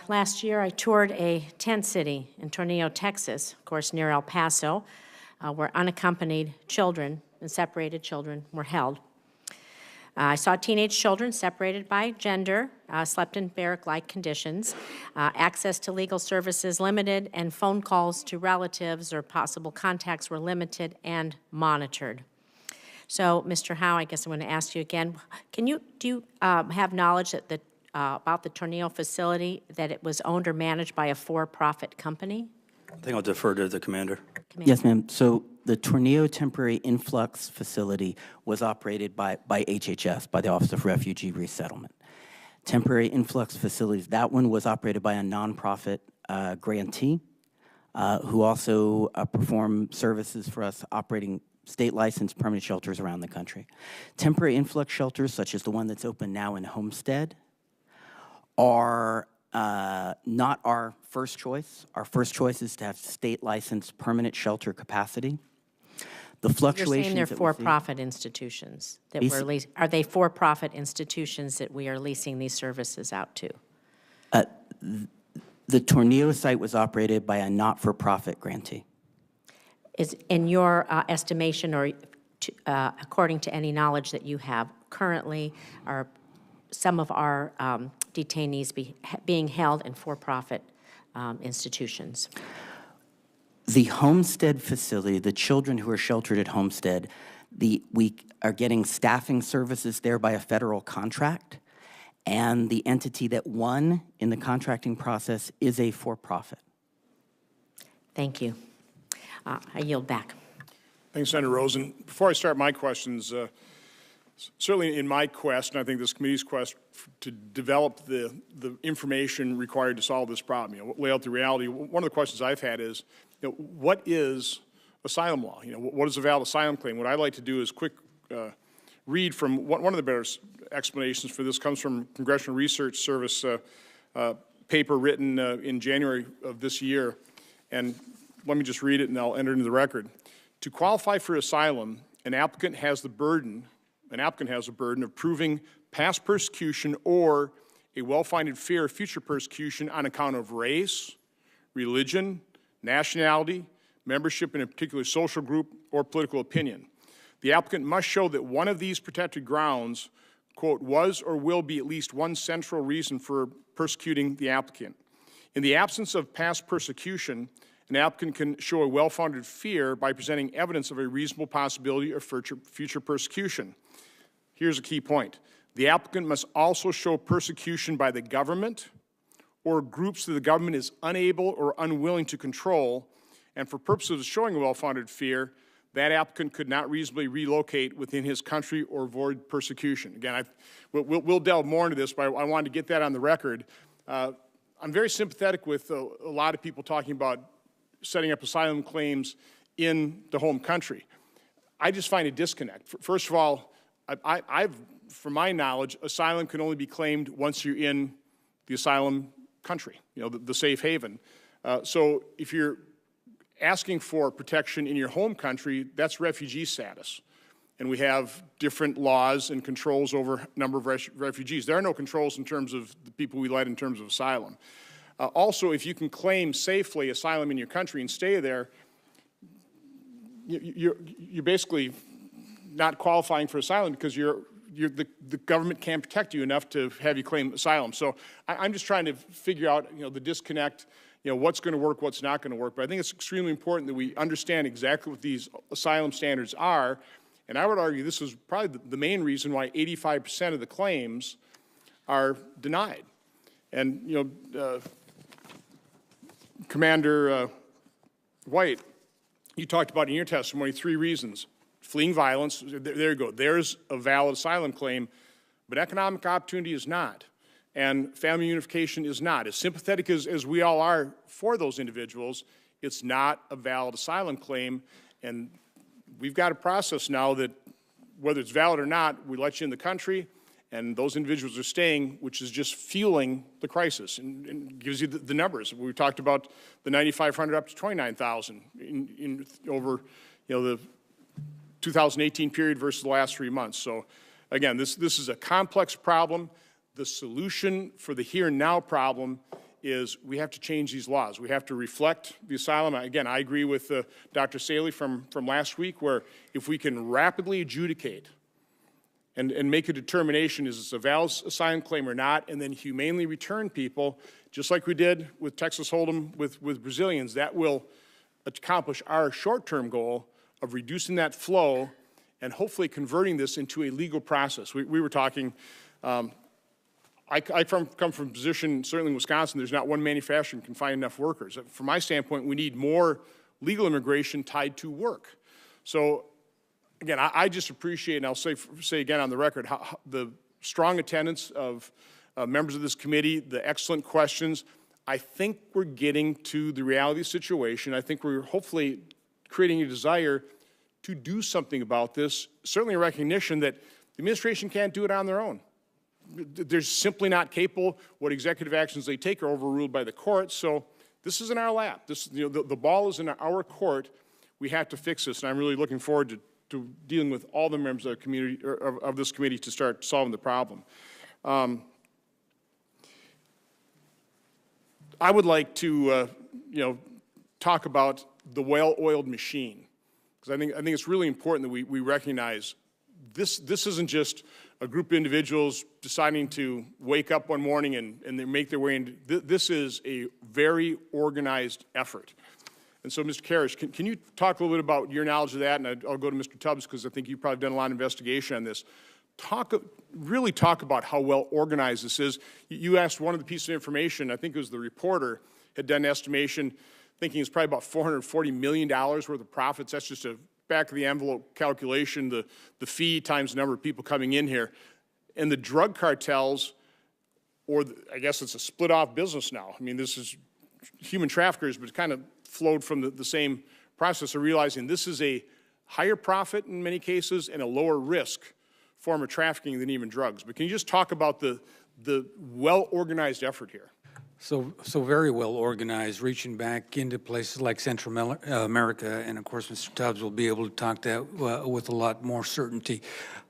O: Last year, I toured a tent city in Tornillo, Texas, of course, near El Paso, where unaccompanied children and separated children were held. I saw teenage children separated by gender, slept in barrack-like conditions, access to legal services limited, and phone calls to relatives or possible contacts were limited and monitored. So, Mr. Howe, I guess I'm going to ask you again, do you have knowledge that about the Tornillo facility, that it was owned or managed by a for-profit company?
D: I think I'll defer to the commander.
F: Yes, ma'am. So the Tornillo Temporary Influx Facility was operated by HHS, by the Office of Refugee Resettlement. Temporary Influx Facilities, that one was operated by a nonprofit grantee who also performed services for us operating state-licensed permanent shelters around the country. Temporary influx shelters, such as the one that's open now in Homestead, are not our first choice. Our first choice is to have state-licensed permanent shelter capacity. The fluctuations
O: You're saying they're
F: that
O: for-profit institutions that we're leasing. Are they for-profit institutions that we are leasing these services out to?
F: The Tornillo site was operated by a not-for-profit grantee.
O: Is in your estimation, or according to any knowledge that you have, currently are some of our detainees being held in for-profit institutions?
F: The Homestead facility, the children who are sheltered at Homestead, we are getting staffing services there by a federal contract, and the entity that won in the contracting process is a for-profit.
O: Thank you. I yield back.
A: Thanks, Senator Rosen. Before I start my questions, certainly in my quest, and I think this committee's quest to develop the information required to solve this problem, lay out the reality, one of the questions I've had is, what is asylum law? What is a valid asylum claim? What I'd like to do is quick read from one of the better explanations for this comes from Congressional Research Service paper written in January of this year. And let me just read it and I'll enter it into the record. To qualify for asylum, an applicant has the burden of proving past persecution or a well-founded fear of future persecution on account of race, religion, nationality, membership in a particular social group, or political opinion. The applicant must show that one of these protected grounds, quote, was or will be at least one central reason for persecuting the applicant. In the absence of past persecution, an applicant can show a well-founded fear by presenting evidence of a reasonable possibility of future persecution. Here's a key point. The applicant must also show persecution by the government or groups that the government is unable or unwilling to control, and for purposes of showing a well-founded fear, that applicant could not reasonably relocate within his country or avoid persecution. Again, we'll delve more into this, but I wanted to get that on the record. I'm very sympathetic with a lot of people talking about setting up asylum claims in the home country. I just find a disconnect. First of all, from my knowledge, asylum can only be claimed once you're in the asylum country, the safe haven. So if you're asking for protection in your home country, that's refugee status. And we have different laws and controls over a number of refugees. There are no controls in terms of the people we let in terms of asylum. Also, if you can claim safely asylum in your country and stay there, you're basically not qualifying for asylum because the government can't protect you enough to have you claim asylum. So I'm just trying to figure out, the disconnect, what's going to work, what's not going to work. But I think it's extremely important that we understand exactly what these asylum standards are. And I would argue this is probably the main reason why 85% of the claims are denied. And, Commander White, you talked about in your testimony 3 reasons. Fleeing violence, there you go. There's a valid asylum claim, but economic opportunity is not, and family unification is not. As sympathetic as we all are for those individuals, it's not a valid asylum claim, and we've got a process now that, whether it's valid or not, we let you in the country, And those individuals are staying, which is just fueling the crisis and gives you the numbers. We talked about the 9,500 up to 29,000 in over, the 2018 period versus the last 3 months. So again, this is a complex problem. The solution for the here and now problem is we have to change these laws. We have to reflect the asylum. Again, I agree with Dr. Saley from last week, where if we can rapidly adjudicate and make a determination, is this a valid asylum claim or not, and then humanely return people, just like we did with Texas Hold'em with Brazilians, that will accomplish our short-term goal of reducing that flow and hopefully converting this into a legal process. We were talking, I come from a position, certainly in Wisconsin, there's not one manufacturer can find enough workers. From my standpoint, we need more legal immigration tied to work. So again, I just appreciate, and I'll say again on the record, how the strong attendance of members of this committee, the excellent questions. I think we're getting to the reality of the situation. I think we're hopefully creating a desire to do something about this, certainly a recognition that the administration can't do it on their own. They're simply not capable. What executive actions they take are overruled by the court. So this is in our lap. The ball is in our court. We have to fix this, and I'm really looking forward to dealing with all the members of the community, of this committee, to start solving the problem. I would like to, talk about the well-oiled machine, because I think it's really important that we recognize this isn't just a group of individuals deciding to wake up one morning and they make their way into, this is a very organized effort. And so, Mr. Karish, can you talk a little bit about your knowledge of that? And I'll go to Mr. Tubbs, because I think you've probably done a lot of investigation on this. Really talk about how well organized this is. You asked one of the pieces of information, I think it was the reporter, had done an estimation, thinking it's probably about $440 million worth of profits. That's just a back-of-the-envelope calculation, the fee times the number of people coming in here. And the drug cartels, I guess it's a split-off business now. I mean, this is human traffickers, but it kind of flowed from the same process of realizing this is a higher profit in many cases and a lower risk form of trafficking than even drugs. But can you just talk about the well-organized effort here?
C: So very well organized, reaching back into places like Central America, and of course, Mr. Tubbs will be able to talk that with a lot more certainty.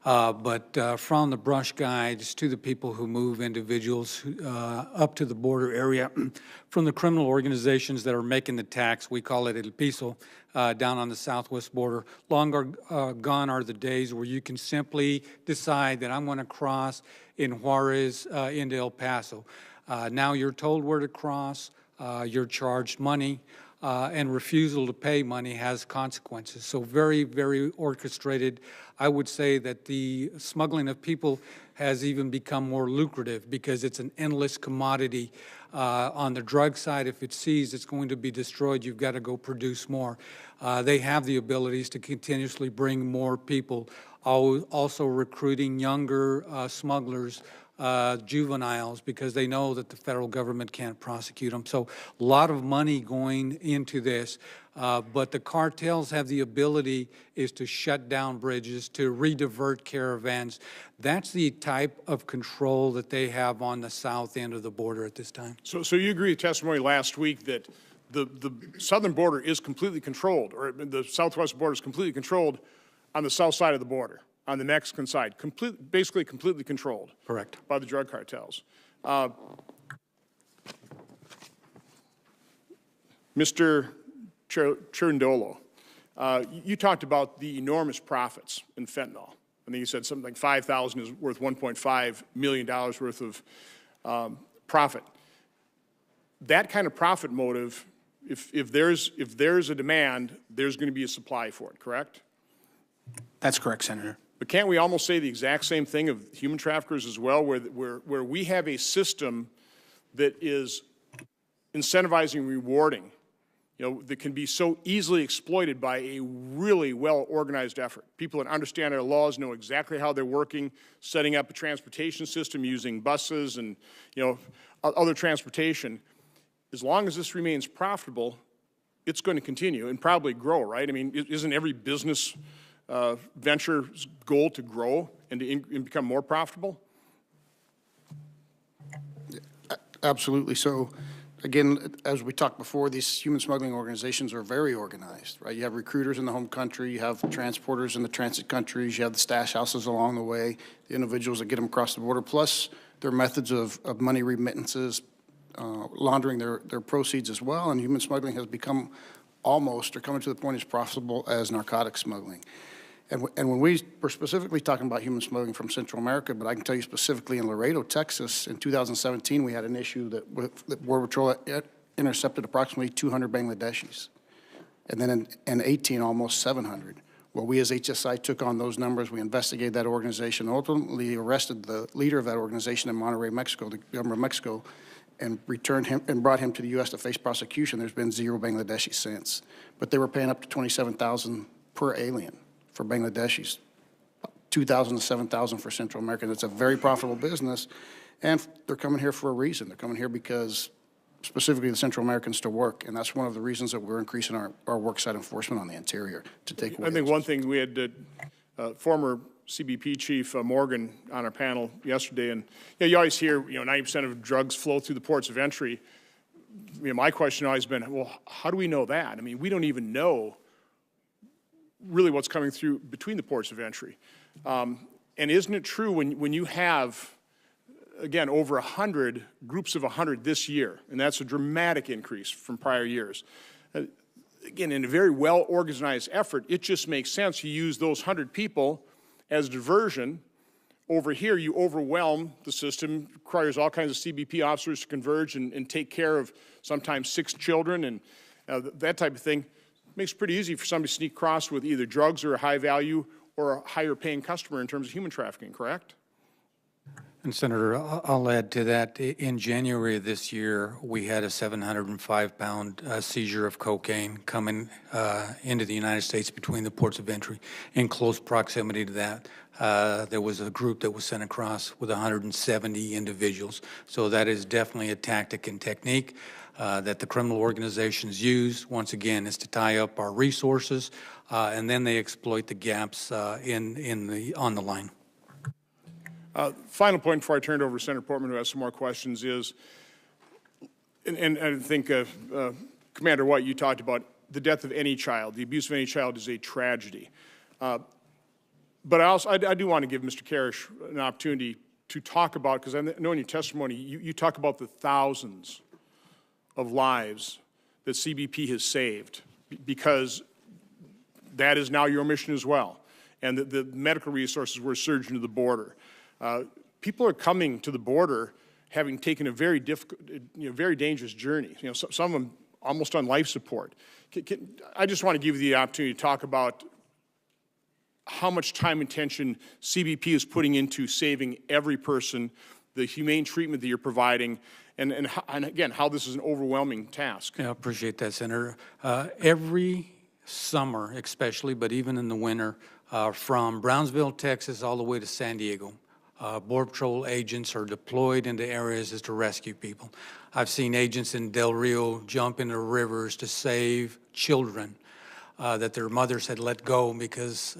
C: But from the brush guides to the people who move individuals up to the border area, from the criminal organizations that are making the tax, we call it El Piso, down on the southwest border. Long gone are the days where you can simply decide that I'm going to cross in Juarez into El Paso. Now you're told where to cross, you're charged money, and refusal to pay money has consequences. So very, very orchestrated. I would say that the smuggling of people has even become more lucrative because it's an endless commodity. On the drug side, if it sees it's going to be destroyed, you've got to go produce more. They have the abilities to continuously bring more people, also recruiting younger smugglers, juveniles, because they know that the federal government can't prosecute them. So a lot of money going into this, but the cartels have the ability is to shut down bridges, to redivert caravans. That's the type of control that they have on the south end of the border at this time.
A: So you agree with testimony last week that the southern border is completely controlled, or the southwest border is completely controlled on the south side of the border, on the Mexican side, basically completely controlled.
C: Correct.
A: By the drug cartels. Mr. Cherundolo, you talked about the enormous profits in fentanyl. I think you said something like 5,000 is worth $1.5 million worth of profit. That kind of profit motive, if there's a demand, there's going to be a supply for it, correct?
G: That's correct, Senator.
A: But can't we almost say the exact same thing of human traffickers as well, where we have a system that is incentivizing and rewarding, that can be so easily exploited by a really well-organized effort. People that understand our laws know exactly how they're working, setting up a transportation system using buses and, other transportation. As long as this remains profitable, it's going to continue and probably grow, right? I mean, isn't every business venture's goal to grow and to become more profitable?
E: Absolutely. So, again, as we talked before, these human smuggling organizations are very organized, right? You have recruiters in the home country, you have transporters in the transit countries, you have the stash houses along the way, the individuals that get them across the border, plus their methods of money remittances, laundering their proceeds as well. And human smuggling has become almost, or coming to the point, as profitable as narcotics smuggling. And when we were specifically talking about human smuggling from Central America, but I can tell you specifically in Laredo, Texas, in 2017, we had an issue that Border Patrol intercepted approximately 200 Bangladeshis. And then in 18, almost 700. Well, we as HSI took on those numbers. We investigated that organization, ultimately arrested the leader of that organization in Monterrey, Mexico, the government of Mexico, and returned him and brought him to the U.S. to face prosecution. There's been 0 Bangladeshi since. But they were paying up to $27,000 per alien for Bangladeshis, $2,000 to $7,000 for Central Americans. It's a very profitable business, and they're coming here for a reason. They're coming here because specifically the Central Americans to work, and that's one of the reasons that we're increasing our worksite enforcement on the interior to take away.
A: I think one thing we had former CBP Chief Morgan on our panel yesterday, and you always hear 90% of drugs flow through the ports of entry. My question has always been, well, how do we know that? I mean, we don't even know really what's coming through between the ports of entry. And isn't it true when you have, again, over 100, groups of 100 this year, and that's a dramatic increase from prior years. Again, in a very well-organized effort, it just makes sense you use those 100 people as diversion. Over here, you overwhelm the system, requires all kinds of CBP officers to converge and take care of sometimes 6 children and that type of thing. Makes it pretty easy for somebody to sneak across with either drugs or a high value or a higher paying customer in terms of human trafficking, correct?
C: And Senator, I'll add to that. In January of this year, we had a 705-pound seizure of cocaine coming into the United States between the ports of entry. In close proximity to that, there was a group that was sent across with 170 individuals. So that is definitely a tactic and technique that the criminal organizations use, once again, is to tie up our resources, and then they exploit the gaps on the line.
A: Final point before I turn it over to Senator Portman, who has some more questions, is, and I think Commander White, you talked about the death of any child. The abuse of any child is a tragedy. But I do want to give Mr. Karish an opportunity to talk about, because I know in your testimony you talk about the thousands of lives that CBP has saved, because that is now your mission as well, and the medical resources were surged into the border. People are coming to the border having taken a very difficult, very dangerous journey. Some of them almost on life support. I just want to give you the opportunity to talk about how much time and attention CBP is putting into saving every person, the humane treatment that you're providing, and again, how this is an overwhelming task.
C: Yeah, I appreciate that, Senator. Every summer, especially, but even in the winter, from Brownsville, Texas, all the way to San Diego, Border Patrol agents are deployed into areas as to rescue people. I've seen agents in Del Rio jump into rivers to save children that their mothers had let go because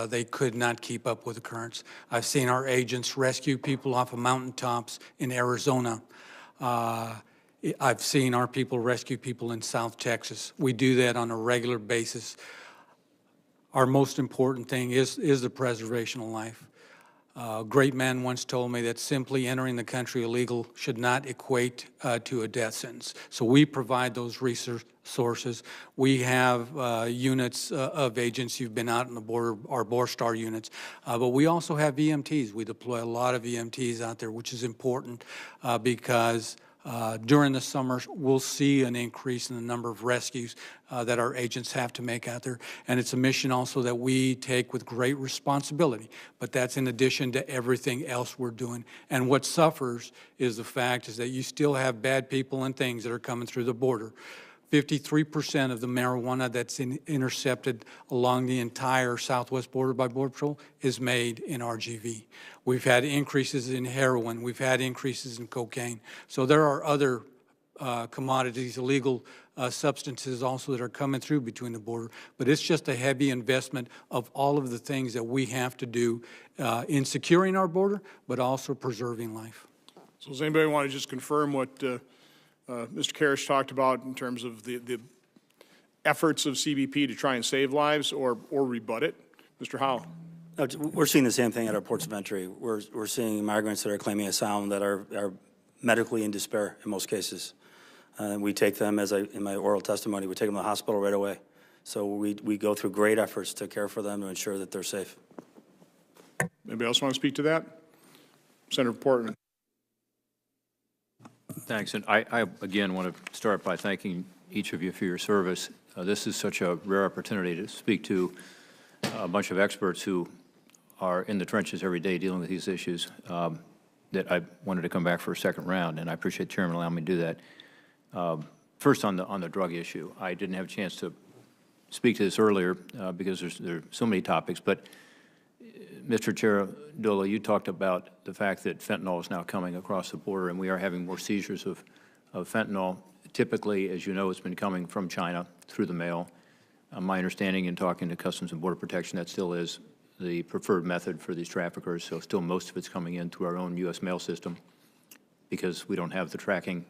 C: they could not keep up with the currents. I've seen our agents rescue people off of mountaintops in Arizona. I've seen our people rescue people in South Texas. We do that on a regular basis. Our most important thing is the preservation of life. A great man once told me that simply entering the country illegal should not equate to a death sentence. So we provide those resources. We have units of agents. You've been out on the border, our Borstar units. But we also have EMTs. We deploy a lot of EMTs out there, which is important because during the summers, we'll see an increase in the number of rescues that our agents have to make out there. And it's a mission also that we take with great responsibility. But that's in addition to everything else we're doing. And what suffers is the fact is that you still have bad people and things that are coming through the border. 53% of the marijuana that's intercepted along the entire southwest border by Border Patrol is made in RGV. We've had increases in heroin. We've had increases in cocaine. So there are other commodities, illegal substances also that are coming through between the border. But it's just a heavy investment of all of the things that we have to do in securing our border, but also preserving life.
A: So does anybody want to just confirm what Mr. Karish talked about in terms of the efforts of CBP to try and save lives, or rebut it? Mr. Howell.
D: We're seeing the same thing at our ports of entry. We're seeing migrants that are claiming asylum that are medically in despair in most cases. We take them, as in my oral testimony, we take them to the hospital right away. So we go through great efforts to care for them to ensure that they're safe.
A: Anybody else want to speak to that? Senator Portman.
H: Thanks. And I again, want to start by thanking each of you for your service. This is such a rare opportunity to speak to a bunch of experts who are in the trenches every day dealing with these issues that I wanted to come back for a second round, and I appreciate the Chairman allowing me to do that. First, on the drug issue, I didn't have a chance to speak to this earlier because there are so many topics, but Mr. Charadola, you talked about the fact that fentanyl is now coming across the border, and we are having more seizures of fentanyl. Typically, as you know, it's been coming from China through the mail. My understanding in talking to Customs and Border Protection, that still is the preferred method for these traffickers, so still most of it's coming in through our own U.S. mail system because we don't have the tracking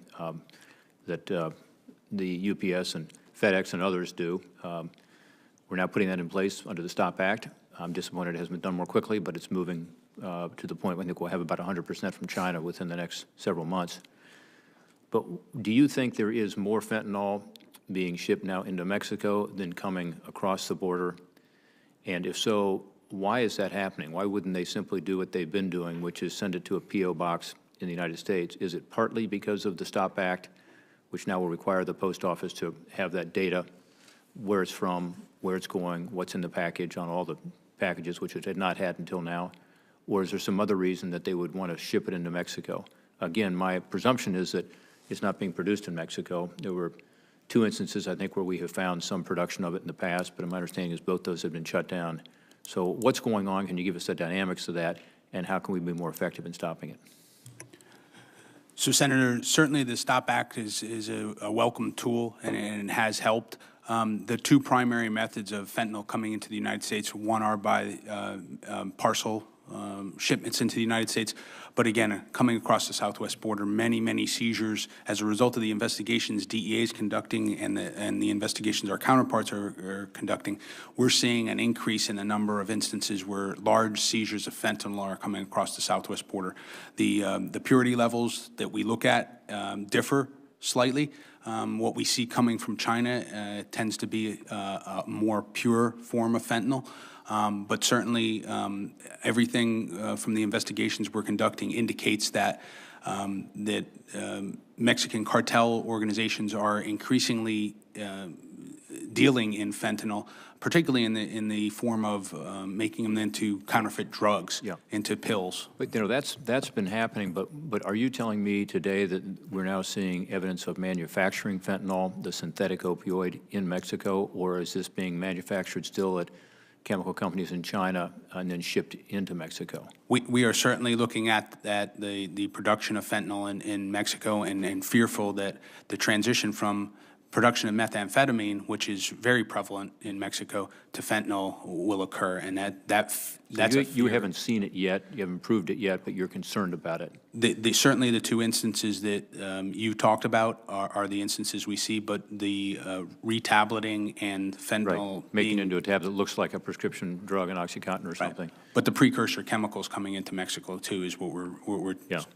H: that the UPS and FedEx and others do. We're now putting that in place under the STOP Act. I'm disappointed it hasn't been done more quickly, but it's moving to the point where I think we'll have about 100% from China within the next several months. But do you think there is more fentanyl being shipped now into Mexico than coming across the border? And if so, why is that happening? Why wouldn't they simply do what they've been doing, which is send it to a P.O. box in the United States? Is it partly because of the STOP Act, which now will require the post office to have that data, where it's from, where it's going, what's in the package on all the packages, which it had not had until now? Or is there some other reason that they would want to ship it into Mexico? Again, my presumption is that it's not being produced in Mexico. There were 2 instances, I think, where we have found some production of it in the past, but my understanding is both those have been shut down. So what's going on? Can you give us the dynamics of that, and how can we be more effective in stopping it?
G: So, Senator, certainly the STOP Act is a welcome tool and has helped. The 2 primary methods of fentanyl coming into the United States, one are by parcel shipments into the United States, but again, coming across the southwest border, many seizures as a result of the investigations DEA is conducting and the investigations our counterparts are conducting. We're seeing an increase in the number of instances where large seizures of fentanyl are coming across the southwest border. The purity levels that we look at differ slightly. What we see coming from China tends to be a more pure form of fentanyl. But certainly everything from the investigations we're conducting indicates that Mexican cartel organizations are increasingly dealing in fentanyl, particularly in the form of making them into counterfeit drugs, into pills.
H: But you know that's been happening. But are you telling me today that we're now seeing evidence of manufacturing fentanyl, the synthetic opioid, in Mexico, or is this being manufactured still at chemical companies in China and then shipped into Mexico?
G: We are certainly looking at the production of fentanyl in Mexico and fearful that the transition from production of methamphetamine, which is very prevalent in Mexico, to fentanyl will occur, and that's
H: you haven't seen it yet, you haven't proved it yet, but you're concerned about it.
G: Certainly the 2 instances that you talked about are the instances we see, but the retableting and fentanyl
H: making into a tablet that looks like a prescription drug, an OxyContin or something.
G: Right. But the precursor chemicals coming into Mexico too is what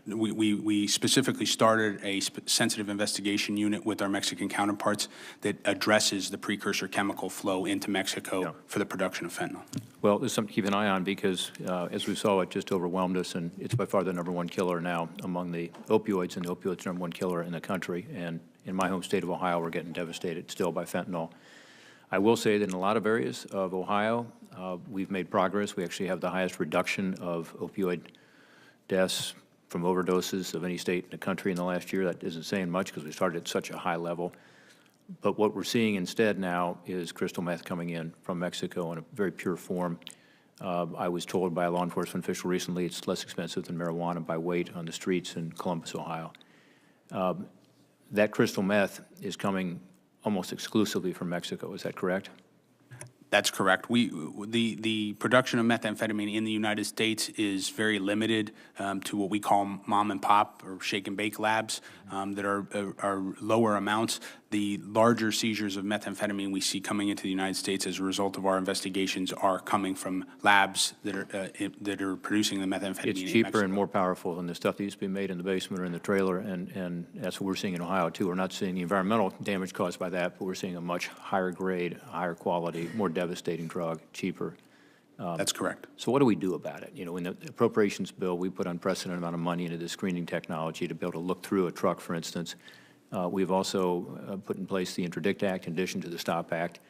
G: we specifically started a sensitive investigation unit with our Mexican counterparts that addresses the precursor chemical flow into Mexico for the production of fentanyl.
H: Well, there's something to keep an eye on because, as we saw, it just overwhelmed us, and it's by far the #1 killer now among the opioids, and the opioids #1 killer in the country. And in my home state of Ohio, we're getting devastated still by fentanyl. I will say that in a lot of areas of Ohio, we've made progress. We actually have the highest reduction of opioid deaths from overdoses of any state in the country in the last year. That isn't saying much because we started at such a high level. But what we're seeing instead now is crystal meth coming in from Mexico in a very pure form. I was told by a law enforcement official recently it's less expensive than marijuana by weight on the streets in Columbus, Ohio. That crystal meth is coming almost exclusively from Mexico. Is that correct?
G: That's correct. The production of methamphetamine in the United States is very limited to what we call mom and pop or shake and bake labs that are lower amounts. The larger seizures of methamphetamine we see coming into the United States as a result of our investigations are coming from labs that are producing the methamphetamine.
H: It's cheaper and more powerful than the stuff that used to be made in the basement or in the trailer, and that's what we're seeing in Ohio, too. We're not seeing the environmental damage caused by that, but we're seeing a much higher grade, higher quality, more devastating drug, cheaper.
G: That's correct.
H: So what do we do about it? You know, in the appropriations bill, we put unprecedented amount of money into the screening technology to be able to look through a truck, for instance. We've also put in place the Interdict Act in addition to the STOP Act.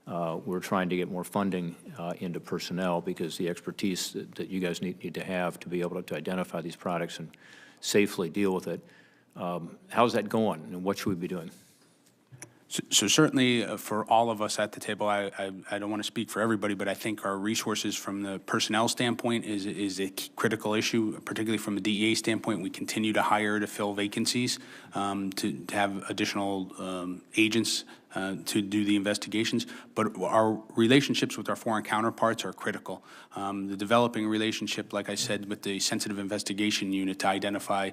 H: We're trying to get more funding into personnel because the expertise that you guys need to have to be able to identify these products and safely deal with it. How's that going, and what should we be doing?
G: So certainly for all of us at the table, I don't want to speak for everybody, but I think our resources from the personnel standpoint is a critical issue, particularly from a DEA standpoint. We continue to hire to fill vacancies, to have additional agents to do the investigations. But our relationships with our foreign counterparts are critical. The developing relationship, like I said, with the Sensitive Investigation Unit to identify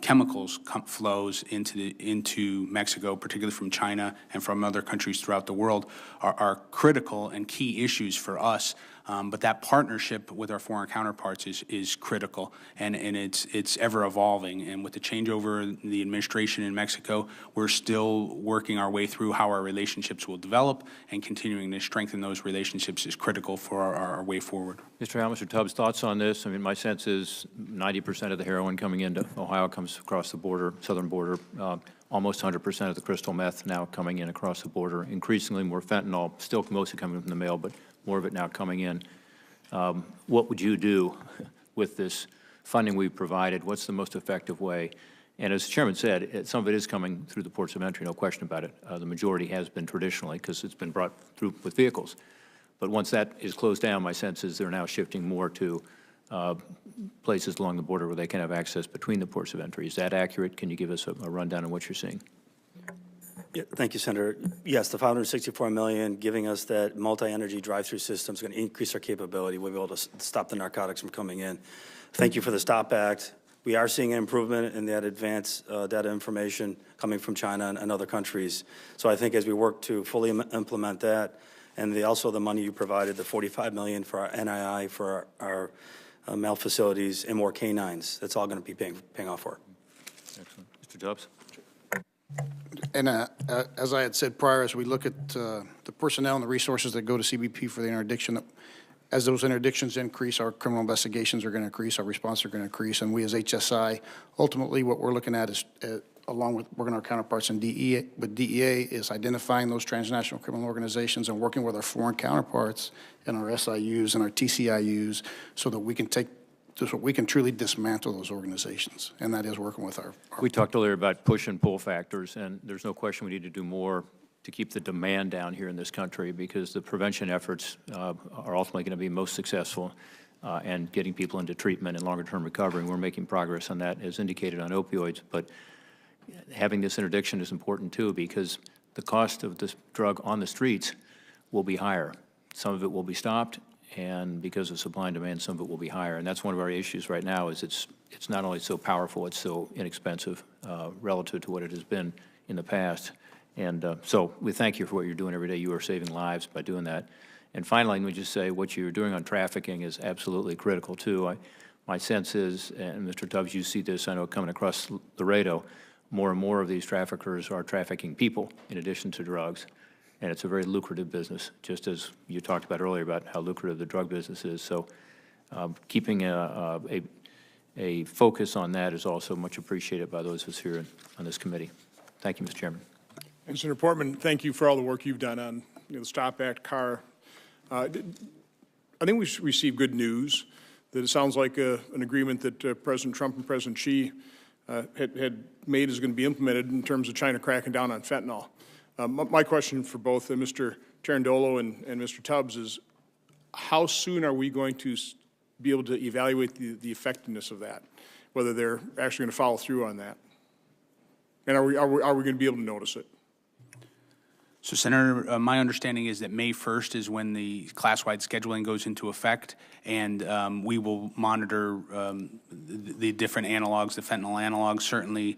G: chemicals flows into Mexico, particularly from China and from other countries throughout the world, are critical and key issues for us. But that partnership with our foreign counterparts is critical, and it's ever evolving. And with the changeover in the administration in Mexico, we're still working our way through how our relationships will develop, and continuing to strengthen those relationships is critical for our way forward.
H: Mr. Howell, Mr. Tubbs, thoughts on this? I mean, my sense is 90% of the heroin coming into Ohio comes across the border, southern border. Almost 100% of the crystal meth now coming in across the border. Increasingly more fentanyl, still mostly coming from the mail, but more of it now coming in. What would you do with this funding we've provided? What's the most effective way? And as the Chairman said, some of it is coming through the ports of entry, no question about it. The majority has been traditionally because it's been brought through with vehicles. But once that is closed down, my sense is they're now shifting more to places along the border where they can have access between the ports of entry. Is that accurate? Can you give us a rundown on what you're seeing?
D: Yeah, thank you, Senator. Yes, the $564 million giving us that multi-energy drive-through system is going to increase our capability. We'll be able to stop the narcotics from coming in. Thank you for the STOP Act. We are seeing an improvement in that advanced data information coming from China and other countries. So I think as we work to fully implement that, and also the money you provided, the $45 million for our NII, for our mail facilities, and more canines, that's all going to be paying off for.
H: Excellent. Mr. Tubbs?
E: And as I had said prior, as we look at the personnel and the resources that go to CBP for the interdiction, as those interdictions increase, our criminal investigations are going to increase, our response are going to increase, and we as HSI, ultimately what we're looking at is, along with working our counterparts in DEA, is identifying those transnational criminal organizations and working with our foreign counterparts and our SIUs and our TCIUs so that we can truly dismantle those organizations, and that is working with our
H: We talked earlier about push and pull factors, and there's no question we need to do more to keep the demand down here in this country because the prevention efforts are ultimately going to be most successful and getting people into treatment and longer-term recovery. And we're making progress on that, as indicated on opioids. But having this interdiction is important, too, because the cost of this drug on the streets will be higher. Some of it will be stopped, and because of supply and demand, some of it will be higher. And that's one of our issues right now is it's not only so powerful, it's so inexpensive relative to what it has been in the past. And so we thank you for what you're doing every day. You are saving lives by doing that. And finally, let me just say what you're doing on trafficking is absolutely critical, too. My sense is, and Mr. Tubbs, you see this, I know, coming across Laredo, more and more of these traffickers are trafficking people in addition to drugs. And it's a very lucrative business, just as you talked about earlier about how lucrative the drug business is. So keeping a focus on that is also much appreciated by those of us here on this committee. Thank you, Mr. Chairman.
A: And Senator Portman, thank you for all the work you've done on the STOP Act, CAR. I think we received good news that it sounds like an agreement that President Trump and President Xi had made is going to be implemented in terms of China cracking down on fentanyl. My question for both Mr. Cherundolo and Mr. Tubbs is, how soon are we going to be able to evaluate the effectiveness of that, whether they're actually going to follow through on that? And are we going to be able to notice it?
G: So, Senator, my understanding is that May 1st is when the class-wide scheduling goes into effect, and we will monitor the different analogs, the fentanyl analogs. Certainly,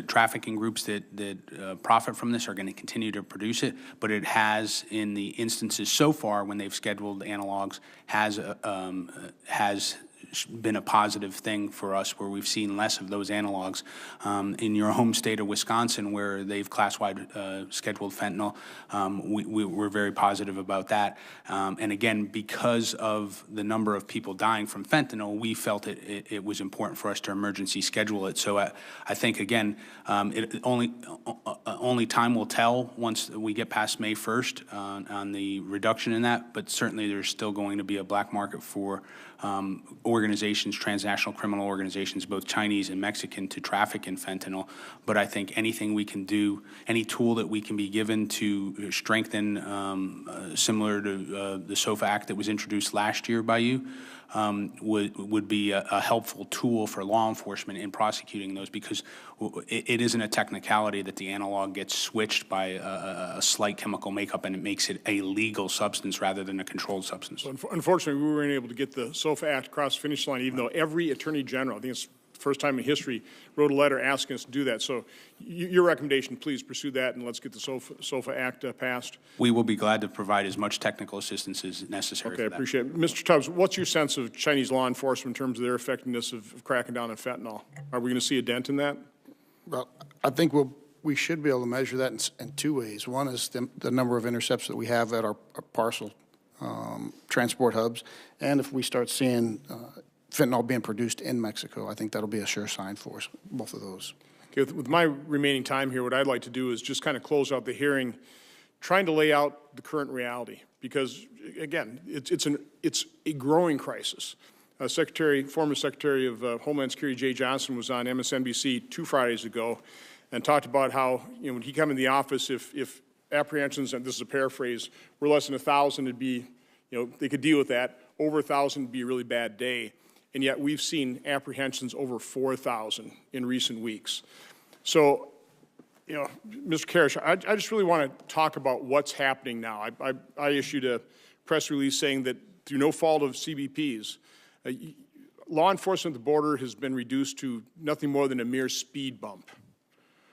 G: trafficking groups that profit from this are going to continue to produce it, but it has, in the instances so far when they've scheduled analogs, has been a positive thing for us, where we've seen less of those analogs. In your home state of Wisconsin, where they've class-wide scheduled fentanyl, we're very positive about that. And again, because of the number of people dying from fentanyl, we felt it was important for us to emergency schedule it. So I think, again, only time will tell once we get past May 1st on the reduction in that, but certainly there's still going to be a black market for organizations, transnational criminal organizations, both Chinese and Mexican, to traffic in fentanyl. But I think anything we can do, any tool that we can be given to strengthen, similar to the SOFA Act that was introduced last year by you, would be a helpful tool for law enforcement in prosecuting those, because it isn't a technicality that the analog gets switched by a slight chemical makeup and it makes it a legal substance rather than a controlled substance.
A: So unfortunately, we weren't able to get the SOFA Act across the finish line, even though every attorney general, I think it's the first time in history, wrote a letter asking us to do that. So your recommendation, please pursue that, and let's get the SOFA Act passed.
G: We will be glad to provide as much technical assistance as necessary.
A: Okay,
G: for
A: I
G: that.
A: appreciate it. Mr. Tubbs, what's your sense of Chinese law enforcement in terms of their effectiveness of cracking down on fentanyl? Are we going to see a dent in that?
E: Well, I think we should be able to measure that in two ways. One is the number of intercepts that we have at our parcel transport hubs, and if we start seeing fentanyl being produced in Mexico, I think that'll be a sure sign for us, both of those.
A: Okay, with my remaining time here, what I'd like to do is just kind of close out the hearing, trying to lay out the current reality, because again, it's a growing crisis. Former Secretary of Homeland Security Jay Johnson was on MSNBC 2 Fridays ago and talked about how, when he came in the office, if apprehensions, and this is a paraphrase, were less than 1,000, it'd be, they could deal with that. Over 1,000 would be a really bad day. And yet we've seen apprehensions over 4,000 in recent weeks. So, Mr. Karish, I just really want to talk about what's happening now. I issued a press release saying that through no fault of CBP's, law enforcement at the border has been reduced to nothing more than a mere speed bump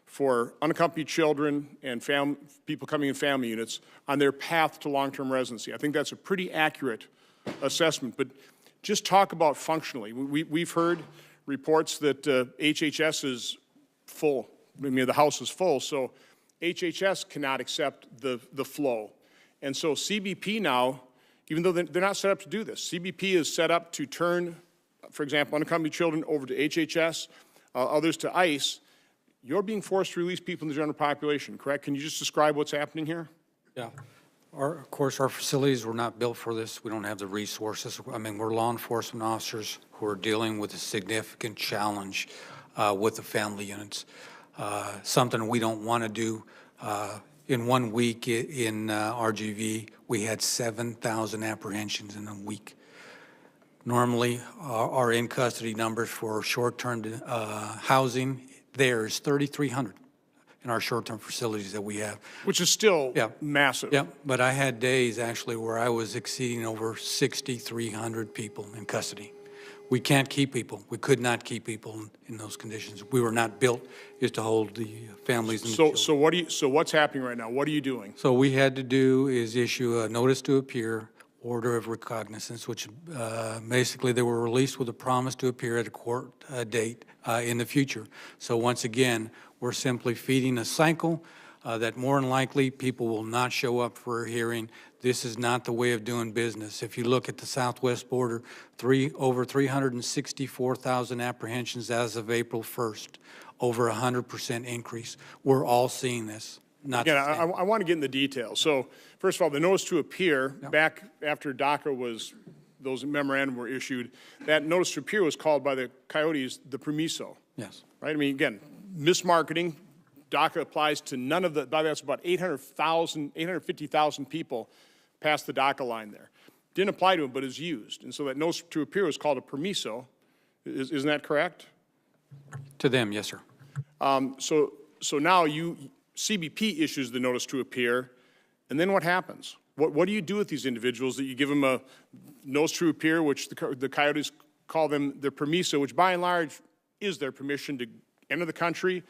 A: for unaccompanied children and people coming in family units on their path to long-term residency. I think that's a pretty accurate assessment, but just talk about functionally. We've heard reports that HHS is full. I mean, the House is full, so HHS cannot accept the flow. And so CBP now, even though they're not set up to do this, CBP is set up to turn, for example, unaccompanied children over to HHS, others to ICE. You're being forced to release people in the general population, correct? Can you just describe what's happening here?
C: Yeah. Of course, our facilities were not built for this. We don't have the resources. I mean, we're law enforcement officers who are dealing with a significant challenge with the family units. Something we don't want to do. In 1 week in RGV, we had 7,000 apprehensions in a week. Normally, our in-custody numbers for short-term housing there is 3,300 in our short-term facilities that we have.
A: Which is still massive.
C: Yeah, but I had days actually where I was exceeding over 6,300 people in custody. We can't keep people. We could not keep people in those conditions. We were not built just to hold the families and the children.
A: So what's happening right now? What are you doing?
C: So what we had to do is issue a notice to appear, order of recognizance, which basically they were released with a promise to appear at a court date in the future. So once again, we're simply feeding a cycle that more than likely people will not show up for a hearing. This is not the way of doing business. If you look at the southwest border, over 364,000 apprehensions as of April 1st, over 100% increase. We're all seeing this.
A: Again, I want to get in the details. So first of all, the notice to appear, back after DACA those memorandum were issued, that notice to appear was called by the Coyotes the permiso.
C: Yes.
A: Right? I mean, again, mismarketing. DACA applies to none of the, that's about 850,000 people past the DACA line there. Didn't apply to them, but is used. And so that notice to appear was called a permiso. Isn't that correct?
C: To them, yes, sir.
A: So now CBP issues the notice to appear, and then what happens? What do you do with these individuals that you give them a notice to appear, which the Coyotes call them their permiso, which by and large is their permission to enter the country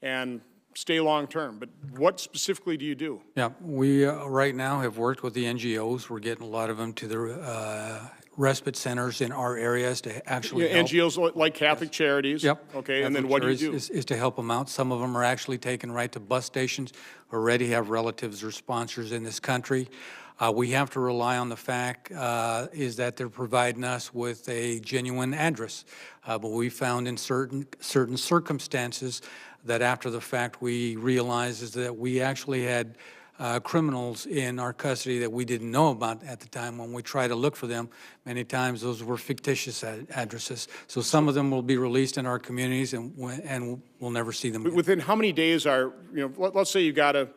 A: and stay long-term. But what specifically do you do?
C: Yeah, we right now have worked with the NGOs. We're getting a lot of them to the respite centers in our areas to actually help.
A: NGOs like Catholic Charities?
C: Yep.
A: Okay, and then what do you do?
C: Is to help them out. Some of them are actually taken right to bus stations, already have relatives or sponsors in this country. We have to rely on the fact is that they're providing us with a genuine address. But we found in certain circumstances that after the fact we realized is that we actually had criminals in our custody that we didn't know about at the time. When we try to look for them, many times those were fictitious addresses. So some of them will be released in our communities, and we'll never see them again.
A: Within how many days are, let's say you got a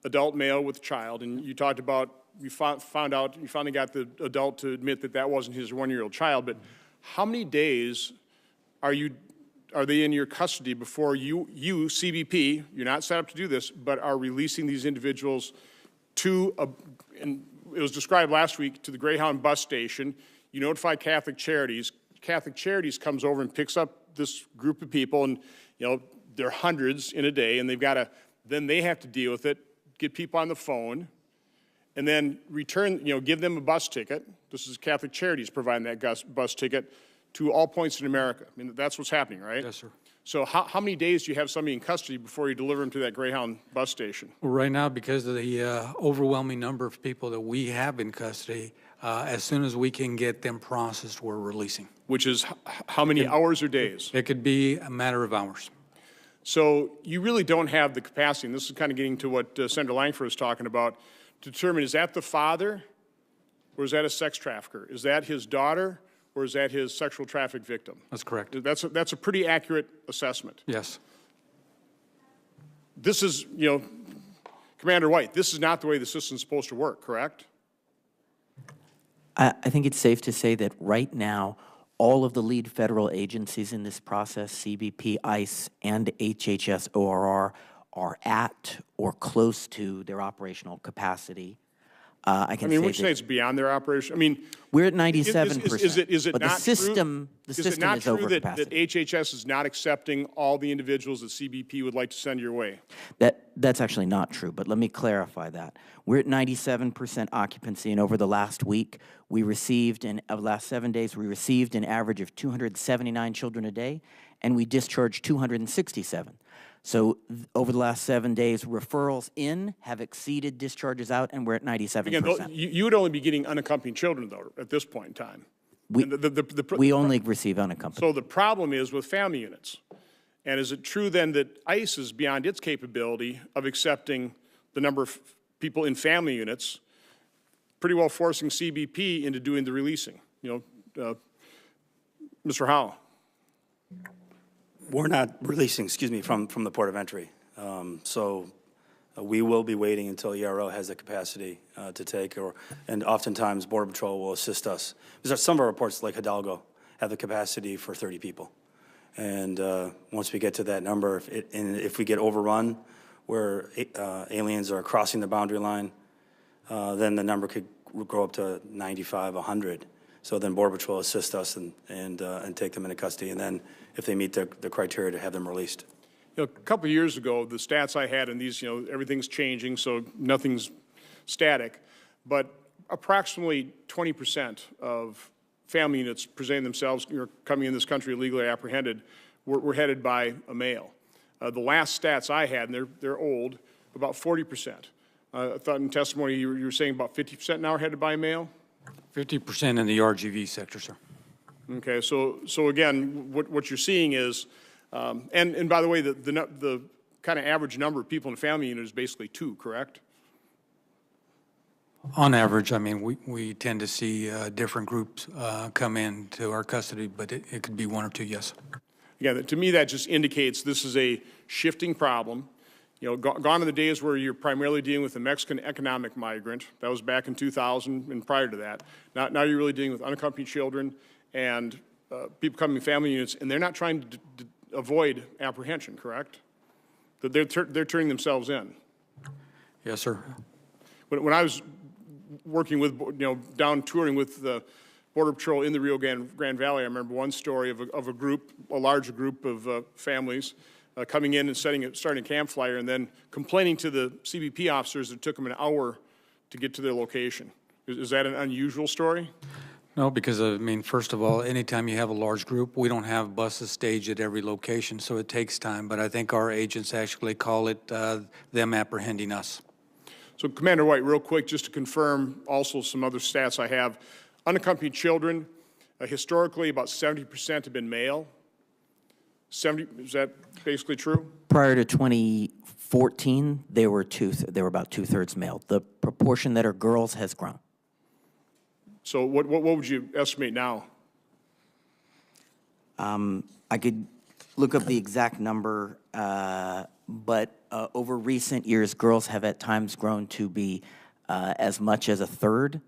A: adult male with a child, and you talked about, you finally got the adult to admit that that wasn't his one-year-old child, but how many days are they in your custody before you, CBP, you're not set up to do this, but are releasing these individuals to, and it was described last week, to the Greyhound bus station? You notify Catholic Charities. Catholic Charities comes over and picks up this group of people, and there are hundreds in a day, and then they have to deal with it, get people on the phone, and then return, give them a bus ticket. This is Catholic Charities providing that bus ticket to all points in America. I mean, that's what's happening, right?
C: Yes, sir.
A: So how many days do you have somebody in custody before you deliver them to that Greyhound bus station?
C: Well, right now, because of the overwhelming number of people that we have in custody, as soon as we can get them processed, we're releasing.
A: Which is how many hours or days?
C: It could be a matter of hours.
A: So you really don't have the capacity, and this is kind of getting to what Senator Langford was talking about, to determine, is that the father or is that a sex trafficker? Is that his daughter or is that his sexual traffic victim?
C: That's correct.
A: That's a pretty accurate assessment.
C: Yes.
A: This is, Commander White, this is not the way the system's supposed to work, correct?
F: I think it's safe to say that right now, all of the lead federal agencies in this process, CBP, ICE, and HHS ORR, are at or close to their operational capacity.
A: Would you say it's beyond their operation? I mean,
F: we're at 97%.
A: Is it
F: but
A: not
F: the system
A: true,
F: is over
A: that
F: capacity.
A: HHS is not accepting all the individuals that CBP would like to send your way?
F: That's actually not true, but let me clarify that. We're at 97% occupancy, and over the last week, we received, of the last 7 days, we received an average of 279 children a day, and we discharged 267. So over the last 7 days, referrals in have exceeded discharges out, and we're at 97%.
A: Again, you would only be getting unaccompanied children, though, at this point in time.
F: We only receive unaccompanied.
A: So the problem is with family units. And is it true then that ICE is beyond its capability of accepting the number of people in family units, pretty well forcing CBP into doing the releasing? Mr. Howell.
D: We're not releasing, from the port of entry. We will be waiting until ERO has the capacity to take, and oftentimes Border Patrol will assist us. Because some of our reports, like Hidalgo, have the capacity for 30 people. And once we get to that number, if we get overrun where aliens are crossing the boundary line, then the number could go up to 95, 100. So then Border Patrol assist us and take them into custody, and then if they meet the criteria, to have them released.
A: A couple of years ago, the stats I had, and these, everything's changing, so nothing's static, but approximately 20% of family units presenting themselves, coming in this country illegally apprehended, were headed by a male. The last stats I had, and they're old, about 40%. I thought in testimony you were saying about 50% now are headed by a male?
C: 50% in the RGV sector, sir.
A: Okay, so again, what you're seeing is, and by the way, the kind of average number of people in a family unit is basically 2, correct?
C: On average, we tend to see different groups come into our custody, but it could be 1 or 2, yes.
A: Again, to me, that just indicates this is a shifting problem. Gone are the days where you're primarily dealing with the Mexican economic migrant. That was back in 2000 and prior to that. Now you're really dealing with unaccompanied children and people coming in family units, and they're not trying to avoid apprehension, correct? that they're turning themselves in.
C: Yes, sir.
A: When I was working with, down touring with the Border Patrol in the Rio Grande Valley, I remember one story of a group, a larger group of families coming in and starting a campfire and then complaining to the CBP officers that it took them an hour to get to their location. Is that an unusual story?
C: No, because, I mean, first of all, anytime you have a large group, we don't have buses staged at every location, so it takes time. But I think our agents actually call it them apprehending us.
A: So, Commander White, real quick, just to confirm also some other stats I have. Unaccompanied children, historically, about 70% have been male. 70, is that basically true?
F: Prior to 2014, they were about two-thirds male. The proportion that are girls has grown.
A: So what would you estimate now?
F: I could look up the exact number, but over recent years, girls have at times grown to be as much as a third,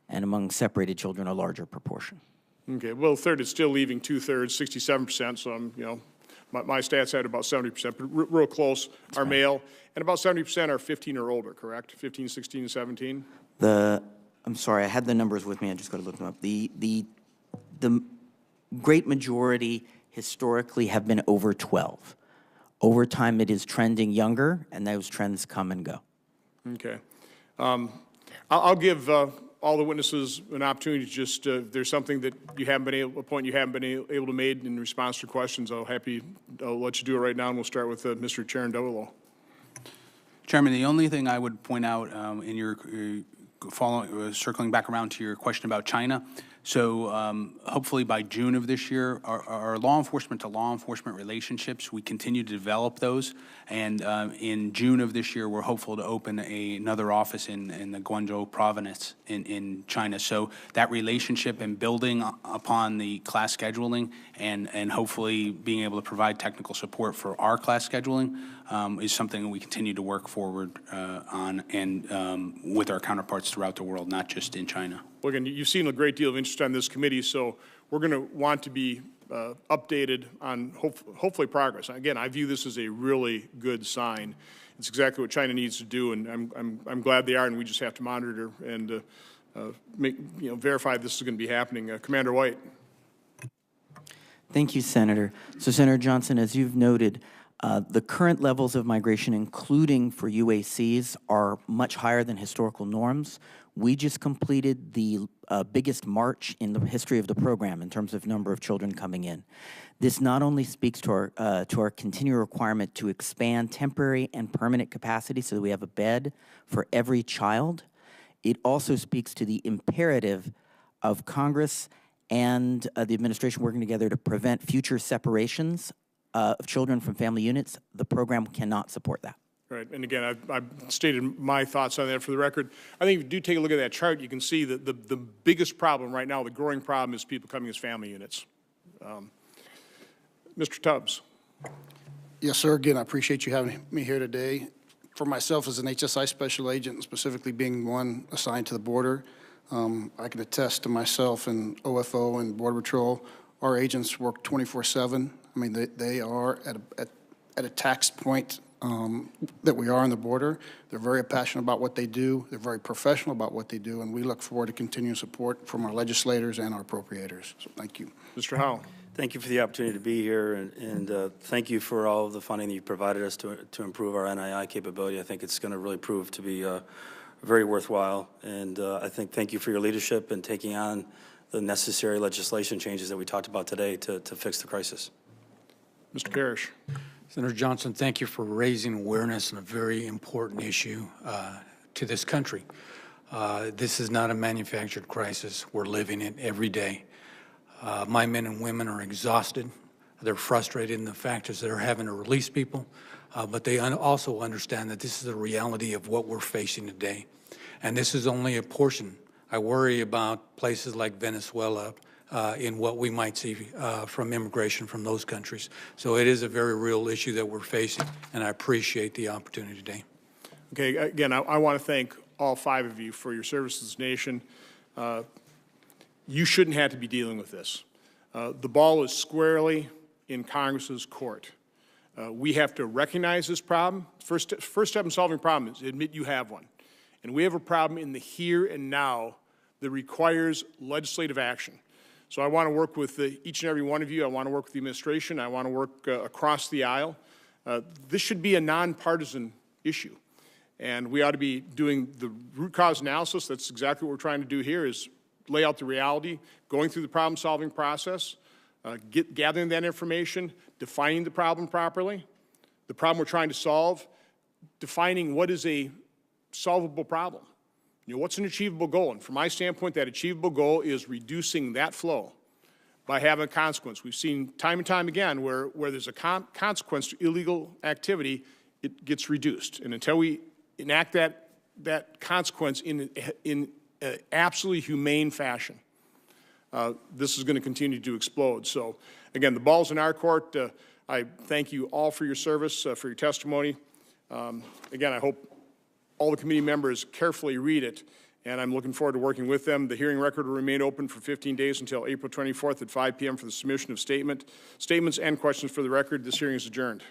F: and among separated children, a larger proportion.
A: Okay, well, a third is still leaving two-thirds, 67%, so I'm, my stats had about 70%, but real close are male, and about 70% are 15 or older, correct? 15, 16, 17?
F: I'm sorry, I had the numbers with me, I just got to look them up. The great majority historically have been over 12. Over time, it is trending younger, and those trends come and go.
A: Okay. I'll give all the witnesses an opportunity to just, if there's something that you haven't been able, a point you haven't been able to make in response to questions, I'll let you do it right now, and we'll start with Mr. Cherundolo.
G: Chairman, the only thing I would point out in your circling back around to your question about China. So hopefully by June of this year, our law enforcement to law enforcement relationships, we continue to develop those. And in June of this year, we're hopeful to open another office in the Guangzhou province in China. So that relationship and building upon the class scheduling and hopefully being able to provide technical support for our class scheduling is something that we continue to work forward on and with our counterparts throughout the world, not just in China.
A: Well, again, you've seen a great deal of interest on this committee, so we're going to want to be updated on hopefully progress. Again, I view this as a really good sign. It's exactly what China needs to do, and I'm glad they are, and we just have to monitor and verify this is going to be happening. Commander White.
F: Thank you, Senator. So, Senator Johnson, as you've noted, the current levels of migration, including for UACs, are much higher than historical norms. We just completed the biggest march in the history of the program in terms of number of children coming in. This not only speaks to our continual requirement to expand temporary and permanent capacity so that we have a bed for every child, it also speaks to the imperative of Congress and the administration working together to prevent future separations of children from family units. The program cannot support that.
A: Right, and again, I've stated my thoughts on that for the record. I think if you do take a look at that chart, you can see that the biggest problem right now, the growing problem, is people coming as family units. Mr. Tubbs.
E: Yes, sir. Again, I appreciate you having me here today. For myself as an HSI special agent, specifically being one assigned to the border, I can attest to myself and OFO and Border Patrol, our agents work 24/7. I mean, they are at a tax point that we are on the border. They're very passionate about what they do. They're very professional about what they do, and we look forward to continued support from our legislators and our appropriators. So thank you.
A: Mr. Howell.
D: Thank you for the opportunity to be here, and thank you for all of the funding that you provided us to improve our NII capability. I think it's going to really prove to be very worthwhile, and I think thank you for your leadership and taking on the necessary legislation changes that we talked about today to fix the crisis.
A: Mr. Parrish.
C: Senator Johnson, thank you for raising awareness on a very important issue to this country. This is not a manufactured crisis. We're living it every day. My men and women are exhausted. They're frustrated in the fact is they're having to release people, but they also understand that this is the reality of what we're facing today. And this is only a portion. I worry about places like Venezuela, in what we might see from immigration from those countries. So it is a very real issue that we're facing, and I appreciate the opportunity today.
A: Okay, again, I want to thank all 5 of you for your service to this nation. You shouldn't have to be dealing with this. The ball is squarely in Congress's court. We have to recognize this problem. First step in solving a problem is admit you have one. And we have a problem in the here and now that requires legislative action. So I want to work with each and every one of you. I want to work with the administration. I want to work across the aisle. This should be a nonpartisan issue. And we ought to be doing the root cause analysis. That's exactly what we're trying to do here, is lay out the reality, going through the problem-solving process, gathering that information, defining the problem properly, the problem we're trying to solve, defining what is a solvable problem. You know, what's an achievable goal? And from my standpoint, that achievable goal is reducing that flow by having a consequence. We've seen time and time again where there's a consequence to illegal activity, it gets reduced. And until we enact that consequence in an absolutely humane fashion, this is going to continue to explode. So, again, the ball's in our court. I thank you all for your service, for your testimony. Again, I hope all the committee members carefully read it, and I'm looking forward to working with them. The hearing record will remain open for 15 days until April 24th at 5 p.m. for the submission of statements and questions for the record. This hearing is adjourned.